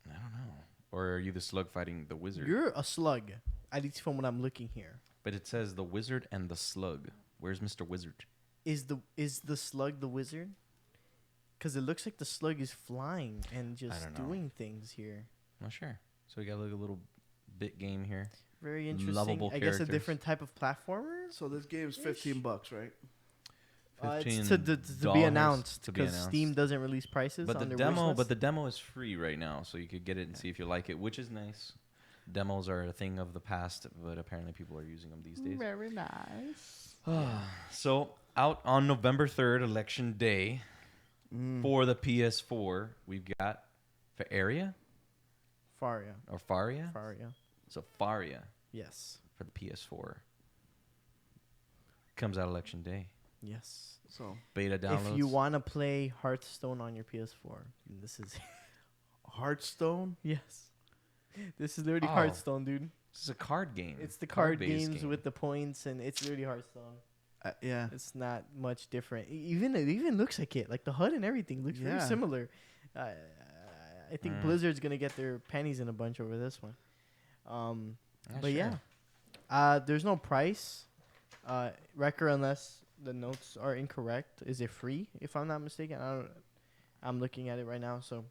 I don't know. Or are you the slug fighting the wizard? You're a slug, at least from what I'm looking here. But it says The Wizard and the Slug. Where's Mr. Wizard? Is the slug the wizard? Because it looks like the slug is flying and just don't know. doing things here. Not sure. So we got like a little bit game here. Very interesting. Lovable I guess a characters. different type of platformer. So this game's $15, right? It's to be announced because Steam doesn't release prices. But on the their wish demo, list. but the demo is free right now, so you could get it and see if you like it, which is nice. Demos are a thing of the past, but apparently people are using them these days. Very nice. So out on November 3rd, Election Day, for the PS4, we've got Faria Faria. or Faria. Faria. So Faria Yes. for the PS4 comes out Election Day. Yes. So Beta downloads. If you want to play Hearthstone on your PS4, this is Hearthstone? yes. This is literally Oh. Hearthstone, dude. This is a card game. It's the card Card-based games game. with the points, and it's literally Hearthstone. Yeah. It's not much different. It even looks like it. Like the HUD and everything looks very Yeah. similar. I think Blizzard's gonna get their panties in a bunch over this one. Yeah, But sure. yeah, there's no price. Wrecker, unless the notes are incorrect. Is it free? If I'm not mistaken, I'm looking at it right now. So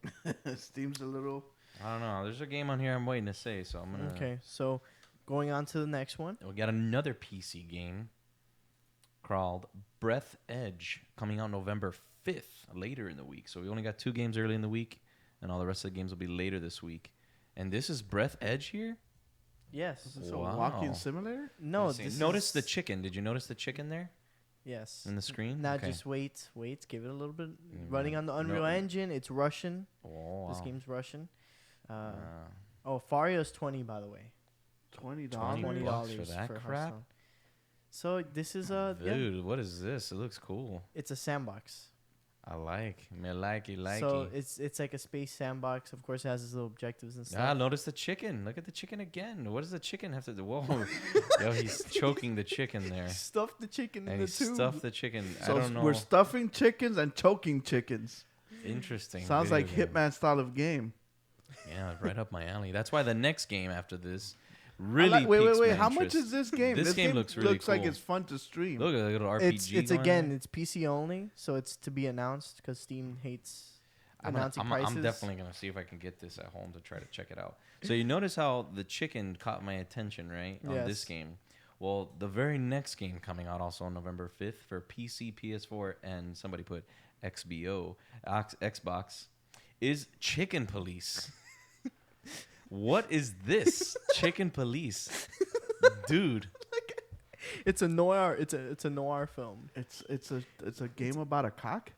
Steam's a little. I don't know. There's a game on here I'm waiting to say, so I'm gonna. okay. So going on to the next one. We got another PC game called Breath Edge coming out November 5th, later in the week. So we only got 2 games early in the week, and all the rest of the games will be later this week. And this is Breath Edge here? Yes. Is this a Wow. walking simulator? No. Let's see. This Notice is, the chicken. Did you notice the chicken there Yes. in the screen? Now Okay. just wait. Give it a little bit. Mm, Running on the Unreal no. Engine. It's Russian. Oh, This wow. game's Russian. Uh, Faria's $20, by the way. $20. $20 $20 for that for crap? Hearthstone. So this is Dude, what is this? It looks cool. it's a sandbox. I like. Me like it, like So it. it's like a space sandbox. Of course, it has its little objectives and stuff. Ah, notice the chicken. Look at the chicken again. What does the chicken have to do? Whoa. Yo, he's choking the chicken there. Stuff the chicken And in he the tube. stuffed the chicken. So I don't know. we're stuffing chickens and choking chickens. Interesting. Sounds video like game. Hitman style of game. Yeah, right up my alley. That's why the next game after this really Wait. piques my How much interest. is this game? This game looks really looks like cool. it's fun to stream. Look at the little RPG. It's going again, on. it's PC only, so it's to be announced because Steam hates I'm announcing prices. definitely gonna see if I can get this at home to try to check it out. So you notice how the chicken caught my attention, right? On this Yes. game. Well, the very next game coming out also on November 5th for PC, PS4, and somebody put XBO, Xbox, is Chicken Police. What is this? Chicken Police. Dude. It's a noir. It's a noir film. It's a game about a cock.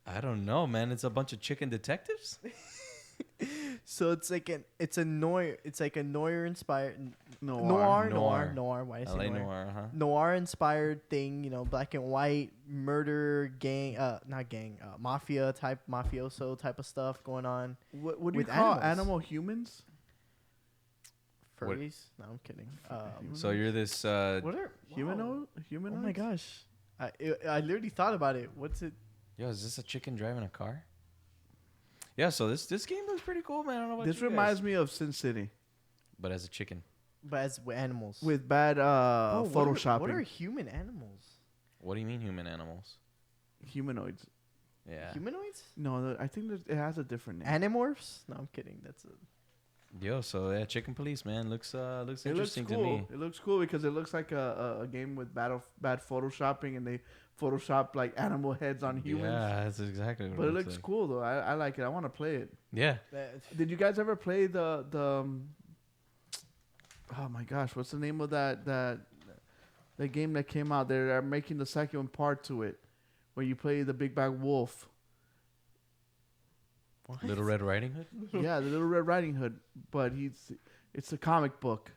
I don't know, man. It's a bunch of chicken detectives. So it's like a noir. It's like a noir inspired Noir. noir. Why did I say LA noir? Noir, huh? Noir inspired thing, black and white, murder, gang, mafia type, mafioso type of stuff going on. What do you With call animals. animal humans? What- Furries? No, I'm kidding. So you're this. What are Humanoid? Oh Humanoid? my gosh, I literally thought about it. What's it? Yo, is this a chicken driving a car? Yeah. So this game looks pretty cool, man. I don't know about This you guys. reminds me of Sin City But as a chicken. But as animals. with bad Oh, photoshopping. What are human animals? What do you mean human animals? Humanoids? Yeah. Humanoids? No, I think it has a different name. Animorphs? No, I'm kidding. That's a. Yo, so yeah, Chicken Police, man, looks It looks interesting cool. to me. It looks cool because it looks like a game with bad photoshopping, and they Photoshop like animal heads on humans. Yeah, that's exactly what But it looks looks like. cool though. I like it. I want to play it. Yeah. Did you guys ever play the oh my gosh, what's the name of that game that came out? They're making the second part to it, where you play the big bad wolf. What? Little Red Riding Hood? Yeah, the Little Red Riding Hood, but it's a comic book.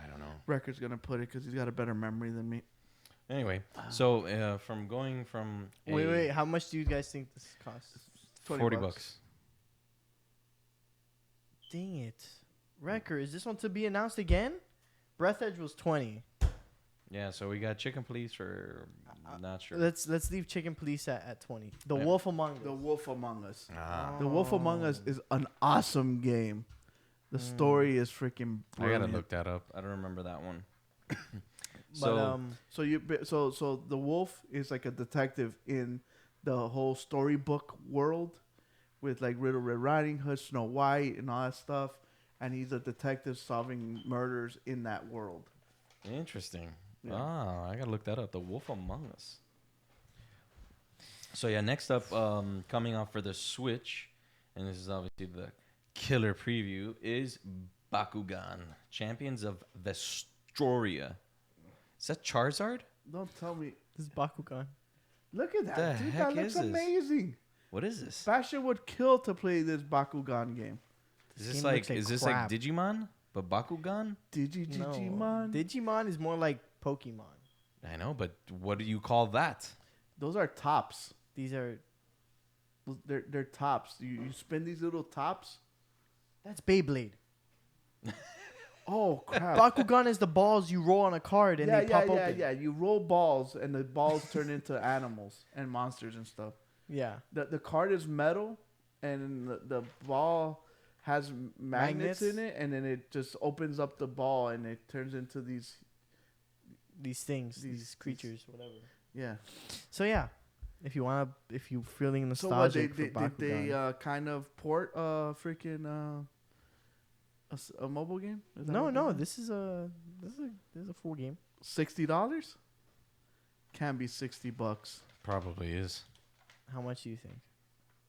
I don't know. Record's gonna put it because he's got a better memory than me. Anyway, so from going from Wait. How much do you guys think this costs? 40 bucks. Dang it. Wrecker, is this one to be announced again? Breath Edge was 20. Yeah, so we got Chicken Police for not sure. Let's leave Chicken Police at 20. The Yeah. Wolf Among Us. The Wolf Among Us. Ah. The Wolf Among Us is an awesome game. The story is freaking I brilliant. gotta look that up. I don't remember that one. But So the wolf is like a detective in the whole storybook world, with like Little Red Riding Hood, Snow White, and all that stuff. And he's a detective solving murders in that world. Interesting. Yeah. Ah, I gotta look that up. The Wolf Among Us. So yeah, next up, coming out for the Switch, and this is obviously the killer preview, is Bakugan, Champions of Vestoria. Is that Charizard? Don't tell me. this is Bakugan. Look at that, The dude. heck That looks is this? amazing. What is this? Bastion would kill to play this Bakugan game. Is this game like looks like is this crap. like Digimon but Bakugan? Digimon. Digimon is more like Pokemon. I know, but what do you call that? Those are tops. These are. They're tops. You spin these little tops. That's Beyblade. Oh crap! Bakugan is the balls you roll on a card and they pop open. Yeah. You roll balls and the balls turn into animals and monsters and stuff. Yeah. The card is metal and the ball has magnets in it, and then it just opens up the ball and it turns into these. These things, These- these creatures, whatever. Yeah. So yeah, if you're feeling So what nostalgic did for Bakugan. they kind of port freaking a mobile game? Is that No, what no, they did? this is a full game. $60? Can be $60. Probably is How much do you think?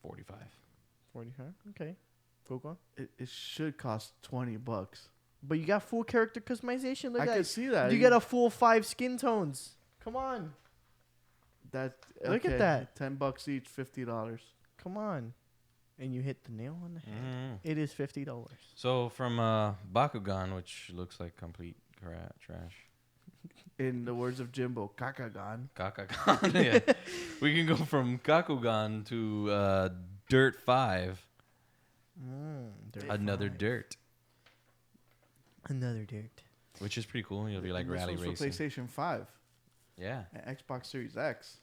45. 40, huh? Okay. Pokemon. It should cost $20. But you got full character customization. Look I at can that. see that. You get a full 5 skin tones. Come on. that. Look at okay, that. $10 each, $50. Come on. And you hit the nail on the head. Mm. It is $50. So from Bakugan, which looks like complete trash, In the words of Jimbo, Kakagan. Kakagan. Yeah. We can go from Kakugan to Dirt 5. Another Dirt. Another Dirt. Which is pretty cool. You'll be like And this rally one's racing. for PlayStation 5 Yeah. and Xbox Series X.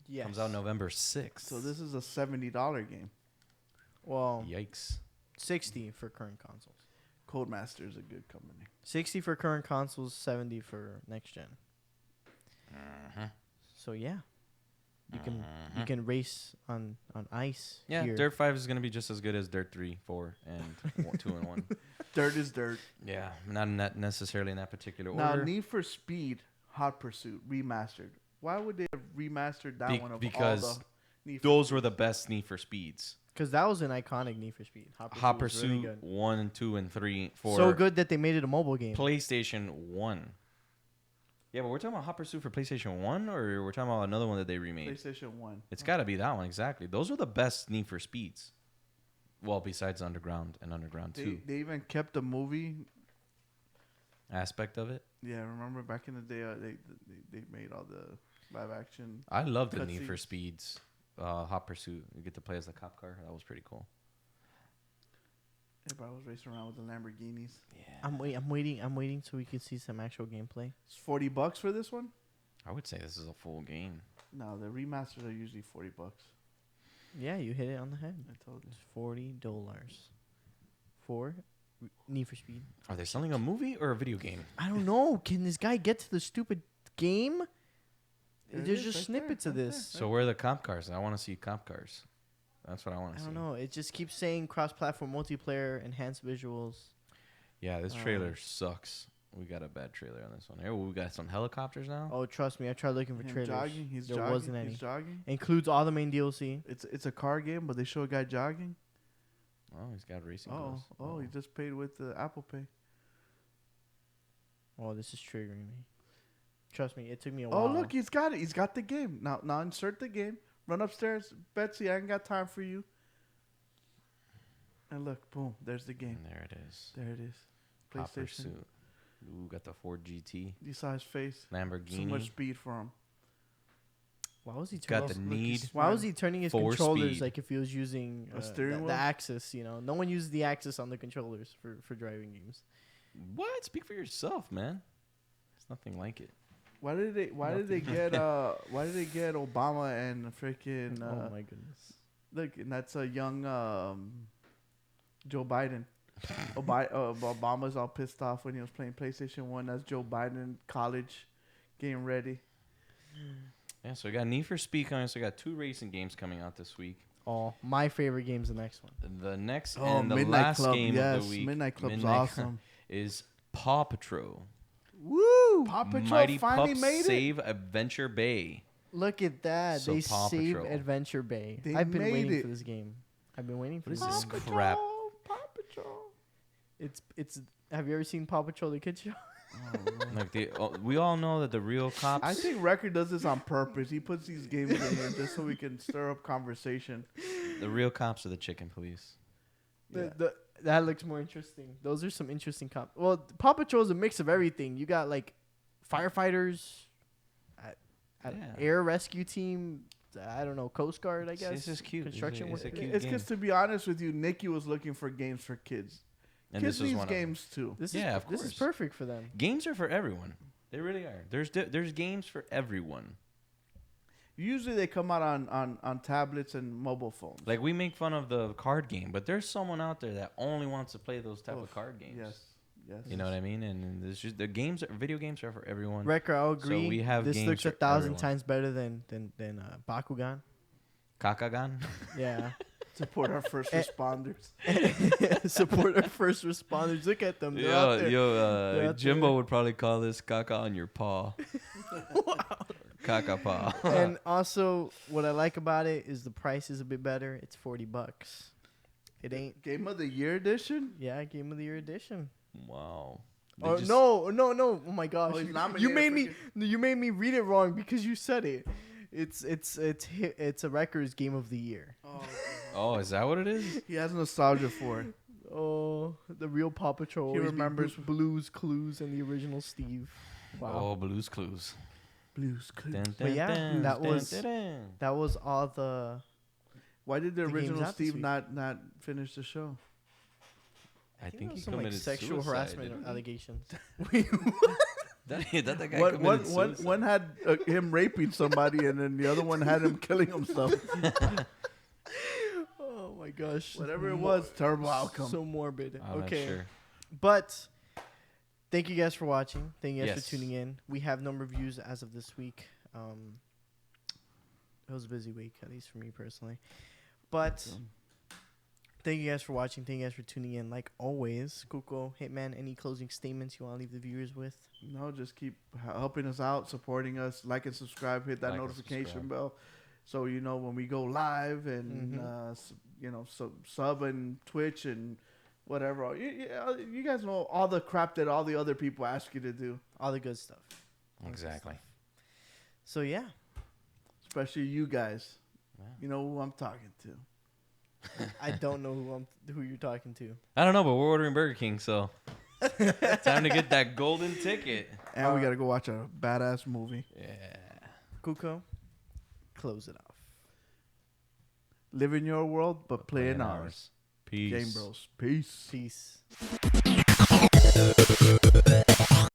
Yes. Comes out November 6th. So this is a $70 game. Well, Yikes. 60 for current consoles. Codemaster is a good company. 60 for current consoles, 70 for next gen. So yeah, you can race on ice. Yeah, here. Dirt 5 is going to be just as good as Dirt 3, 4, and 2 and 1. Dirt is dirt. Yeah, not necessarily in that particular Now, order. Need for Speed Hot Pursuit remastered. Why would they have remastered that one of because all the Need for those were the best Need for Speeds. Because that was an iconic Need for Speed. Hot was Pursuit really good. 1 and 2 and 3 for So good that they made it a mobile game. PlayStation 1. Yeah, but we're talking about Hot Pursuit for PlayStation 1, or we're talking about another one that they remade? PlayStation 1. It's got to be that one, exactly. Those were the best Need for Speeds. Well, besides Underground and Underground 2 They even kept the movie. aspect of it. Yeah, remember back in the day, they made all the live action. I love the Need for Cutscenes. Speeds Hot Pursuit. You get to play as the cop car. That was pretty cool. Everybody was racing around with the Lamborghinis. Yeah. I'm waiting so we can see some actual gameplay. It's $40 for this one. I would say this is a full game. No, the remasters are usually $40. Yeah, you hit it on the head. I told you. It's $40 for Need for Speed. Are they selling a movie or a video game? I don't know. Can this guy get to the stupid game? There it There's is, just right snippets there, of right this. So where are the cop cars? I want to see cop cars. That's what I want I to see. don't know. It just keeps saying cross-platform multiplayer, enhanced visuals. Yeah, this trailer sucks. We got a bad trailer on this one. Here, we got some helicopters now. Oh, trust me, I tried looking for Him trailers. jogging. He's there jogging. wasn't any. He's jogging. Includes all the main DLC. It's a car game, but they show a guy jogging. Oh, he's got racing Oh, clothes. he just paid with the Apple Pay. Oh, this is triggering me. Trust me, it took me a while. Oh, look, he's got it. He's got the game. Now insert the game. Run upstairs. Betsy, I ain't got time for you. And look, boom, there's the game. And there it is. There it is. Hot PlayStation. Pursuit. Ooh, got the Ford GT. You saw his face. So Lamborghini. much speed for him. Why was he Got turning? the Look, need. he's Why was he turning his for controllers speed. like if he was using A steering the wheel? axis? You know, no one uses the axis on the controllers for driving games. What? Speak for yourself, man. It's nothing like it. Why did they get Obama and freaking oh my goodness! look, and that's a young Joe Biden. Obama's all pissed off when he was playing PlayStation 1. That's Joe Biden, college, getting ready. Yeah, so we got Need for Speed coming. So we got 2 racing games coming out this week. Oh, my favorite game's the next one. The next Oh, and the Midnight last Club, game yes, of the week, Midnight Club's Midnight awesome. is Paw Patrol. Woo! Paw Patrol Mighty finally Pups made it. Save Adventure Bay. Look at that! So They Paw saved Patrol. Adventure Bay. They I've been made waiting it. for this game. I've been waiting for What is this. this game. crap? Paw Patrol. It's. Have you ever seen Paw Patrol the kids show? Like we all know that the real cops. I think Record does this on purpose. He puts these games in here just so we can stir up conversation. the real cops are the chicken police. Yeah. That looks more interesting. Those are some interesting Well, Paw Patrol is a mix of everything. You got like firefighters, Yeah. air rescue team. I don't know, Coast Guard. I guess This is cute. Construction It's a workers. cute It's game. because, to be honest with you, Nikki was looking for games for kids. And Kids this was need one of them. games too. This Yeah, is, of This is course. perfect for them. Games are for everyone. They really are. There's games for everyone. Usually they come out on tablets and mobile phones. Like we make fun of the card game, but there's someone out there that only wants to play those type of card games. Yes. You know what I mean? And it's just video games are for everyone. Record, I'll So agree. we have this games looks for 1,000 everyone. times better than Bakugan. Kakagan. Yeah. Support our first responders. Support our first responders. Look at them. They're out there. They're out Jimbo there. would probably call this caca on your paw. Caca paw. And also, what I like about it is the price is a bit better. It's $40. It ain't. Game of the Year edition? Yeah, Game of the Year edition. Wow. They Oh just- no! Oh my gosh! Oh, he's You nominated made me read it wrong because you said it. It's a Records Game of the Year. Oh, is that what it is? He has nostalgia for it. Oh, the real Paw Patrol. He always be remembers- Blues Clues and the original Steve. Wow. Oh, Blue's Clues. Blues Clues. Dun, But yeah, dun, that dun, was- dun, dun. That was all the. Why did the The game's original out this Steve week. not finish the show? I think There he was some like committed sexual suicide, harassment didn't he? allegations. That guy One, committed suicide. one had him raping somebody, and then the other one had him killing himself. Oh my gosh. Whatever it was, terrible outcome. So morbid. I'm not Okay. sure. But thank you guys for watching. Thank you guys Yes. for tuning in. We have no reviews as of this week. It was a busy week, at least for me personally. But thank you guys for watching. Thank you guys for tuning in. Like always, Kuko, Hitman, any closing statements you want to leave the viewers with? No, just keep helping us out, supporting us. Like and subscribe. Hit that Like and notification subscribe. bell, so you know when we go live, and sub and Twitch and whatever. You guys know all the crap that all the other people ask you to do, All the good stuff. Exactly. So yeah. especially you guys. Yeah. You know who I'm talking to. I don't know who you're talking to. I don't know, but we're ordering Burger King, so time to get that golden ticket. And we gotta go watch a badass movie. Yeah. Kuko, close it off. Live in your world, but play in ours. Peace. Game Bros. Peace. Peace.